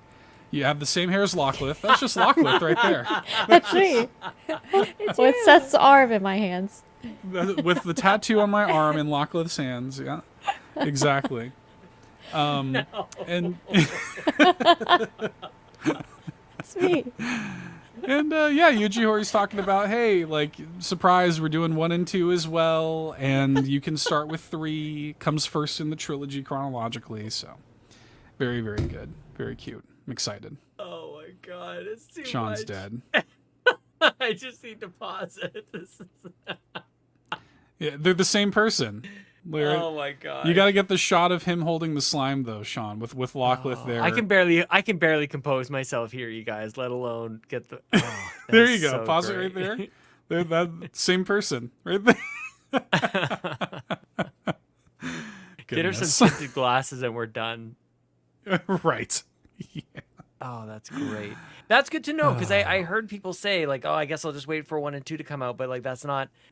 You have the same hair as Locklith. That's just Locklith right there. lore. That's me. With Seth's arm in my hands. With the tattoo on my arm in Locklith's hands. Yeah, exactly. And It's me. And yeah, Yuji Horii's talking about, hey, like, surprise, we're doing 1 and 2 as well, and you can start with 3, comes first in the trilogy chronologically, so very, very good. Very cute. I'm excited. Oh my god, it's too Sean's much. dead. I just need to pause it. This is... Yeah, they're the same person. Oh my god. You got to get the shot of him holding the slime, though, Sean, with Locklith there. I can barely compose myself here, you guys, let alone get the... Oh, There you that's go. so Pause great. it right there. They're that same person right there. Get her Goodness. some tinted glasses and we're done. Right. Yeah. Oh, that's great. That's good to know because I heard people say like, oh, I guess I'll just wait for 1 and 2 to come out, but like that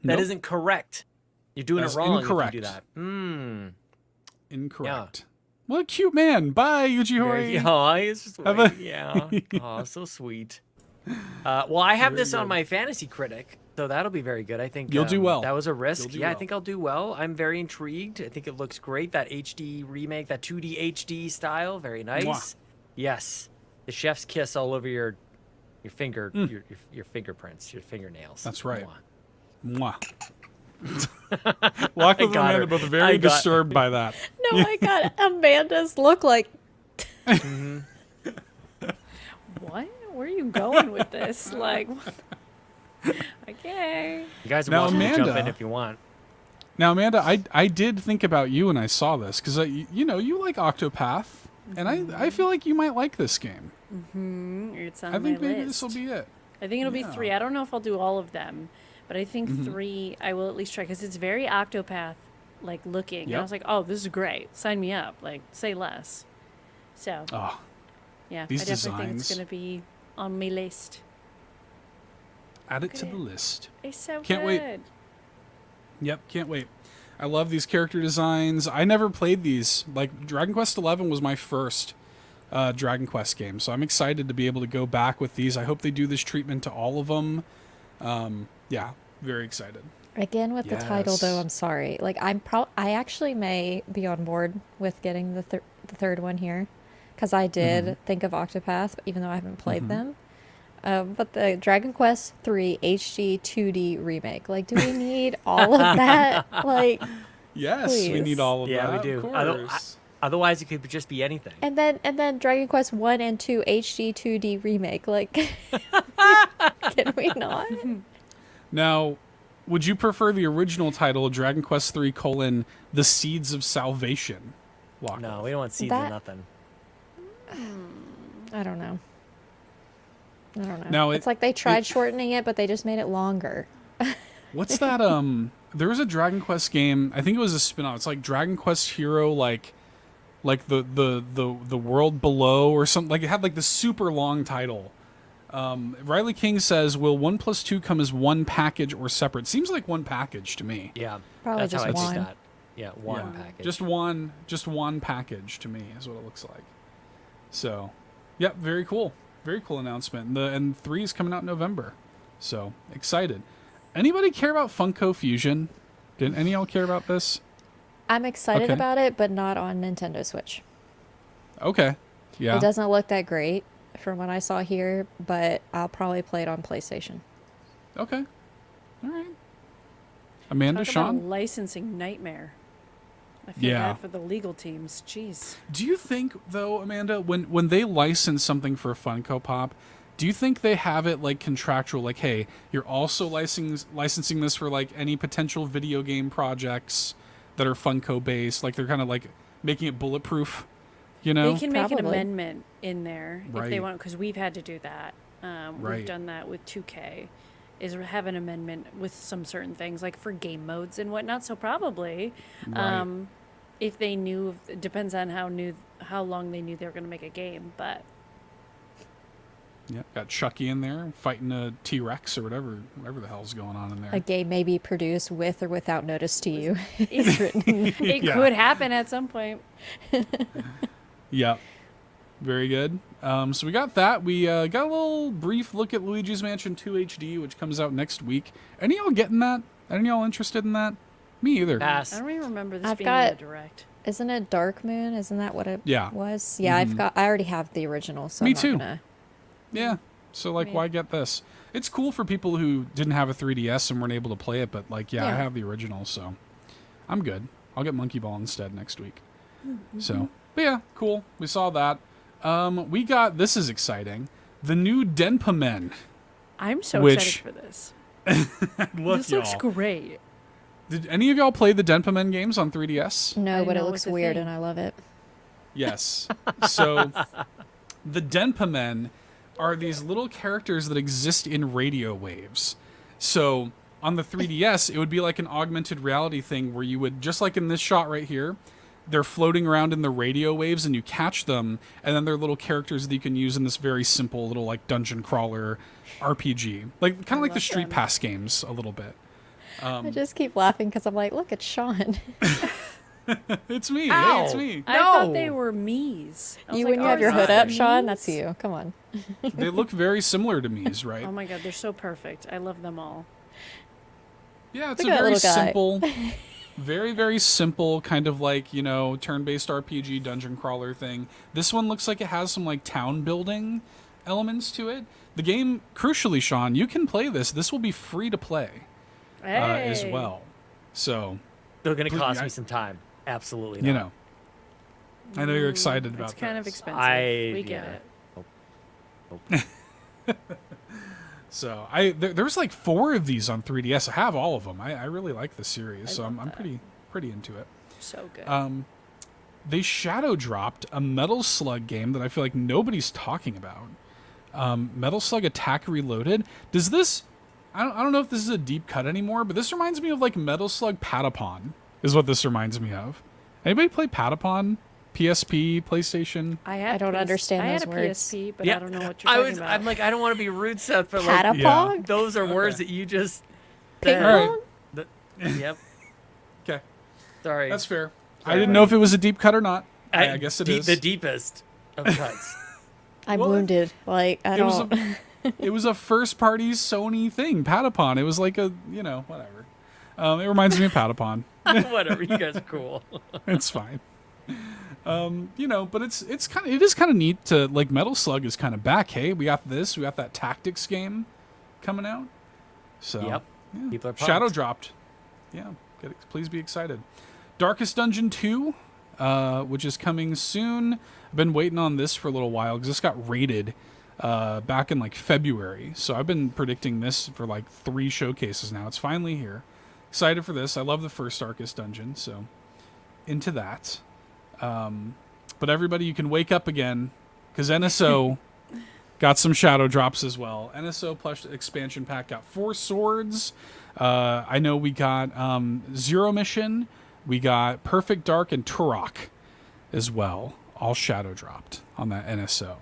Nope. isn't correct. You're doing That's it wrong incorrect. if you do that. Hmm. Incorrect. What a cute man. Bye, Yuji Horii. Oh, it's just Have a- yeah. Oh, so sweet. Well, I have Very this on good. my fantasy critic, so that'll be very good. I think You'll do well. That was a risk. You'll do Yeah, I well. think I'll do well. I'm very intrigued. I think it looks great. That HD remake, that 2D HD style, very nice. Mwah. Yes, the chef's kiss all over your finger, your fingerprints, your fingernails. That's right. Mwah. Mwah. Locklith and got Amanda her. both I very got- disturbed by that. No, I got Amanda's look like. What? Where are you going with this? Like, okay. You guys are Now, welcome to jump in Amanda- if you want. Now, Amanda, I did think about you when I saw this because you know you like Octopath, and I feel like you might like this game. It's on I think my maybe list. this will be it. I think it'll be Yeah. 3. I don't know if I'll do all of them, but I think 3 I will at least try because it's very Octopath like looking. And Yep. I was like, oh, this is great. Sign me up. Like, say less. So Oh, yeah, these I definitely think it's designs. gonna be on my list. add it to Okay. the list. It's so Can't good. wait. Yep, can't wait. I love these character designs. I never played these. Like, Dragon Quest XI was my first Dragon Quest game, so I'm excited to be able to go back with these. I hope they do this treatment to all of them. Yeah, very excited. Again with the title though, Yes. I'm sorry. Like I actually may be on board with getting the third one here, because I did think of Octopath, even though I haven't played them. But the Dragon Quest III HD 2D remake, like, do we need all of that? Like, Yes, we Please. need all of Yeah, that. we do. Of I don't- course. Otherwise, it could just be anything. And then Dragon Quest 1 and 2 HD 2D remake. Like, can we not? Now, would you prefer the original title, Dragon Quest 3: The Seeds of Salvation? No, we don't want seeds That- of nothing. I don't know. Now, it's like they tried shortening it, but they just made it longer. What's that? There was a Dragon Quest game. I think it was a spin-off. It's like Dragon Quest Hero, like the world below or something. Like it had like the super long title. Riley King says, "Will 1 + 2 come as one package or separate?" Seems like one package to me. Yeah, Probably that's how just I one. take that. Yeah, one package. Just one package to me is what it looks like. So, yep, very cool. Very cool announcement. And 3 is coming out in November. So, excited. Anybody care about Funko Fusion? Did any of y'all care about this? I'm excited Okay. about it, but not on Nintendo Switch. Okay. Yeah. It doesn't look that great from what I saw here, but I'll probably play it on PlayStation. Okay. All right. Amanda, Talk about a Sean? licensing nightmare. I feel Yeah. bad for the legal teams. Jeez. Do you think, though, Amanda, when they license something for Funko Pop, do you think they have it like contractual, like, hey, you're also licensing this for like any potential video game projects that are Funko based? Like they're kind of like making it bulletproof, you know? They can make an Probably. amendment in there if they Right. want, because we've had to do that. Right. We've done that with 2K, is have an amendment with some certain things, like for game modes and whatnot. So probably, Right. if they knew, it depends on how long they knew they were going to make a game. But Yeah, got Chucky in there fighting a T-Rex or whatever the hell's going on in there. A game may be produced with or without notice to you. It's written. it Yeah. could happen at some point. Yep. Very good. So we got that. We got a little brief look at Luigi's Mansion 2 HD, which comes out next week. Any of y'all getting that? Any of y'all interested in that? Me either. Pass. I don't even remember this I've being in got- the direct. Isn't it Dark Moon? Isn't that what it Yeah. was? Yeah, I already have the original, so Me I'm not too. gonna. Yeah. So, like, Yeah. why get this? It's cool for people who didn't have a 3DS and weren't able to play it, but, like, yeah, I Yeah. have the original, so I'm good. I'll get Monkey Ball instead next week. So, but yeah, cool. We saw that. We got, this is exciting, the new Denpa Men. I'm so Which- excited for this. Look, This looks y'all. great. Did any of y'all play the Denpa Men games on 3DS? No, I but it know looks it's a weird, thing. and I love it. Yes. So the Denpa Men are these little characters that exist in radio waves. So on the 3DS, it would be like an augmented reality thing where you would, just like in this shot right here, they're floating around in the radio waves and you catch them, and then they're little characters that you can use in this very simple little like dungeon crawler RPG. Like kind of like the love Street them. Pass games a little bit. I just keep laughing because I'm like, look, it's Sean. It's me. Ow. Hey, it's me. I thought No. they were Mies. I was You like, when you oh, have your is hood this up, the Sean, that's Mies? you. Come on. They look very similar to Mies, right? Oh my god, they're so perfect. I love them all. Yeah, it's Look a at that very little guy. simple, very, very simple kind of like, you know, turn-based RPG dungeon crawler thing. This one looks like it has some like town building elements to it. The game, crucially, Sean, you can play this. This will be free to play as Hey. well. So, They're going to Please, cost I- me some time. Absolutely not. you know, I know you're excited about It's kind of this. expensive. We get yeah. it. So there's like 4 of these on 3DS. I have all of them. I really like the series, so I'm pretty into it. So good. They shadow dropped a Metal Slug game that I feel like nobody's talking about. Metal Slug Attack Reloaded. Does this? I don't know if this is a deep cut anymore, but this reminds me of like Metal Slug Patapon. Is what this reminds me of. Anybody play Patapon? PSP, PlayStation. I don't understand I those had a words. PSP, but Yeah, I don't know what you're talking about. I'm like, I don't want to be rude, Seth, but like, Patapog? those are words that you just. Ping said. All pong? right. Yep. Okay, Sorry. that's fair. I Sorry, didn't know if it was a deep cut or not. I guess it deep- is. The deepest of cuts. I'm Well, wounded. Like, I It was don't. it was a first party Sony thing, Patapon. It was like a, you know, whatever. It reminds me of Patapon. Whatever. You guys are cool. It's fine. You know, but it is kind of neat to like Metal Slug is kind of back. Hey, we got this. We got that tactics game coming out. So Yep. yeah. People are pumped. Shadow dropped. Yeah, please be excited. Darkest Dungeon 2 which is coming soon. I've been waiting on this for a little while because this got rated back in like February. So I've been predicting this for like 3 showcases now. It's finally here. Excited for this. I love the first Darkest Dungeon, so into that. But everybody, you can wake up again because NSO got some shadow drops as well. NSO plush expansion pack got 4 swords. I know we got Zero Mission. We got Perfect Dark and Turok as well. All shadow dropped on that NSO.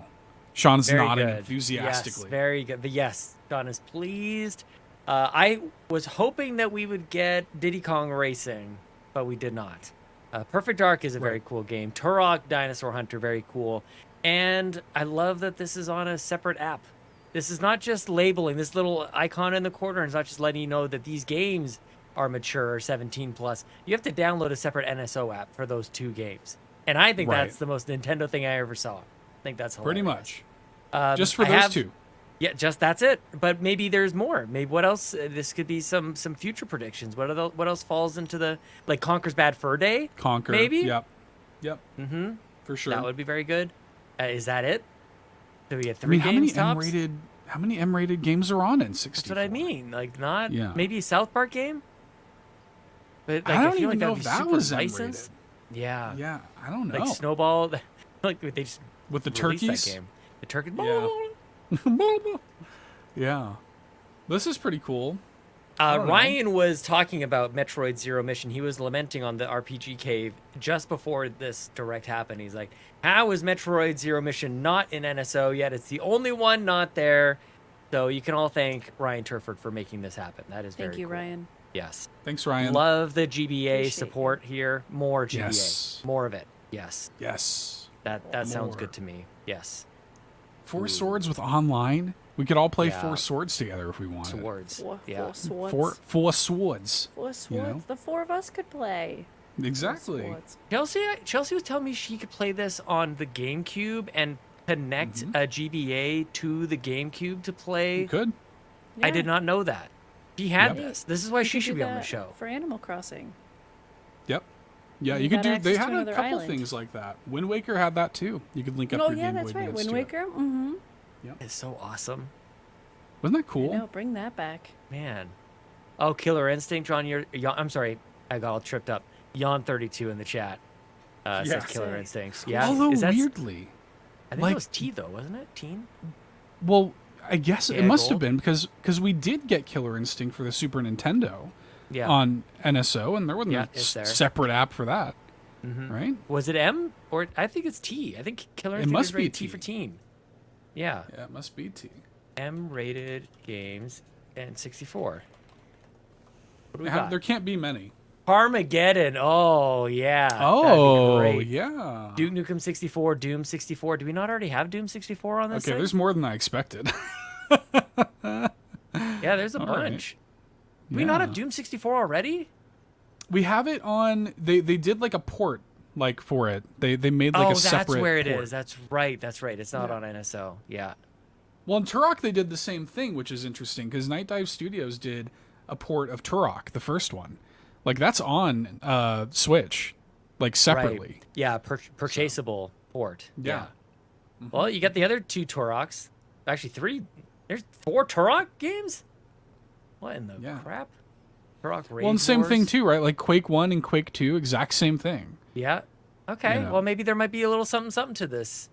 Sean's Very nodding good. Yes, enthusiastically. very good. Yes, Sean is pleased. I was hoping that we would get Diddy Kong Racing, but we did not. Perfect Dark is a very cool game. Turok Dinosaur Hunter, very cool. And I love that this is on a separate app. This is not just labeling. This little icon in the corner is not just letting you know that these games are mature or 17 plus. You have to download a separate NSO app for those 2 games. And I think that's the most Nintendo thing I ever saw. I think that's hilarious. Pretty much. Just for those 2. Yeah, just that's it. But maybe there's more. Maybe what else? This could be some future predictions. What else falls into the like Conker's Bad Fur Day? Conker. Maybe. Yep. Mm-hmm. For sure. That would be very good. Is that it? Do we get 3 games tops? How many M-rated games are on in 64? That's what I mean. Like not maybe a South Park game. But like, I don't feel even like know that'd if be that super was licensed. M-rated. Yeah. Yeah, I don't know. Like Snowball. Like they just with the released turkeys. That game. The turkey. Yeah. Yeah. This is pretty cool. Ryan was talking about Metroid Zero Mission. He was lamenting on the RPG Cave just before this direct happened. He's like, how is Metroid Zero Mission not in NSO yet? It's the only one not there. So you can all thank Ryan Turford for making this happen. That is very Thank you, cool. Ryan. Yes. Thanks, Ryan. Love the GBA Appreciate support here. More GBA. Yes. More of it. Yes. That That sounds good to me. Yes. 4 swords with online. We could all play 4 swords together if we wanted. Swords. Four swords. 4 swords. 4 swords. You know? The 4 of us could play. Exactly. 4 swords. Chelsea was telling me she could play this on the GameCube and connect a GBA to the GameCube to play. You could. I Yeah. did not know that. She had Yep. this. This is why You she could should do be on the that show. for Animal Crossing. Yep. Yeah, You you could got do. They access to had a another couple island. things like that. Wind Waker had that too. You could link up Oh your yeah, Game that's Boy right. Advance Wind to it. Waker. Mm-hmm. It's so awesome. Wasn't that cool? No, bring that back. Man. Oh, Killer Instinct, John, I'm sorry. I got all tripped up. Yawn32 in the chat says Killer Sick. Instincts. Yeah. Although is that, weirdly, I think like- it was T though, wasn't it? Teen? well, I guess it Yeah, must have gold. been because we did get Killer Instinct for the Super Nintendo Yeah. on NSO, and there wasn't Yeah, a it's there. separate app for that, Mhm. right? Was it M? Or I think it's T. I think Killer It Instinct must is rated be T T. for teen. Yeah. Yeah, it must be T. M-rated games and 64. What do we got? There can't be many. Armageddon. Oh, yeah. Oh, That'd be great. yeah. Duke Nukem 64, Doom 64. Do we not already have Doom 64 on this Okay, thing? there's more than I expected. Yeah, there's a All right. bunch. Do we not have Yeah. Doom 64 already? We have it on. They did like a port like for it. They made like a separate. that's where it port. is. That's right. That's right. It's not Yeah. on NSO. Yeah. Well, in Turok they did the same thing, which is interesting because Night Dive Studios did a port of Turok, the first one. Like that's on Switch, like separately. Right. Yeah, purchasable port. Yeah. Well, you got the other 2 Turoks. Actually, 3. There's 4 Turok games? What in the Yeah. crap? Turok Rage Well, and same thing Wars? too, right? Like Quake 1 and Quake 2, exact same thing. Yeah. Okay. You know. Well, maybe there might be a little something to this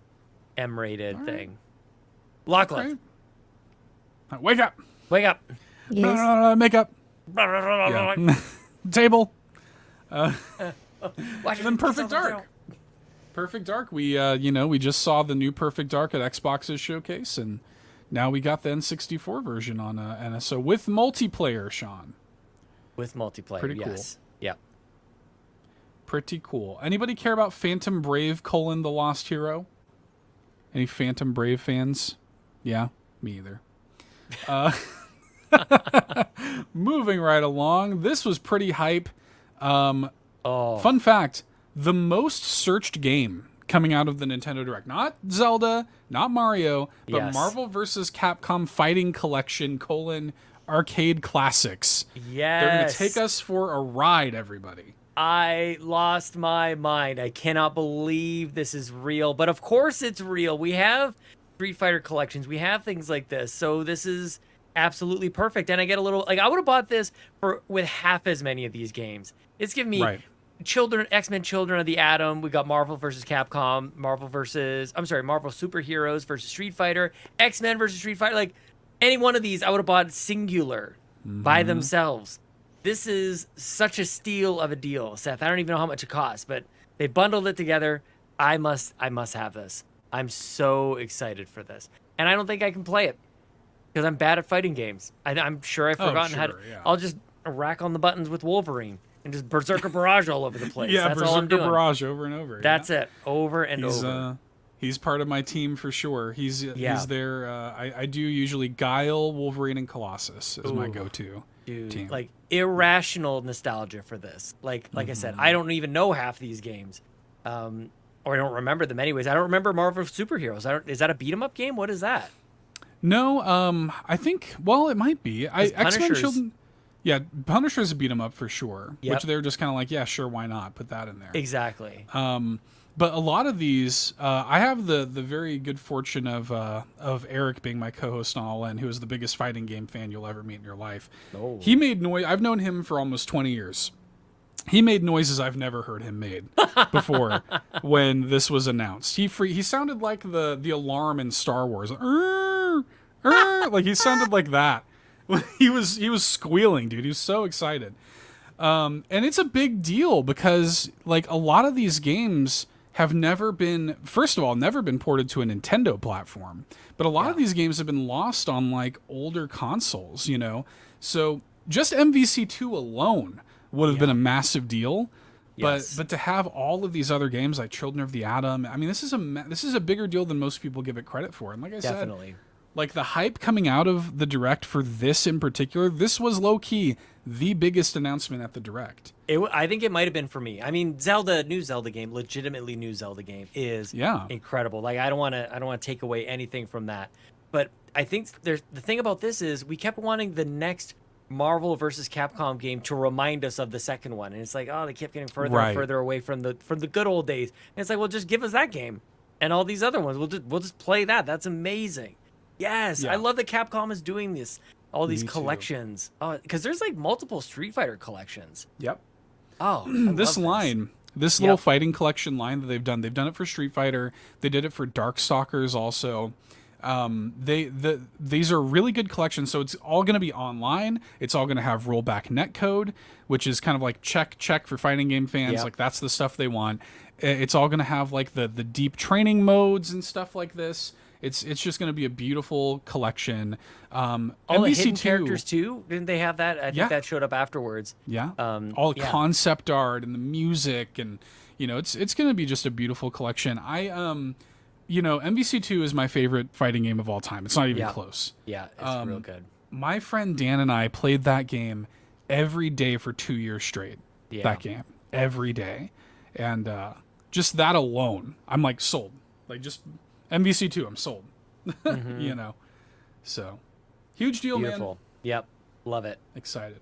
M-rated thing. Lachlan, Okay. Wake up! wake up. Yes. Make up! Yeah. Table. Watch And then Perfect Dark. Perfect Dark. We we just saw the new Perfect Dark at Xbox's showcase, and now we got the N64 version on NSO with multiplayer, Sean. With multiplayer, Pretty cool. yes. Yeah. Pretty cool. Anybody care about Phantom Brave: The Lost Hero? Any Phantom Brave fans? Yeah, me either. Moving right along. This was pretty hype. Oh, Fun fact, the most searched game coming out of the Nintendo Direct. Not Zelda, not Mario, but Yes. Marvel vs. Capcom Fighting Collection, Arcade Classics. yes. They're going to take us for a ride, everybody. I lost my mind. I cannot believe this is real. But of course it's real. We have Street Fighter collections. We have things like this. So this is absolutely perfect. And I get a little like I would have bought this with half as many of these games. It's giving me X-Men Children of the Atom. We got Marvel versus Capcom, Marvel Superheroes versus Street Fighter, X-Men versus Street Fighter. Like any one of these I would have bought singular by themselves. This is such a steal of a deal, Seth. I don't even know how much it costs, but they bundled it together. I must have this. I'm so excited for this. And I don't think I can play it because I'm bad at fighting games. I'm sure I've forgotten how to. Yeah. I'll just rack on the buttons with Wolverine and just Berserker Barrage all over the place. Yeah, that's Berserker all I'm doing. Barrage over and over. That's it, over and over. He's part of my team for sure. He's there. I do usually Guile, Wolverine, and Colossus as my go-to team. Like irrational nostalgia for this. Like I said, I don't even know half these games, or I don't remember them anyways. I don't remember Marvel Superheroes. Is that a beat 'em up game? What is that? No, I think. Well, it might be. X-Men Children. Yeah, Punisher's a beat 'em up for sure. Yep. Which they're just kind of like, yeah, sure, why not? Put that in there. Exactly. But a lot of these, I have the very good fortune of Eric being my co-host on All In, who is the biggest fighting game fan you'll ever meet in your life. Oh. He made noise. I've known him for almost 20 years. He made noises I've never heard him made before when this was announced. He sounded like the alarm in Star Wars. Like he sounded like that. He was squealing, dude. He was so excited. And it's a big deal because like a lot of these games have never been ported to a Nintendo platform, but a lot of these games have been lost on like older consoles, you know? So just MVC2 alone would have been a massive deal. Yes. But to have all of these other games like Children of the Atom, I mean, this is a bigger deal than most people give it credit for. And like I said, like the hype coming out of the Direct for this in particular, this was low key the biggest announcement at the Direct. I think it might have been for me. I mean, legitimately new Zelda game is incredible. Like I don't want to take away anything from that. But I think the thing about this is we kept wanting the next Marvel versus Capcom game to remind us of the second one, and it's like, oh, they kept getting further and further away from the good old days. And it's like, well, just give us that game and all these other ones. We'll just play that. That's amazing. Yes, I love that Capcom is doing this. All these collections. Oh, because there's like multiple Street Fighter collections. Yep. Oh, this little fighting collection line that they've done it for Street Fighter. They did it for Darkstalkers also. These are really good collections. So it's all going to be online. It's all going to have rollback netcode, which is kind of like check for fighting game fans. Yep. Like that's the stuff they want. It's all going to have like the deep training modes and stuff like this. It's just going to be a beautiful collection. All the hidden characters too. Didn't they have that? I think that showed up afterwards. Yeah. All the concept art and the music, and you know, it's going to be just a beautiful collection. MVC2 is my favorite fighting game of all time. It's not even close. Yeah, it's real good. My friend Dan and I played that game every day for 2 years straight. Yeah. That game every day, and just that alone, I'm like sold. Like just. MVC2, I'm sold. You know, so huge deal, Beautiful. Man. Yep, love it. Excited.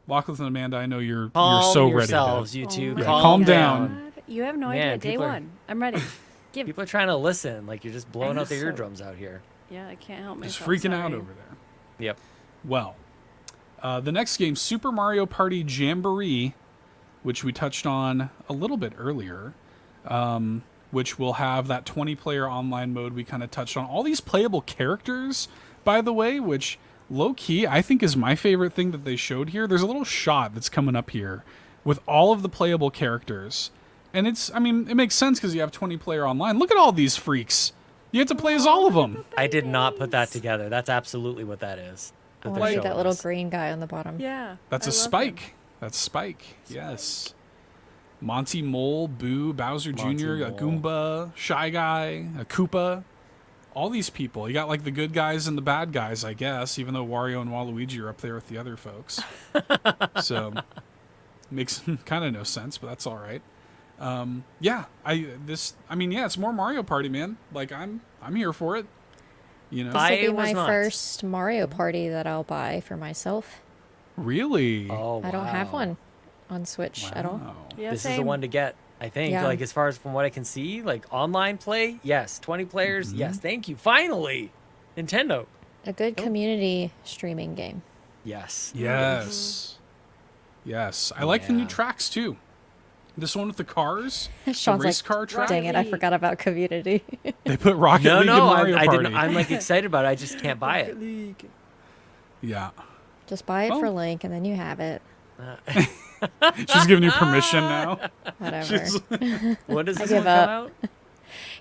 Lachlan and Amanda, I know you're Calm so yourselves, ready. You two, calm down. You have no idea. Day one, I'm ready. People are trying to listen, like you're just blowing out their eardrums out here. Yeah, I can't help myself. Just freaking out over there. Yep. Well, the next game, Super Mario Party Jamboree, which we touched on a little bit earlier. Which will have that 20-player online mode we kind of touched on. All these playable characters, by the way, which low-key I think is my favorite thing that they showed here. There's a little shot that's coming up here with all of the playable characters. And it makes sense because you have 20-player online. Look at all these freaks. You have to play as all of them. I did not put that together. That's absolutely what that is. I like that little green guy on the bottom. Yeah. That's a Spike. That's Spike. Yes. Monty Mole, Boo, Bowser Jr., a Goomba, Shy Guy, a Koopa, all these people. You got like the good guys and the bad guys, I guess, even though Wario and Waluigi are up there with the other folks. So makes kind of no sense, but that's all right. It's more Mario Party, man. Like I'm here for it. You know, this will be my first Mario Party that I'll buy for myself. Really? Oh, wow. I don't have one. on Switch at all. Wow. Yeah, This same. is the one to get, I think. Yeah. Like, as far as from what I can see, like, online play, yes. 20 players, yes. Thank you. Finally! Nintendo. A good community streaming game. Yes. Yes. Yes. I like the new Yeah. tracks too. This one with the cars, Sean's the race like, car track. dang it, I forgot about community. They put Rocket No, League no, and Mario I Party. didn't. I'm like excited about it. I just can't buy it. Yeah. Just buy it for Oh. Link and then you have it. She's giving you permission now. Whatever. When does this give one come up. out?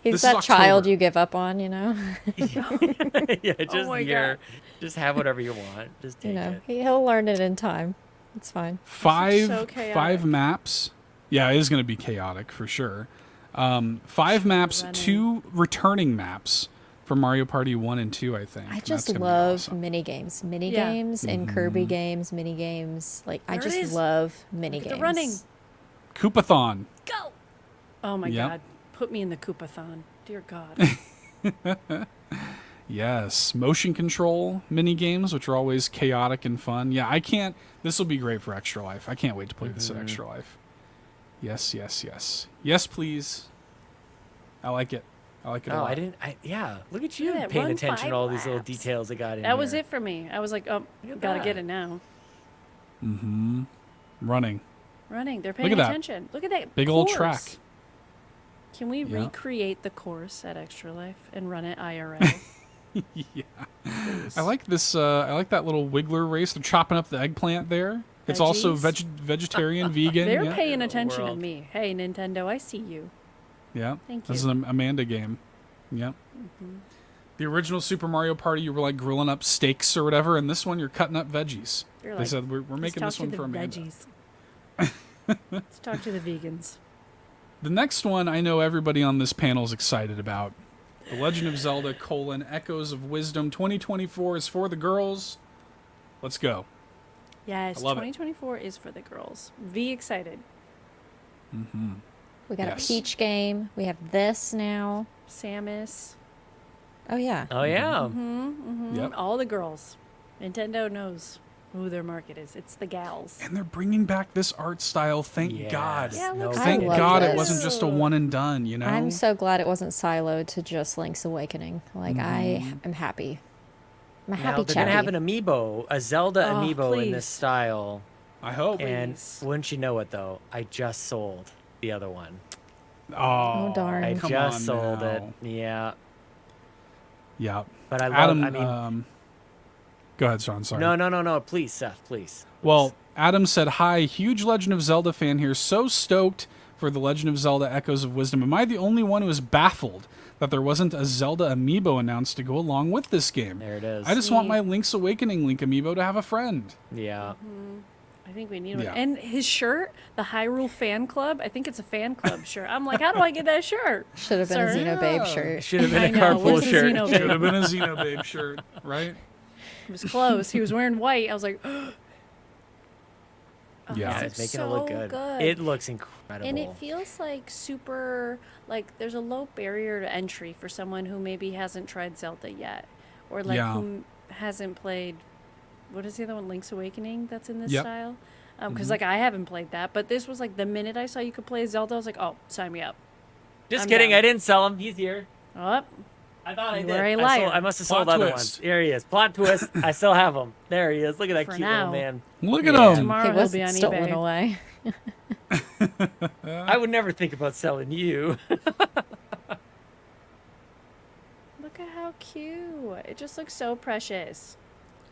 He's This is that child October. you give up on, you know? Yeah, just my here. Just have whatever you want. Just take You know, it. he'll learn it in time. It's fine. so chaotic. Five maps. Yeah, it is going to be chaotic for sure. 5 maps, running. 2 returning maps for Mario Party 1 and 2, I think. I And just that's gonna be love awesome. mini games. Mini Yeah. games and Kirby games, mini games. Like, I There it just is. love mini Look at games. the running. Koopathon. Go! Oh my Yep. God. Put me in the Koopathon. Dear God. Yes, motion control mini games, which are always chaotic and fun. Yeah, I can't. This will be great for Extra Life. I can't wait to play this at Extra Life. Yes, yes, yes, yes, please. I like it. I like it a Oh, lot. I didn't. Yeah, look at you Look at that, paying run attention 5 to all these little laps. details that got in That was here. it for me. I was like, oh, Look at gotta that. get it now. Running. Running. They're paying at that. attention. Look at that Big old course. track. Can we Yeah. recreate the course at Extra Life and run it IRL? Yeah, I like this. I like that little wiggler race. They're chopping up the eggplant there. It's also Veggies. vegetarian, vegan. They're yeah. paying attention to world. me. Hey, Nintendo, I see you. Yeah. Thank This is you. an Amanda game. Yep. The original Super Mario Party, you were like grilling up steaks or whatever, and this one you're cutting up veggies. You're They like, said we're Let's making talk this to one the for Amanda. veggies. Let's talk to the vegans. The next one I know everybody on this panel is excited about. The Legend of Zelda: Echoes of Wisdom 2024 is for the girls. Let's go. Yes, I love it. 2024 is for the girls. V excited. We got Yes. a Peach game. We have this now. Samus. Oh, yeah. Oh yeah. Yep. All the girls. Nintendo knows who their market is. It's the gals. And they're bringing back this art style. Thank Yes. God. Yeah, it No looks Thank I love God this. it wasn't just a one and done, you know? I'm so glad it wasn't siloed to just Link's Awakening. Like, I am happy. I'm a Now happy they're gonna chappy. have an amiibo, a Zelda Oh, amiibo in this please. style. I hope. And Please. wouldn't you know it though? I just sold the other one. Oh, darn. I come just on sold it. now. Yeah. Yeah. But I love. Adam, I mean, go ahead, Sean. Sorry. no. Please, Seth. Please. Well, Adam said, hi, huge Legend of Zelda fan here. So stoked for the Legend of Zelda Echoes of Wisdom. Am I the only one who is baffled that there wasn't a Zelda amiibo announced to go along with this game? There it is. I just want See. my Link's Awakening Link amiibo to have a friend. Yeah. I think we need one. Yeah. And his shirt, the Hyrule Fan Club, I think it's a fan club shirt. I'm like, how do I get that shirt? Should have been Sir. a Xenobabe Yeah. It shirt. should have been I a know, carpool where's the shirt. Xenobabe? Should have been a Xenobabe shirt, right? It was close. He was wearing white. I was like, oh, Yeah. Yeah, this it's is making it look so good. It looks incredible. And it feels like super, like there's a low barrier to entry for someone who maybe hasn't tried Zelda yet. Or like Yeah. who hasn't played, what is the other one, Link's Awakening that's in this Yep. style? Because like I haven't played that, but this was like the minute I saw you could play Zelda, I was like, oh, sign me up. Just I'm kidding. down. I didn't sell him. He's here. Oh, I thought I You did. were a I liar. must have Plot sold other twist. ones. There he is. Plot twist. I still have him. There he is. Look at that For cute now. little man. Look at Yeah. him. tomorrow He he'll be wasn't on stolen eBay. away. I would never think about selling you. Look at how cute. It just looks so precious.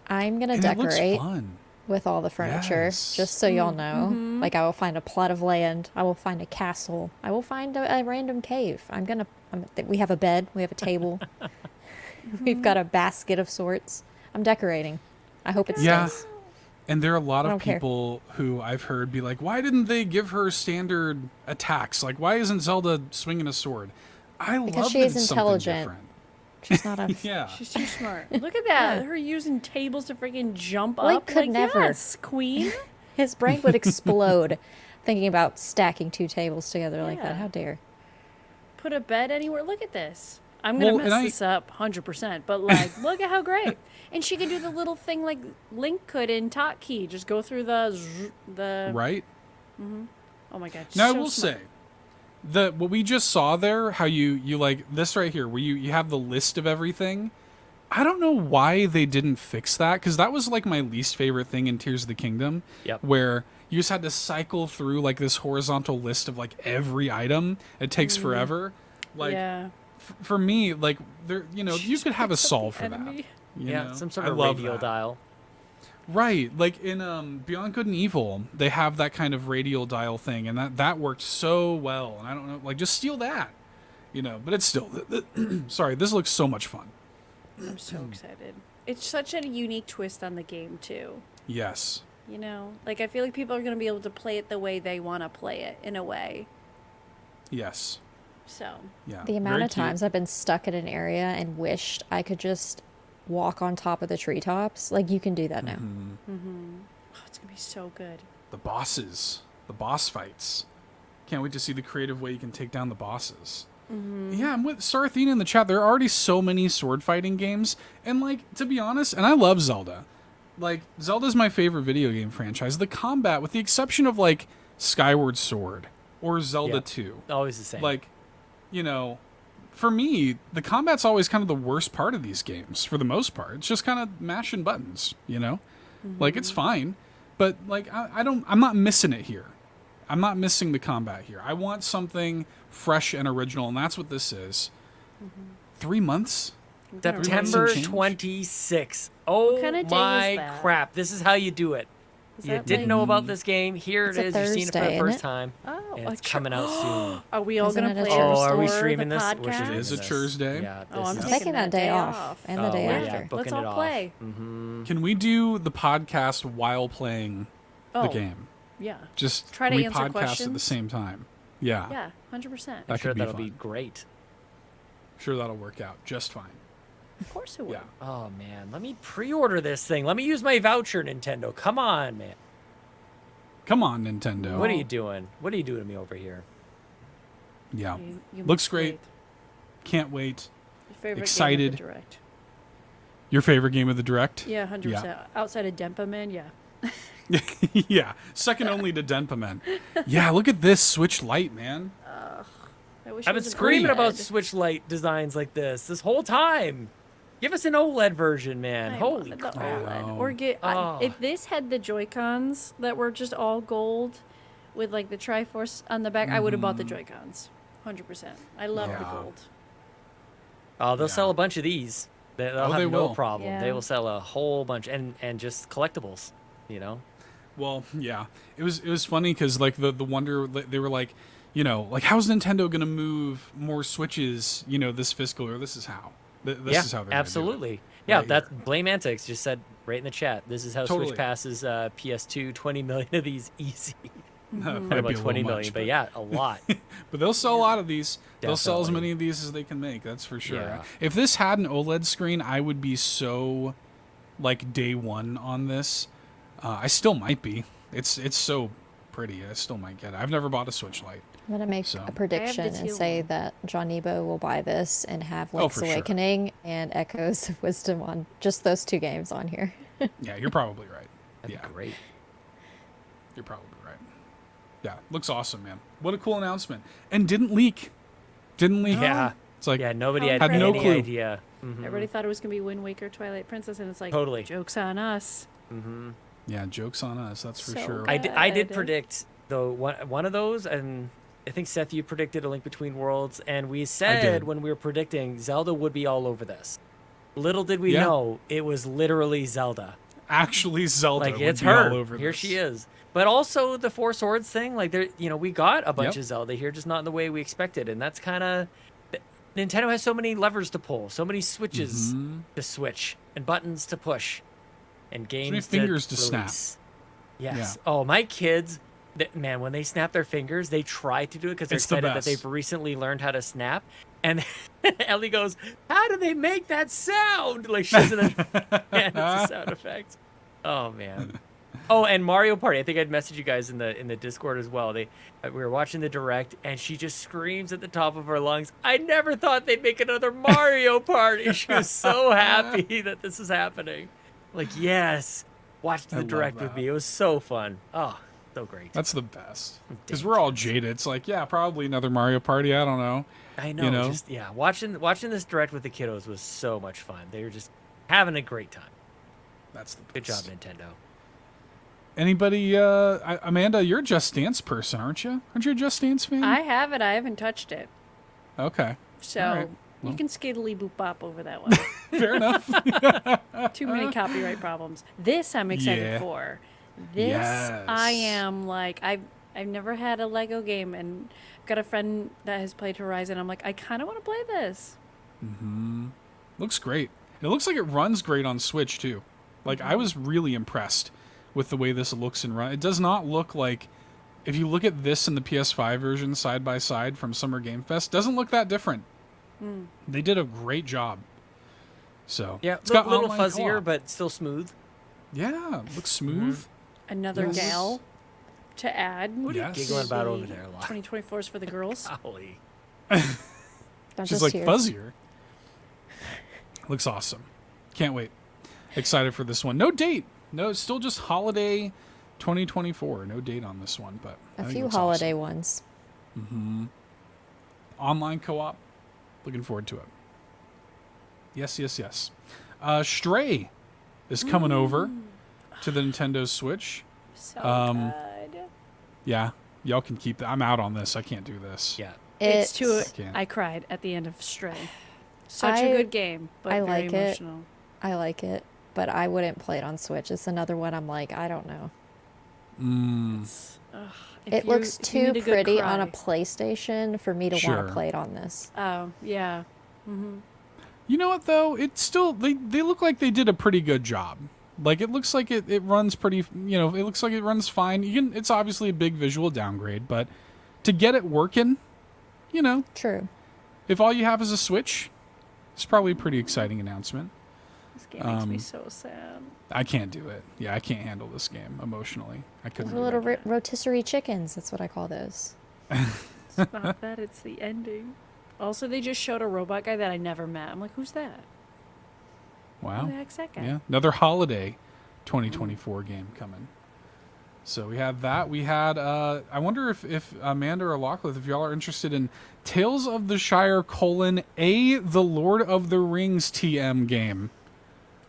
I'm going to And it looks decorate fun. with all the furniture, Yes. just so y'all know. Like, I will find a plot of land. I will find a castle. I will find a random cave. We have a bed. We have a table. We've got a basket of sorts. I'm decorating. I hope it Yeah. stays. And there are a lot I of don't care. people who I've heard be like, why didn't they give her standard attacks? Like, why isn't Zelda swinging a sword? I Because love she that is it's intelligent. something She's not a... Yeah. She's too smart. Look at that. Yeah. Her using tables to freaking jump Link up. could like, never. Yes, queen. His brain would explode thinking about stacking two tables together like that. Yeah. How dare. Put a bed anywhere. Look at this. I'm going to Well, mess and this up 100%, but like, look at how great. And she can do the little thing like Link could in Hotkey. Just go through the Right? Oh my god. Now so I will smart. say, what we just saw there, how you like this right here, where you have the list of everything. I don't know why they didn't fix that, because that was like my least favorite thing in Tears of the Kingdom. Yep. Where you just had to cycle through like this horizontal list of like every item. It takes forever. Like yeah. for me, like there, you could have a picks up solve the for that. enemy. you Yeah, know? some sort I of love radial that. dial. Right, like in Beyond Good and Evil, they have that kind of radial dial thing, and that worked so well. And I don't know, like just steal that, But it's still, sorry, this looks so much fun. I'm so excited. It's such a unique twist on the game too. Yes. Like I feel like people are going to be able to play it the way they want to play it in a way. Yes. So. Yeah. The amount very of times cute. I've been stuck in an area and wished I could just walk on top of the treetops. Like, you can do that now. Oh, it's going to be so good. The bosses, the boss fights. Can't wait to see the creative way you can take down the bosses. Yeah, I'm with Sarathina in the chat. There are already so many sword fighting games, and like, to be honest, and I love Zelda. Like, Zelda's my favorite video game franchise. The combat, with the exception of like Skyward Sword or Zelda Yeah. 2, Always the same. like, for me, the combat's always kind of the worst part of these games. For the most part, it's just kind of mashing buttons. Like it's fine, but like I'm not missing it here. I'm not missing the combat here. I want something fresh and original, and that's what this is. 3 months? September change? 26th. Oh kind of day is my that? crap. This is how you do it. Is You that didn't like- know about this game. Here It's it a is. You've seen it for Thursday, the isn't first it? time. Oh, And it's a coming out soon. Are we all Isn't going to it a play it Oh, are we before streaming the this? podcast? We're streaming It is a this. Tuesday. Yeah, Oh, this I'm is- taking that day off and the Oh, day yeah, after. booking Let's it all off. play. Can we do the podcast while playing the Oh, game? Yeah. Just Try to we answer podcast at the questions? same time. Yeah. Yeah, 100%. That I'm sure could be that'll fun. be great. Sure, that'll work out just fine. Of course it would. Yeah. Oh man, let me pre-order this thing. Let me use my voucher, Nintendo. Come on, man. Come on, Nintendo. What are you doing? What are you doing to me over here? Yeah. You Looks must great. wait. Can't wait. Your favorite Excited. game of the direct. Your favorite game of the direct? Yeah, 100%. Outside of Denpa Man, yeah. Yeah. Second only to Denpa Man. Yeah, look at this Switch Lite, man. I wish I've it been was an screaming about OLED. Switch Lite designs like this whole time. Give us an OLED version, man. I Holy wanted the crap. OLED. Or get Oh. if this had the Joy-Cons that were just all gold with like the Triforce on the back, I would have bought the Joy-Cons. 100%. I love the Yeah. gold. Oh, they'll Yeah. sell a bunch of these. They'll have they no will. problem. Yeah. They will sell a whole bunch and just collectibles, Well, yeah. It was funny because like the wonder they were like, like how's Nintendo gonna move more Switches, this fiscal year? This is how. This yeah, is how they're absolutely. Gonna do Yeah, Right that Blame Antics just said right in the chat. This is how Totally. Switch passes PS2. 20 million of these easy. it. Not That'd be about a 20 little million, much, but yeah, a lot. But they'll sell a lot of these. They'll sell as Definitely. many of these as they can make. That's for sure. Yeah. If this had an OLED screen, I would be so, like, day one on this. I still might be. It's so pretty. I still might get it. I've never bought a Switch Lite. I'm going to make So- a prediction and teal say one. that John Nebo will buy this and have Oh, Link's for sure. Awakening and Echoes of Wisdom on just those two games on here. Yeah, you're probably right. That'd Yeah, be great. you're probably right. Yeah, looks awesome, man. What a cool announcement. And didn't leak. Didn't leak. Yeah. It's like, Yeah, nobody How had, no any clue. idea. Everybody thought it was going to be Wind Waker, Twilight Princess, and it's like, Totally. joke's on us. yeah, joke's on us. That's for So sure. I did Good. predict though one of those, and I think Seth, you predicted A Link Between Worlds, and we said did. when we were predicting Zelda would be all over this. Little did we Yeah. know it was literally Zelda. Actually, Zelda Like would it's be her. all over Here this. she is. But also the Four Swords thing, like there, we got a bunch Yep. of Zelda here, just not in the way we expected, and that's kind of. Nintendo has so many levers to pull, so many switches to switch, and buttons to push, and games many fingers to snap. release. Yes. Yeah. Oh, my kids, man, when they snap their fingers, they try to do it because they're It's the excited that best. they've recently learned how to snap. And Ellie goes, "How do they make that sound?" Like she's in a, yeah, it's a sound effect. Oh man. Oh, and Mario Party. I think I'd message you guys in the Discord as well. We were watching the direct, and she just screams at the top of her lungs, "I never thought they'd make another Mario Party." She was so happy that this is happening. Like, yes, watch I the love direct with that. me. It was so fun. Oh, So great. That's the best. Because we're all jaded. It's like, yeah, probably another Mario Party. I don't know. I know. You know? Just, yeah, watching this direct with the kiddos was so much fun. They were just having a great time. That's the best. Good job, Nintendo. Anybody, Amanda, you're a Just Dance person, aren't you? Aren't you a Just Dance fan? I have it. I haven't touched it. Okay. So All right. you Well. can skiddly boop bop over that one. Fair enough. Too many copyright problems. This I'm excited Yeah. for. This Yes. I am like I've never had a Lego game, and I've got a friend that has played Horizon. I'm like, I kind of want to play this. Looks great. It looks like it runs great on Switch, too. Like, I was really impressed with the way this looks and runs. It does not look like... If you look at this and the PS5 version side by side from Summer Game Fest, doesn't look that different. They did a great job. So Yeah, it's a got little online fuzzier, co-op. but still smooth. Yeah, looks smooth. Another Yes. gal to add. What are Yes. you giggling about over there, a lot? 2024 is for the girls. Golly. Not She's just like here. fuzzier. Looks awesome. Can't wait. Excited for this one. No date. No, it's still just holiday 2024. No date on this one, but I A think it few looks holiday awesome. ones. Online co-op. Looking forward to it. Yes, yes, yes. Stray is coming over to the Nintendo Switch. So good. Yeah, y'all can keep that. I'm out on this. I can't do this. Yeah. It's too. Can't. I cried at the end of Stray. Such I- a good game, but I very like it. emotional. I like it, but I wouldn't play it on Switch. It's another one I'm like, I don't know. It looks if you too need a good pretty on a cry. PlayStation for me to want Sure. to play it on this. Oh yeah. You know what though? It's still they look like they did a pretty good job. Like it looks like it runs pretty. You know, it looks like it runs fine. It's obviously a big visual downgrade, but to get it working, you know, True. if all you have is a Switch, it's probably a pretty exciting announcement. This game makes me so sad. I can't do it. Yeah, I can't handle this game emotionally. I couldn't. Those do little it. rotisserie chickens. That's what I call those. It's not that. It's the ending. Also, they just showed a robot guy that I never met. I'm like, who's that? Wow. Who the heck's that guy? Yeah, another holiday 2024 game coming. So we had that. We had, I wonder if Amanda or Lachlan, if y'all are interested in Tales of the Shire, the Lord of the Rings TM game.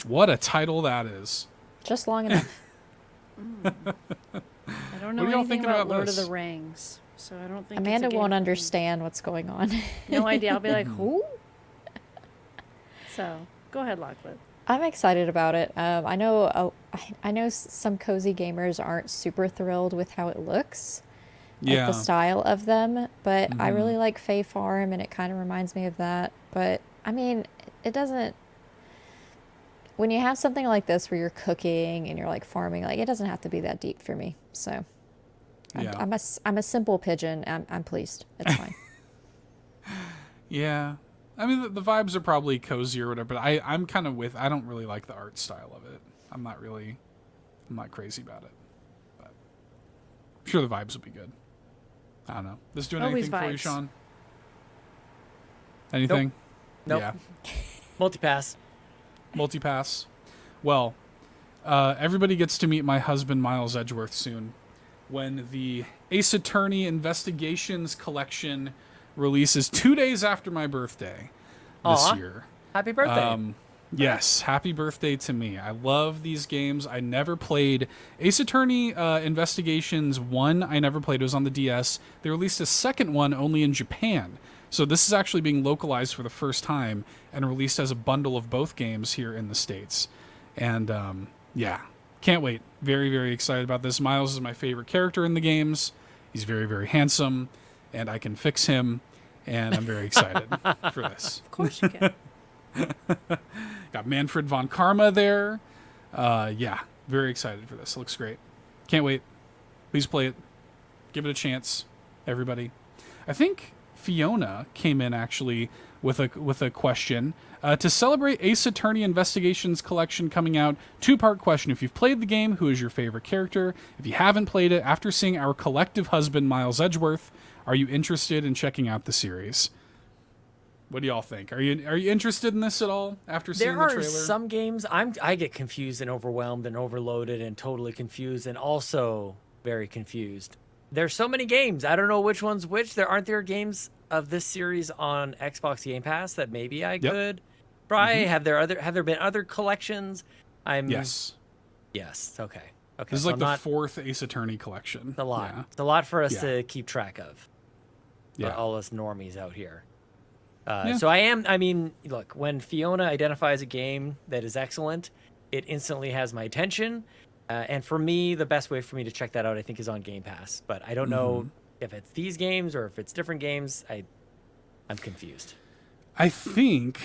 What a title that is. Just long enough. I don't know What are y'all anything thinking about about Lord this? of the Rings, so I don't think it's a Amanda game won't for me. understand what's going on. No idea. I'll be like, who? So go ahead, Lachlan. I'm excited about it. I know some cozy gamers aren't super thrilled with how it looks, like Yeah. the style of them, but I really like Fae Farm, and it kind of reminds me of that. But I mean, it doesn't. When you have something like this where you're cooking and you're like farming, like it doesn't have to be that deep for me. So Yeah. I'm a simple pigeon. I'm pleased. It's fine. Yeah. I mean, the vibes are probably cozy or whatever, but I'm kind of I don't really like the art style of it. I'm not crazy about it. But I'm sure the vibes will be good. I don't know. This doing Always anything for you, vibes. Sean? Anything? Nope. Yeah. Multipass. Multipass. Well, everybody gets to meet my husband, Miles Edgeworth, soon when the Ace Attorney Investigations Collection releases 2 days after my birthday this Aw. year. Happy birthday. Yes, happy birthday to me. I love these games. I never played Ace Attorney Investigations 1. I never played. It was on the DS. They released a second one only in Japan. So this is actually being localized for the first time and released as a bundle of both games here in the States. And yeah, can't wait. Very, very excited about this. Miles is my favorite character in the games. He's very, very handsome, and I can fix him, and I'm very excited for this. Of course you can. Got Manfred von Karma there. Yeah, very excited for this. Looks great. Can't wait. Please play it. Give it a chance, everybody. I think Fiona came in actually with a question to celebrate Ace Attorney Investigations Collection coming out. 2-part question: if you've played the game, who is your favorite character? If you haven't played it, after seeing our collective husband Miles Edgeworth, are you interested in checking out the series? What do y'all think? Are you interested in this at all after seeing There the are trailer? some games I get confused and overwhelmed and overloaded and totally confused, and also very confused. There's so many games. I don't know which one's which. Aren't there games of this series on Xbox Game Pass that maybe I could try? Have there been other collections? Yes. Yes. Okay. This is like the fourth Ace Attorney collection. It's a lot. Yeah. It's a lot for us to keep track of. Yeah. All us normies out here. So I mean, look, when Fiona identifies a game that is excellent, it instantly has my attention. And for me, the best way for me to check that out, I think, is on Game Pass. But I don't know if it's these games or if it's different games. I'm confused. I think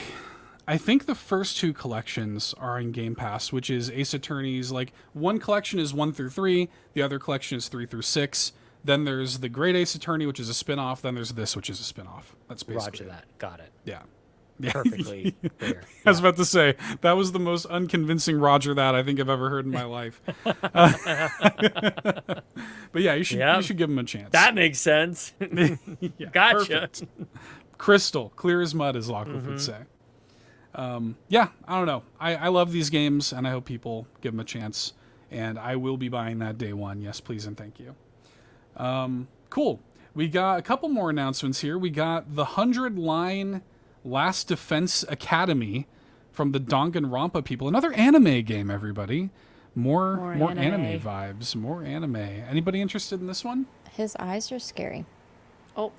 the first two collections are in Game Pass, which is Ace Attorney's. Like, one collection is 1 through 3, the other collection is 3 through 6. Then there's the Great Ace Attorney, which is a spin-off. Then there's this, which is a spin-off. That's basically Roger that. Got it. Yeah. Perfectly clear. I was about to say, that was the most unconvincing Roger that I think I've ever heard in my life. But yeah, you should give him a chance. That makes sense. Yeah, Gotcha. Perfect. Crystal, clear as mud, as Lockwood would say. Yeah, I don't know. I love these games, and I hope people give them a chance. And I will be buying that day one. Yes, please, and thank you. Cool. We got a couple more announcements here. We got the 100-line Last Defense Academy from the Danganronpa people. Another anime game, everybody. More anime vibes. More anime. Anybody interested in this one? His eyes are scary. Oh,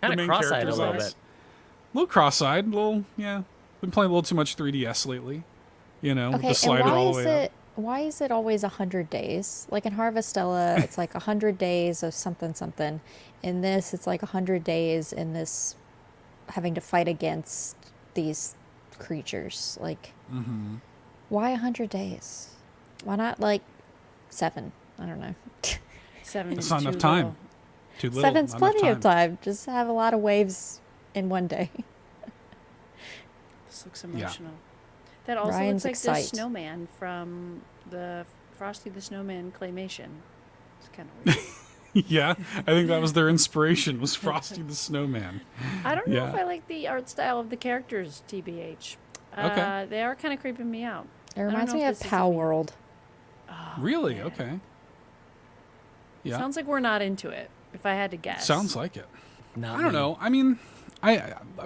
Kind of cross-eyed a little bit. A little cross-eyed. Been playing a little too much 3DS lately. You know, with the slider all the way up. Why is it always 100 days? Like in Harvestella, it's like 100 days of something. In this, it's like 100 days in this having to fight against these creatures. Like, why 100 days? Why not like 7? I don't know. 7 That's is not too enough time. little. Too little. 7's plenty of time. Just have a lot of waves in one day. This looks emotional. That also Ryan's looks like excite. the snowman from the Frosty the Snowman claymation. It's kind of weird. Yeah, I think that was their inspiration, was Frosty the Snowman. I don't know if I like the art style of the characters, TBH. Okay. They are kind of creeping me out. It reminds me of Pow World. Oh, Really? man. Okay. Yeah. Sounds like we're not into it, if I had to guess. Sounds like it. Not I don't me. know. I mean,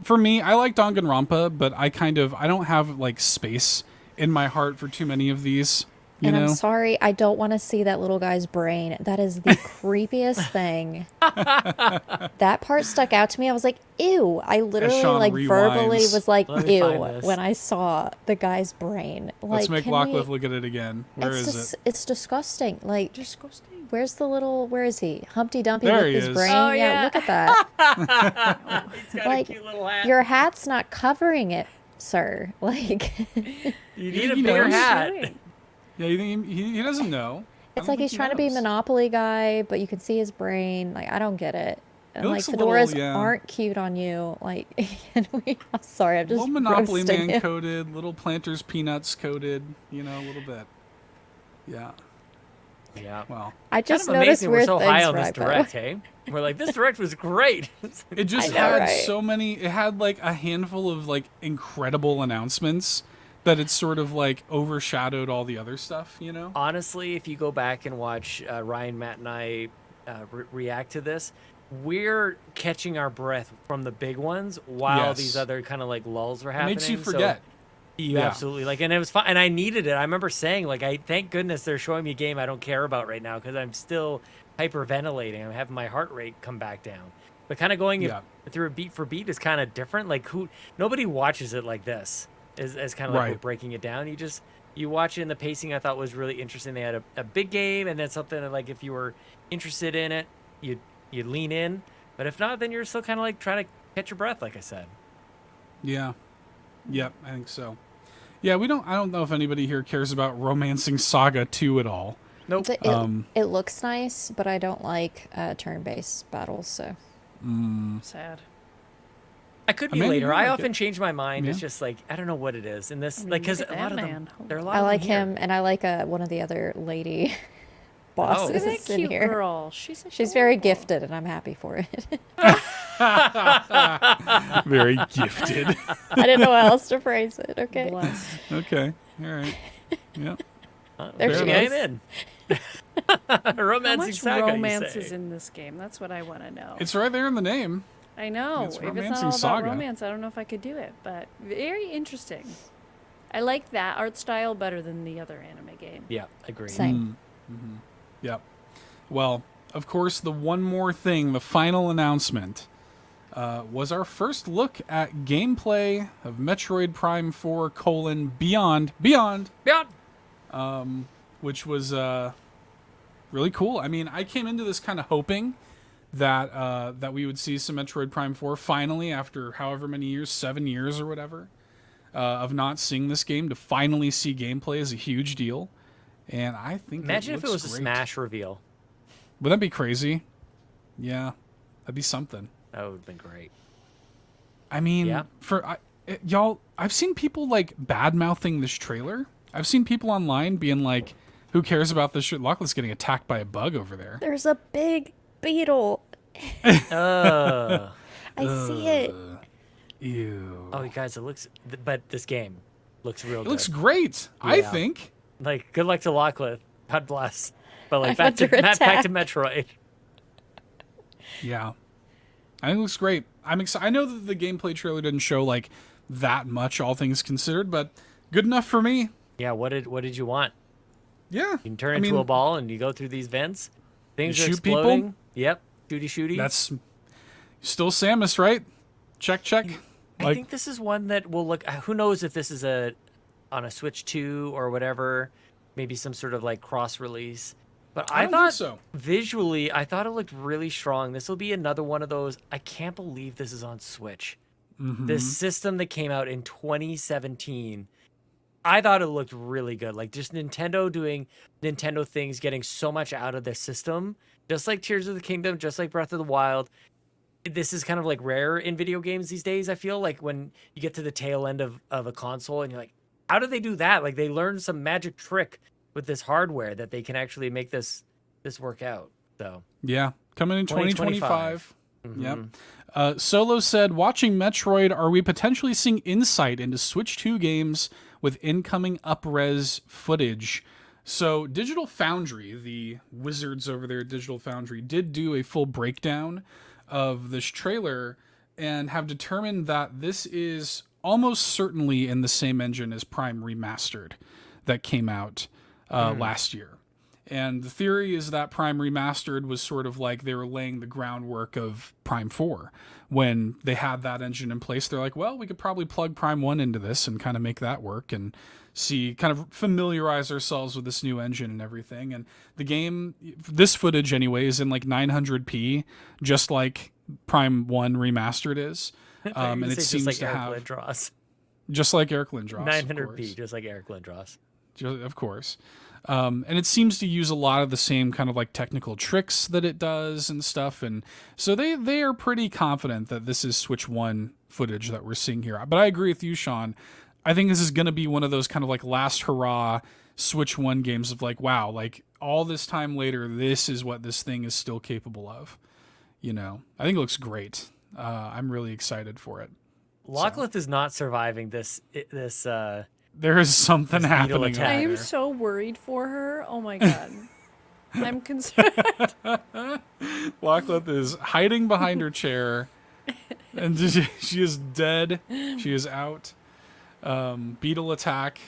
for me, I like Danganronpa, but I don't have like space in my heart for too many of these. You know? I'm sorry, I don't want to see that little guy's brain. That is the creepiest thing. That part stuck out to me. I was like, ew. I literally Sean like rewinds. verbally was like, Let me ew, find this. when I saw the guy's brain. Let's Like, make can Lockwood we- look at it again. Where it's is just, it? It's disgusting. Like, Disgusting. where's the little, where is he? Humpty Dumpty There with he his is. brain? Oh, yeah, yeah. look at that. He's got Like, a cute little hat. Your hat's not covering it, sir. Like, You need a He bigger knows. hat. Yeah, you think he doesn't know? I it's don't like think he's he trying to be knows. Monopoly guy, but you can see his brain. Like, I don't get it. And He like, looks a little, fedoras yeah. aren't cute on you. Like, I'm sorry, I'm just Little Monopoly roasting Man him. coated, little Planters Peanuts coated, you know, a little bit. Yeah. Yeah. Well, I just Kind of noticed amazing weird we're so things, high on this Rocco. direct, hey? We're like, this direct was great. it just I know, had right? so many. It had like a handful of like incredible announcements that it sort of like overshadowed all the other stuff. You know. Honestly, if you go back and watch Ryan, Matt, and I react to this, we're catching our breath from the big ones while Yes. these other kind of like lulls were It happening. makes you so forget. you Yeah. absolutely like, and it was fun, and I needed it. I remember saying like, I thank goodness they're showing me a game I don't care about right now because I'm still hyperventilating. I'm having my heart rate come back down. But kind of going Yeah. through it beat for beat is kind of different. Like nobody watches it like this. As kind of like Right. we're breaking it down. You watch it, and the pacing I thought was really interesting. They had a big game, and then something that, like, if you were interested in it, you'd lean in. But if not, then you're still kind of like trying to catch your breath, like I said. Yeah. Yep, I think so. Yeah, I don't know if anybody here cares about Romancing Saga 2 at all. Nope. It looks nice, but I don't like turn-based battles, so. Sad. I could be Amanda, later. you I like often it. change my mind. Yeah. It's just like I don't know what it is. And this, I mean, like, because look a at lot of that them, man. there are a lot I of like them here. him, and I like one of the other lady Look bosses at that in cute here. girl. She's very adorable. gifted, and I'm happy for it. Very gifted. I didn't know how else to phrase it. Okay. Blessed. Okay. All right. Yep. There she Bring is. him in. How Romancing much saga, romance you is say? in this game? That's what I want to know. It's right there in the name. I know. It's If it's Romancing not all Saga. about romance, I don't know if I could do it. But very interesting. I like that art style better than the other anime game. Yeah, agreed. Same. Yep. Well, of course, the one more thing, the final announcement, was our first look at gameplay of Metroid Prime 4: Beyond, which was really cool. I mean, I came into this kind of hoping that we would see some Metroid Prime 4 finally after however many years, 7 years or whatever, of not seeing this game. To finally see gameplay is a huge deal. And I think Imagine if it was great. a Smash reveal. Would that be crazy? Yeah, that'd be something. That would have been great. I mean, Yeah. y'all, I've seen people like bad mouthing this trailer. I've seen people online being like, "Who cares about this shit? Lachlan's getting attacked by a bug over there." There's a big beetle. Oh. I see it. Ew. Oh, you guys, but this game looks real It good. looks great. I Yeah. think. Like, good luck to Lachlan. God bless. But like, I'm back to under back to attack. Metroid. Yeah, I think it looks great. I'm excited. I know that the gameplay trailer didn't show like that much, all things considered, but good enough for me. Yeah, what did you want? Yeah, You can turn into a ball and you go through these vents. Things You are shoot people? exploding. Yep. Shooty. That's still Samus, right? Check. I think this is one that will look. Who knows if this is on a Switch 2 or whatever, maybe some sort of like cross release. But I I don't thought think so. visually, I thought it looked really strong. This will be another one of those. I can't believe this is on Switch. This system that came out in 2017. I thought it looked really good. Like just Nintendo doing Nintendo things, getting so much out of their system, just like Tears of the Kingdom, just like Breath of the Wild. This is kind of like rare in video games these days. I feel like when you get to the tail end of a console and you're like, how did they do that? Like they learned some magic trick with this hardware that they can actually make this work out. So Yeah, coming in 2025. 2025. Yep. Solo said, watching Metroid, are we potentially seeing insight into Switch 2 games with incoming up-res footage? So Digital Foundry, the wizards over there at Digital Foundry, did do a full breakdown of this trailer and have determined that this is almost certainly in the same engine as Prime Remastered that came out last year. And the theory is that Prime Remastered was sort of like they were laying the groundwork of Prime 4. When they had that engine in place, they're like, well, we could probably plug Prime 1 into this and kind of make that work and see, kind of familiarize ourselves with this new engine and everything. And the game, this footage anyway, is in like 900p, just like Prime 1 Remastered is. And it seems like to Eric have... Lindros. Just like Eric Lindros. 900p, just like Eric Lindros. Of course. And it seems to use a lot of the same kind of like technical tricks that it does and stuff. And so they are pretty confident that this is Switch 1 footage that we're seeing here. But I agree with you, Sean. I think this is going to be one of those kind of like last hurrah Switch 1 games of like, wow, like all this time later, this is what this thing is still capable of. You know, I think it looks great. I'm really excited for it. Lachlan is not surviving this. There is something This beetle happening attack. I over am there. so worried for her. Oh my god. I'm concerned. Lachlan is hiding behind her chair, and she is dead. She is out. Beetle attack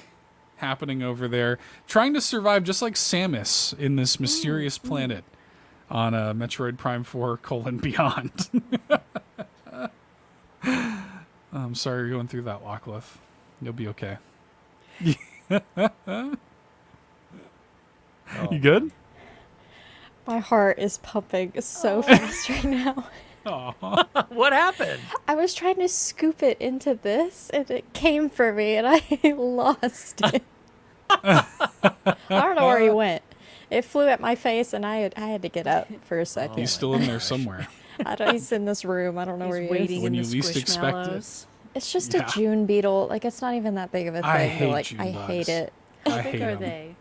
happening over there, trying to survive just like Samus in this mysterious planet on Metroid Prime 4: Beyond. I'm sorry you're going through that, Lachlan. You'll be okay. You good? My heart is pumping so fast right now. Aw. What happened? I was trying to scoop it into this, and it came for me, and I lost it. I don't know where he went. It flew at my face, and I had to get up for a second. He's still in there somewhere. I don't. He's in this room. I don't know where He's he waiting is. When in you the least expect it. squishmallows. It's just Yeah. a June beetle. Like, it's not even that big of a thing. I but, hate like, June I bugs. hate it. How I big hate are 'em. they?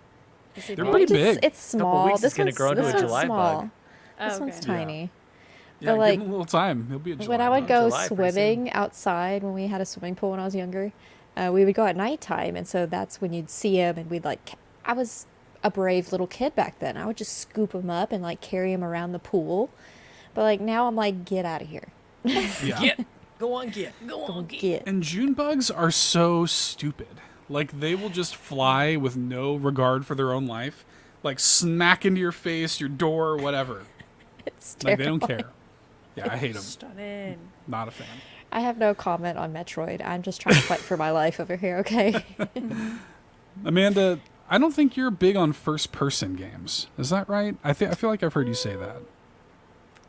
Is it They're big? pretty It's- big. It's small. weeks, this it's gonna one's, grow into this a one's July small. bug. This Oh, one's okay. tiny. Yeah, But, like, give him a little time. He'll be a July When I would bug. go July, pretty soon. swimming outside when we had a swimming pool when I was younger, we would go at nighttime, and so that's when you'd see him, and we'd like. I was a brave little kid back then. I would just scoop them up and like carry them around the pool. But like now I'm like, get out of here. Yeah. Go on, get. And June bugs are so stupid. Like, they will just fly with no regard for their own life. Like, smack into your face, your door, whatever. It's Like, they terrible. don't care. Yeah, I hate them. Stunning. Not a fan. I have no comment on Metroid. I'm just trying to fight for my life over here, okay? Amanda, I don't think you're big on first-person games. Is that right? I feel like I've heard you say that.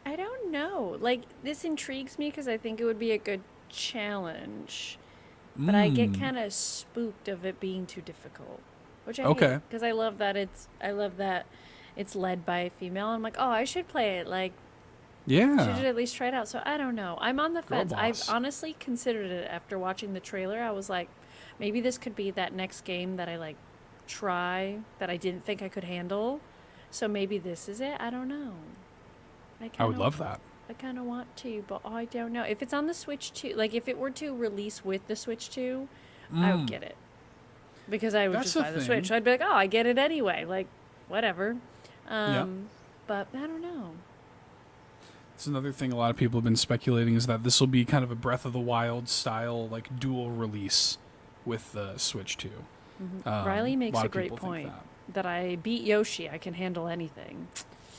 I don't know. Like, this intrigues me because I think it would be a good challenge. But I get kind of spooked of it being too difficult, which I Okay. hate because I love that it's led by a female. I'm like, oh, I should play it. Like, Yeah. should at least try it out. So I don't know. I'm on the Girl fence. I've boss. honestly considered it after watching the trailer. I was like, maybe this could be that next game that I like try that I didn't think I could handle. So maybe this is it. I don't know. I would love that. I kind of want to, but I don't know. If it's on the Switch 2, like if it were to release with the Switch 2, I would get it. Because I would That's just the buy the thing. Switch. I'd be like, oh, I get it anyway. Like, whatever. Yeah. But I don't know. It's another thing a lot of people have been speculating is that this will be kind of a Breath of the Wild style, like, dual release with the Switch 2. Riley makes lot a of great people think point. that. That I beat Yoshi. I can handle anything.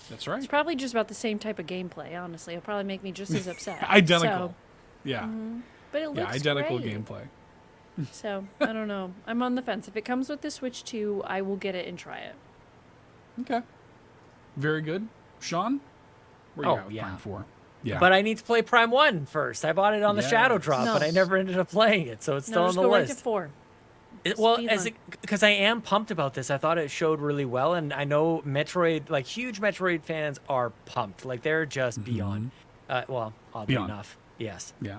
That's right. It's probably just about the same type of gameplay, honestly. It'll probably make me just as upset. Identical. So, Yeah. but it looks Yeah, identical great. gameplay. So, I don't know. I'm on the fence. If it comes with the Switch 2, I will get it and try it. Okay. Very good. Sean? Where you Oh, at with yeah. Prime 4? Yeah. But I need to play Prime 1 first. I bought it on the Shadow Yes. Drop, No. but I never ended up playing it, so it's still No, on just the go right list. to 4. Well, Speed as run. because I am pumped about this. I thought it showed really well, and I know Metroid, like huge Metroid fans, are pumped. Like they're just beyond. Well, oddly Beyond. enough, yes. Yeah.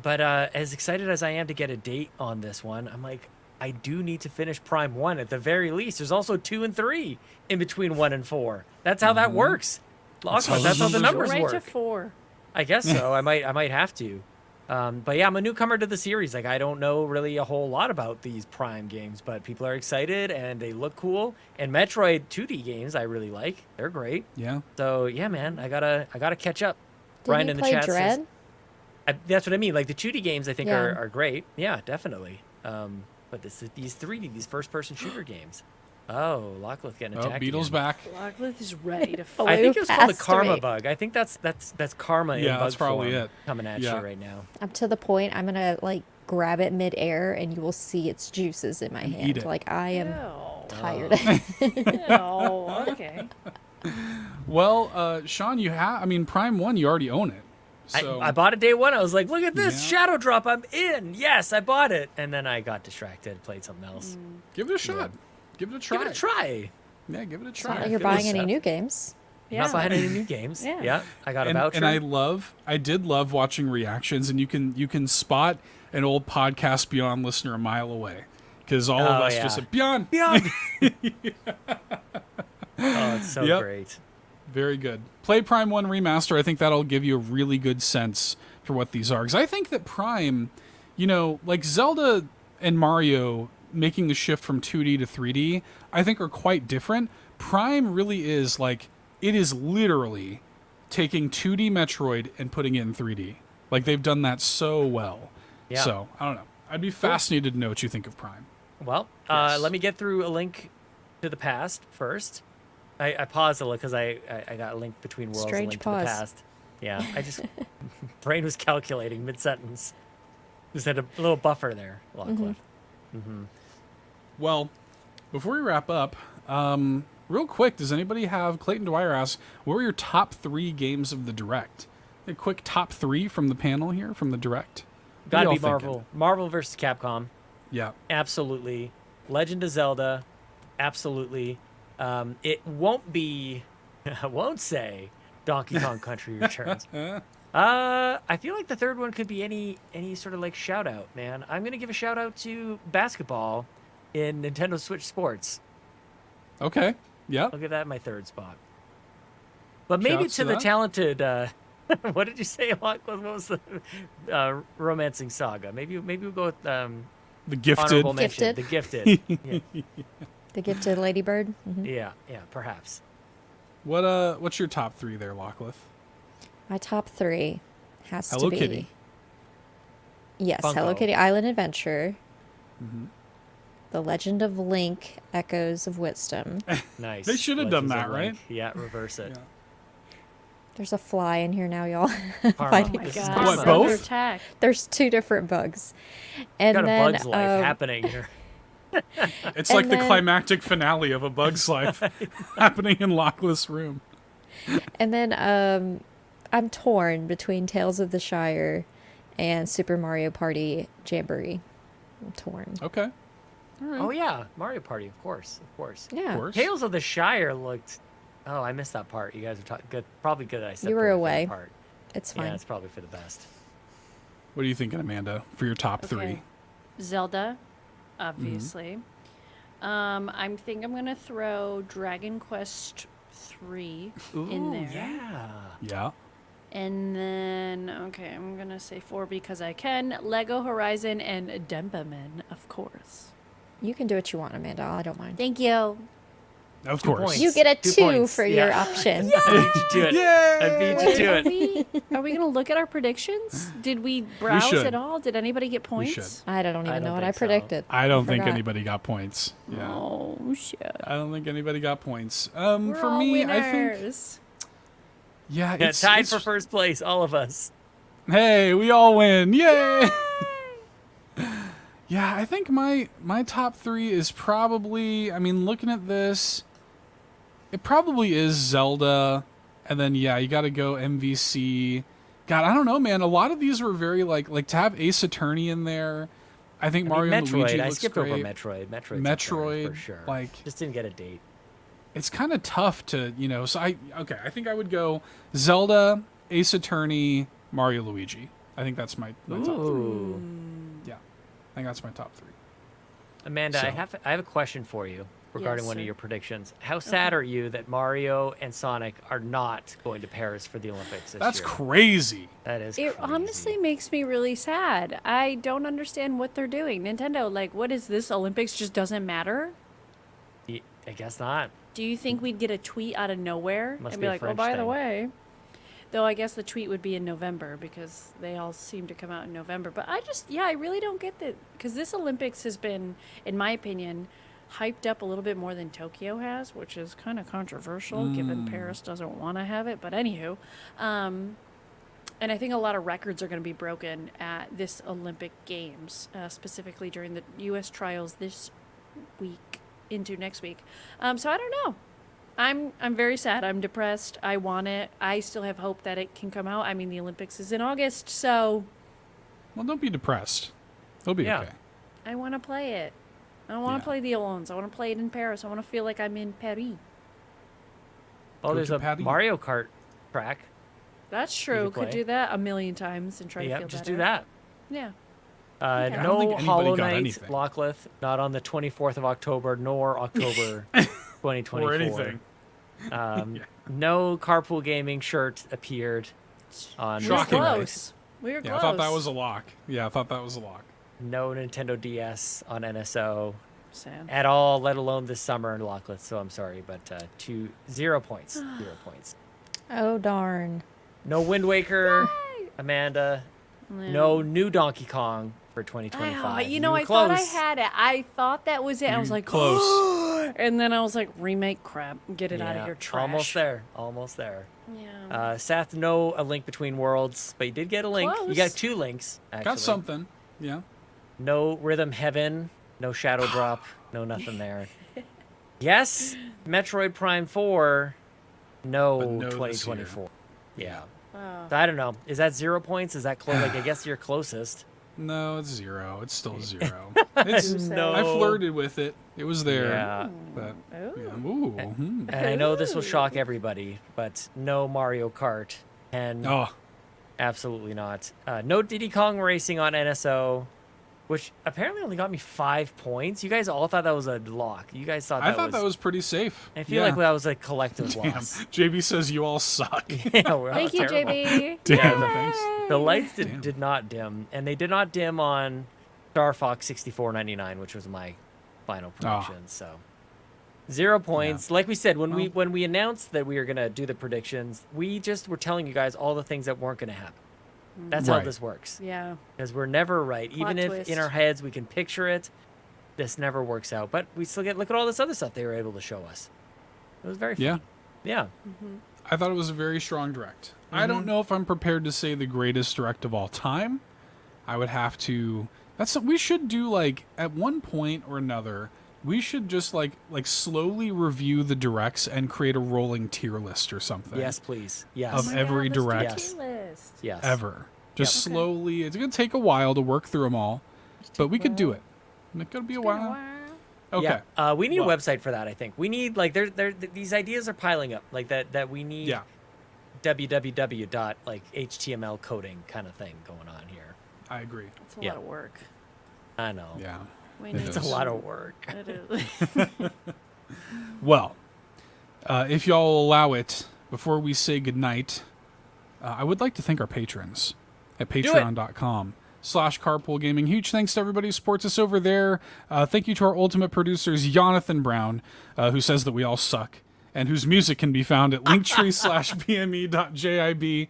But as excited as I am to get a date on this one, I'm like, I do need to finish Prime 1 at the very least. There's also 2 and 3 in between 1 and 4. That's how that works. That's how That's how the the numbers Right work. to 4. I guess so. I might have to. But yeah, I'm a newcomer to the series. Like I don't know really a whole lot about these Prime games, but people are excited and they look cool. And Metroid 2D games I really like. They're great. Yeah. So yeah, man, I gotta catch up. Did Brian you in the play chat Dread? says, that's what I mean. Like the 2D games I think Yeah. are great. Yeah, definitely. But these 3D, these first-person shooter games. Oh, Lachlan getting Oh, attacked Beetle's again. back. Lachlan is ready to Oh, fight. I think it was called the Past karma me. bug. I think that's karma in Yeah, bug that's probably form it. coming at Yeah. you right now. I'm to the point I'm gonna like grab it midair and you will see its juices in my hand. eat it. Like I am Oh, tired. okay. Well, Sean, Prime 1, you already own it. So I bought it day one. I was like, look at this Yeah. Shadow Drop. I'm in. Yes, I bought it. And then I got distracted, played something else. give it a shot. Give it a try. Give it a try. Yeah, give it a It's not try. like you're It was buying any up. new games. Yeah. Not buying any new games. Yeah. I got a and, voucher. and I did love watching reactions, and you can spot an old podcast Beyond listener a mile away, because all of Oh, us yeah. just said Beyond. Beyond. Oh, it's so Yep. great. Very good. Play Prime 1 Remaster. I think that'll give you a really good sense for what these are, because I think that Prime, like Zelda and Mario making the shift from 2D to 3D, I think are quite different. Prime really is like, it is literally taking 2D Metroid and putting it in 3D. Like they've done that so well. Yeah. So I don't know. I'd be fascinated to know what you think of Prime. Well, Yes. let me get through a link to the past first. I paused a little because I got a link between worlds. Strange a link pause. to the past. Yeah, I just brain was calculating mid sentence. Just had a little buffer there, Lachlan. Well, before we wrap up, real quick, does anybody have, Clayton Dwyer asks, what were your top 3 games of the Direct? A quick top 3 from the panel here, from the Direct. What Gotta are be y'all Marvel. thinking? Marvel versus Capcom. Yeah. Absolutely. Legend of Zelda. Absolutely. It won't be. I won't say Donkey Kong Country Returns. I feel like the third one could be any sort of like shout out, man. I'm gonna give a shout out to basketball in Nintendo Switch Sports. Okay. Yep. Look at that, my third spot. But maybe Shouts to to the that. talented. What did you say, Lachlan? What was the romancing saga? Maybe we'll go with The Gifted. honorable mention. Gifted. The Gifted. Yeah. The gifted ladybird. Mhm. Yeah, perhaps. What's your top 3 there, Lachlan? My top 3 has Hello to be. Kitty. Yes, Funko. Hello Kitty Island Adventure. Mm-hmm. The Legend of Link, Echoes of Wisdom. Nice. They should have done Legends that, of right? Link. Yeah, reverse it. Yeah. There's a fly in here now, y'all. Karma. Fighting- Oh my This is god. karma. What, both? Attack. There's 2 different bugs. And Got a then, Bug's Life happening here. It's And like the then- climactic finale of A Bug's Life happening in Lachlan's room. And then I'm torn between Tales of the Shire and Super Mario Party Jamboree. I'm torn. Okay. Oh yeah, Mario Party, of course. Yeah. Of course. Tales of the Shire looked. Oh, I missed that part. You guys are talking good. Probably good that I said You were away. that part. It's fine. Yeah, it's probably for the best. What are you thinking, Amanda, for your top 3? Okay. Zelda, obviously. I think I'm gonna throw Dragon Quest 3 in Ooh, there. yeah. Yeah. And then, okay, I'm gonna say 4 because I can. Lego Horizon and Dempaman, of course. You can do what you want, Amanda. I don't mind. Thank you. Of 2 course. points. You get a 2 2 points. for your Yeah. option. I beat you to it. Yay! I beat you to it. Are we gonna look at our predictions? Did we browse should. at all? Did anybody get points? should. I don't even I know don't what I think so. predicted. I don't think Forgot. anybody got points. Yeah. Oh shit. I don't think anybody got points. We're For all me, I think winners. yeah, Yeah, it's tied it's- for first place, all of us. Hey, we all win. Yay! Yeah, I think my top 3 is probably, I mean, looking at this, it probably is Zelda, and then yeah, you got to go MVC. God, I don't know, man. A lot of these were very like to have Ace Attorney in there. I think Mario and Metroid. Luigi I looks skipped great. over Metroid. Metroid, for sure. like- just didn't get a date. It's kind of tough to, so I think I would go Zelda, Ace Attorney, Mario, Luigi. I think that's my top 3. Ooh. Yeah. I think that's my top 3. Amanda, So- I have a question for you regarding Yes, one sir. of your predictions. How sad are you that Mario and Sonic are not going to Paris for the Olympics this That's year? crazy. That is It crazy. honestly makes me really sad. I don't understand what they're doing. Nintendo, like, what is this? Olympics just doesn't matter? I guess not. Do you think we'd get a tweet out of nowhere Must and be be a like, oh, French by the thing. way? Though I guess the tweet would be in November because they all seem to come out in November. But I really don't get that. Because this Olympics has been, in my opinion, hyped up a little bit more than Tokyo has, which is kind of controversial given Paris doesn't want to have it. But anywho, and I think a lot of records are going to be broken at this Olympic Games, specifically during the U.S. trials this week into next week. So I don't know. I'm very sad. I'm depressed. I want it. I still have hope that it can come out. I mean, the Olympics is in August, so Well, don't be depressed. It'll be Yeah. okay. I want to play it. I want to Yeah. play the Olympics. I want to play it in Paris. I want to feel like I'm in Paris. Oh, Go there's to a Paris. Mario Kart track. That's true. could Could play. do that a million times and try to Yep, feel just better. do that. Yeah. I don't No think anybody Hollow got Knight, anything. Lockleth, not on the 24th of October, nor October 2024. Or anything. No Carpool Gaming shirt appeared on We were Shocking. close. We were Yeah, close. I thought that was a lock. Yeah, I thought that was a lock. No Nintendo DS on NSO sad. at all, let alone this summer in Lockleth. So I'm sorry, but 0 points. 0 points. Oh, darn. No Wind Waker, Amanda. No new Donkey Kong for 2025. Oh, you know, were I thought I close. had it. I thought that was it. I was like, Close. and then I was like, remake crap. Get it out of Yeah, here, trash. Almost there. Almost there. Yeah. Seth, no A Link Between Worlds, but you did get a link. You got Close. 2 links, actually. Got something. Yeah. No Rhythm Heaven, no Shadow Drop, no nothing there. Yes, Metroid Prime 4, no, But no this 2024. Yeah. Oh. So I don't know. Is that 0 points? Is that close? Like, I guess you're closest. No, it's 0. It's still 0. It's, No. I flirted with it. It was there. Yeah. But, Oh. yeah. Ooh. And I know this will shock everybody, but no Mario Kart. And Oh, absolutely not. No Diddy Kong Racing on NSO, which apparently only got me 5 points. You guys all thought that was a lock. You guys thought I thought that was pretty safe. I feel Yeah. like that was a collective Damn. loss. JB says you all suck. Yeah, we're all Thank you, terrible. JB. Damn, Yay. thanks. The lights Damn. did not dim, and they did not dim on Star Fox 6499, which was my final prediction. So 0 points. Like we said, when we announced that we were gonna do the predictions, we just were telling you guys all the things that weren't gonna happen. That's how this works. Yeah. Because we're never right. Plot Even if twist. in our heads we can picture it, this never works out. But we still look at all this other stuff they were able to show us. It was very fun. Yeah. I thought it was a very strong direct. I don't know if I'm prepared to say the greatest direct of all time. I would have to. We should do like at one point or another. We should just like slowly review the directs and create a rolling tier list or something. Yes, please. Yes. Of every direct Yes. ever. Just slowly. It's going to take a while to work through them all, but we could do it. It's going to be a while. Okay. Yeah. We need a website for that, I think. We need, like, these ideas are piling up. Like, that we need www. like, HTML coding kind of thing going on here. I agree. It's a lot of work. I know. Yeah. It's a lot of work. It is. Well, if y'all allow it, before we say goodnight, I would like to thank our patrons at patreon.com/Carpool Gaming. Huge thanks to everybody who supports us over there. Thank you to our ultimate producers, Jonathan Brown, who says that we all suck, and whose music can be found at linktree/pme.jib.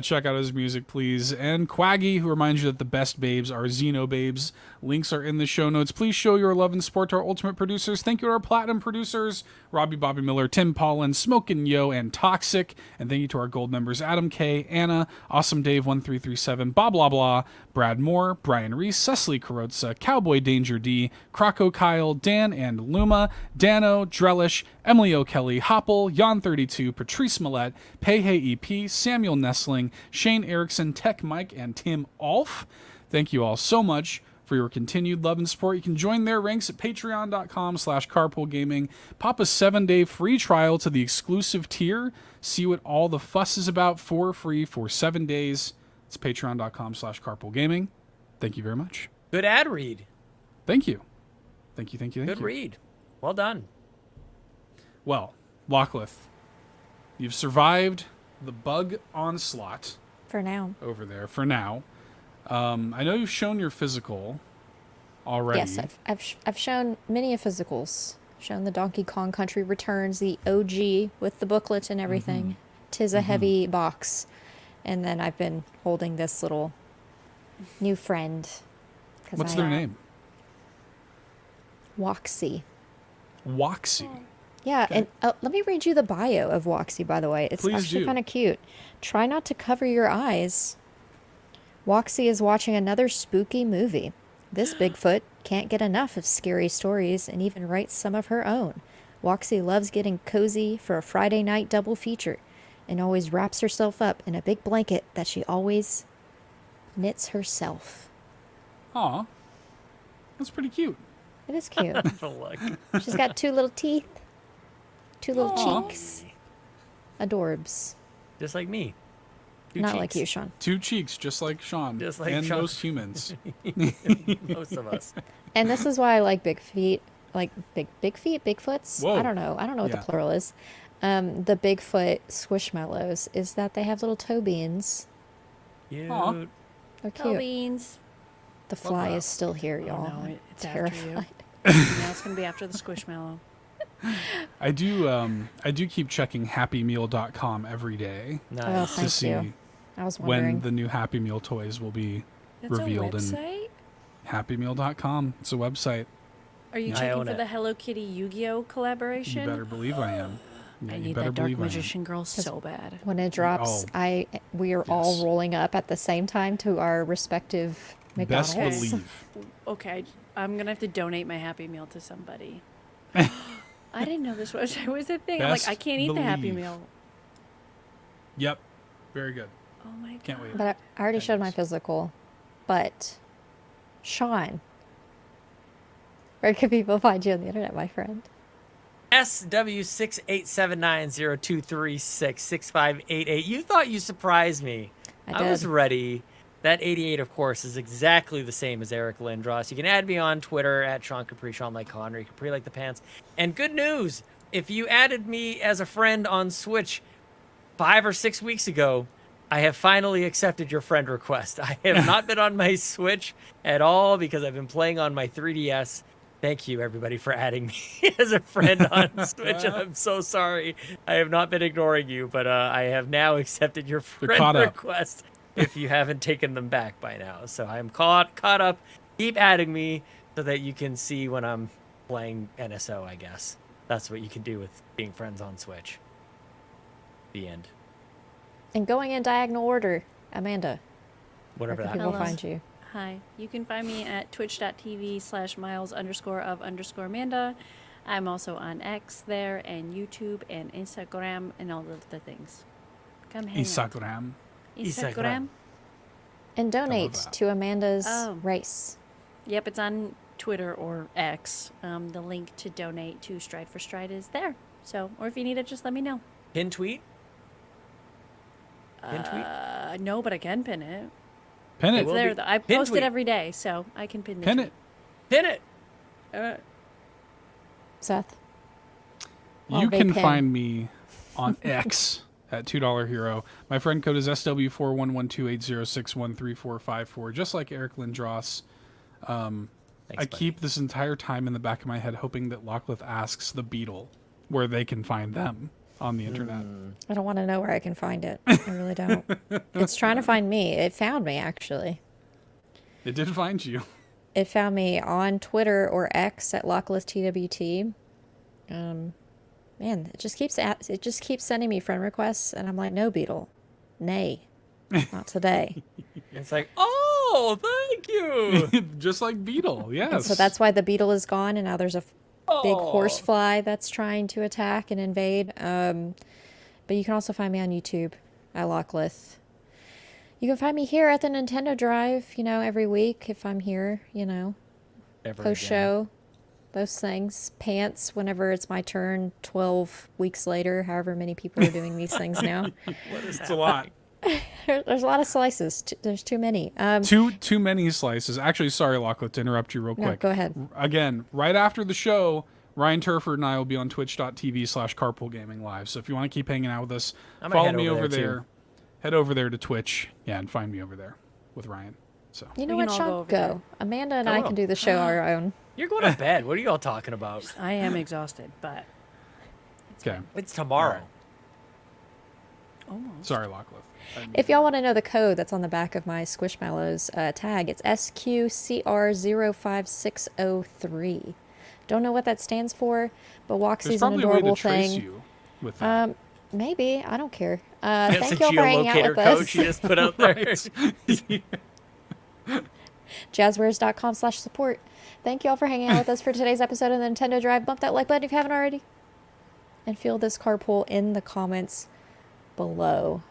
Check out his music, please. And Quaggy, who reminds you that the best babes are Xenobabes. Links are in the show notes. Please show your love and support to our ultimate producers. Thank you to our platinum producers, Robby, Bobby Miller, Tim Paullin, Smokin Joe, and Toxic. And thank you to our gold members, Adam K, Anna, Awesome Dave 1337, BobLoblaw, Brad Moore, Brian Reese, Cecily Carrozza, CowboyDangerD, CrocoKyle, Dan and Luma, Dannohh, Drellesh, Emily O'Kelly, Hoppel, Jan32, Patrice Mallette, Peje EP, Samuel Nessling, Shane Erickson, Tech Mike, and Tim Aulph. Thank you all so much for your continued love and support. You can join their ranks at patreon.com/Carpool Gaming. Pop a 7-day free trial to the exclusive tier. See what all the fuss is about for free for 7 days. It's patreon.com/Carpool Gaming. Thank you very much. Good ad read. Thank you. Thank you. Good read. Well done. Well, Lockleth, you've survived the bug onslaught For now. over there for now. I know you've shown your physical already. Yes, I've shown many physicals. Shown the Donkey Kong Country Returns, the OG with the booklet and everything. Tis a heavy box. And then I've been holding this little new friend. What's their name? Woxy. Woxy. Yeah, and let me read you the bio of Woxy, by the way. It's actually kind of cute. Try not to cover your eyes. Woxy is watching another spooky movie. This Bigfoot can't get enough of scary stories and even writes some of her own. Woxy loves getting cozy for a Friday night double feature and always wraps herself up in a big blanket that she always knits herself. Aw, that's pretty cute. It is cute. Look. She's got 2 little teeth, 2 little cheeks. Adorbs. Just like me. Not like you, Sean. 2 cheeks, just like Sean. Just like and Sean. most humans. Most of us. And this is why I like big feet, like big feet, Bigfoots. Whoa. I don't know what the plural is. The Bigfoot squishmallows is that they have little toe beans. Cute. Aw. They're Toe cute. beans. The fly is still here, y'all. No, I'm it's after you. terrified. Now it's going to be after the squishmallow. I do keep checking happymeal.com every day Oh, Nice. to thank see you. I was wondering. when the new Happy Meal toys will be That's revealed a in website? happymeal.com. It's a website. Are you I checking own for it. the Hello Kitty Yu-Gi-Oh collaboration? You better believe I am. Yeah, I you need better that Dark believe I am. Magician girl so bad. When it drops, Oh. we are Yes. all rolling up at the same time to our respective Best McDonald's. believe. Okay, I'm going to have to donate my Happy Meal to somebody. I didn't know this was a thing. I'm like, Best I can't eat the Happy believe. Meal. Yep. Very good. Oh my god. Can't wait. But I already showed my Thanks. physical. But, Sean, where can people find you on the internet, my friend? SW687902366588. You thought you surprised me. I was did. ready. That 88, of course, is exactly the same as Eric Lindros. You can add me on Twitter at Sean Capri, Sean like Connery, Capri like the pants. And good news, if you added me as a friend on Switch 5 or 6 weeks ago, I have finally accepted your friend request. I have not been on my Switch at all because I've been playing on my 3DS. Thank you, everybody, for adding me as a friend on Switch. And I'm so sorry. I have not been ignoring you, but I have now accepted your friend request if you haven't taken them back by now. So I'm caught up. Keep adding me so that you can see when I'm playing NSO, I guess. That's what you can do with being friends on Switch. The end. And going in diagonal order, Amanda. Whatever that people Hello. find you. Hi. You can find me at twitch.tv/miles_of_Amanda. I'm also on X there and YouTube and Instagram and all of the things. Come hang out. Instagram. And donate to Amanda's race. Yep, it's on Twitter or X. The link to donate to Stride for Stride is there. So, or if you need it, just let me know. Pin tweet? No, but I can pin it. Pin it. It's there. I post tweet. it every day, so I can pin the Pin tweet. it. Pin it. Seth. You can find me on X at $2 Hero. My friend code is SW411280613454. Just like Eric Lindros. Thanks, I keep this entire time in the back of my head hoping that Lockleth asks the Beetle where they can find them on the internet. I don't want to know where I can find it. I really don't. It's trying to find me. It found me, actually. It did find you. It found me on Twitter or X at LocklessTWT. Man, it just keeps sending me friend requests, and I'm like, no, Beetle, nay, not today. It's like, oh, thank you. Just like Beetle, yes. And so that's why the Beetle is gone, and now there's a big horsefly that's trying to attack and invade. But you can also find me on YouTube at Lockleth. You can find me here at the Nintendo Drive, every week if I'm here, post-show, those things. Pants whenever it's my turn, 12 weeks later, however many people are doing these things now. It's a lot. There's a lot of slices. There's too many. Too many slices. Actually, sorry, Lockleth, to interrupt you real quick. No, go ahead. Again, right after the show, Ryan Turford and I will be on twitch.tv/Carpool Gaming Live. So if you want to keep hanging out with us, follow me over there. Head over there to Twitch, and find me over there with Ryan. So You know We what, can all Sean? go over Go. there. Amanda and I can do the show our own. You're going to bed. What are you all talking about? I am exhausted, but okay. It's tomorrow. almost. Sorry, Lockleth. If y'all want to know the code that's on the back of my Squishmallows tag, it's SQCR05603. Don't know what that stands for, but There's Woxie's an probably a way adorable to trace thing. you with that. Maybe. I don't care. That's Thank a y'all for hanging out geolocator with code us. she just put out there. Jazzwares.com/support. Thank y'all for hanging out with us for today's episode of the Nintendo Drive. Bump that like button if you haven't already. And feel this carpool in the comments below.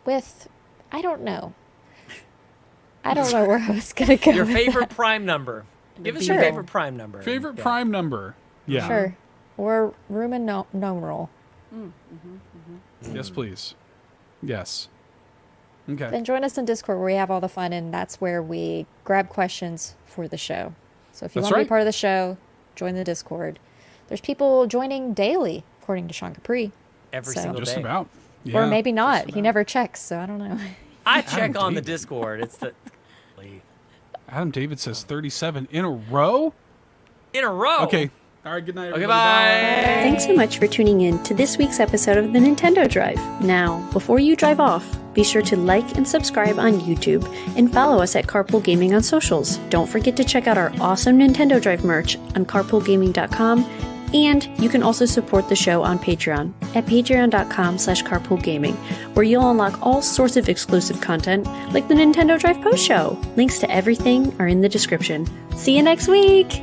With, I don't know where I was going to go. Your with favorite that. prime number. Give us Sure. your favorite prime number. Favorite Yeah. prime number. Yeah. Sure. Or Roman numeral. Yes, please. Yes. Okay. Then join us in Discord where we have all the fun, and that's where we grab questions for the show. So if you That's want to right. be part of the show, join the Discord. There's people joining daily, according to Sean Capri. Every So- single Just day. about. Or Yeah, maybe just not. He about. never checks, so I don't know. I check on the David. Discord. It's the Adam David says 37 in a row. in a row. Okay. All right. Good night. Okay, Everybody. bye. Thanks so much for tuning in to this week's episode of the Nintendo Drive. Now, before you drive off, be sure to like and subscribe on YouTube and follow us at Carpool Gaming on socials. Don't forget to check out our awesome Nintendo Drive merch on carpoolgaming.com, and you can also support the show on Patreon at patreon.com/carpoolgaming, where you'll unlock all sorts of exclusive content like the Nintendo Drive post show. Links to everything are in the description. See you next week!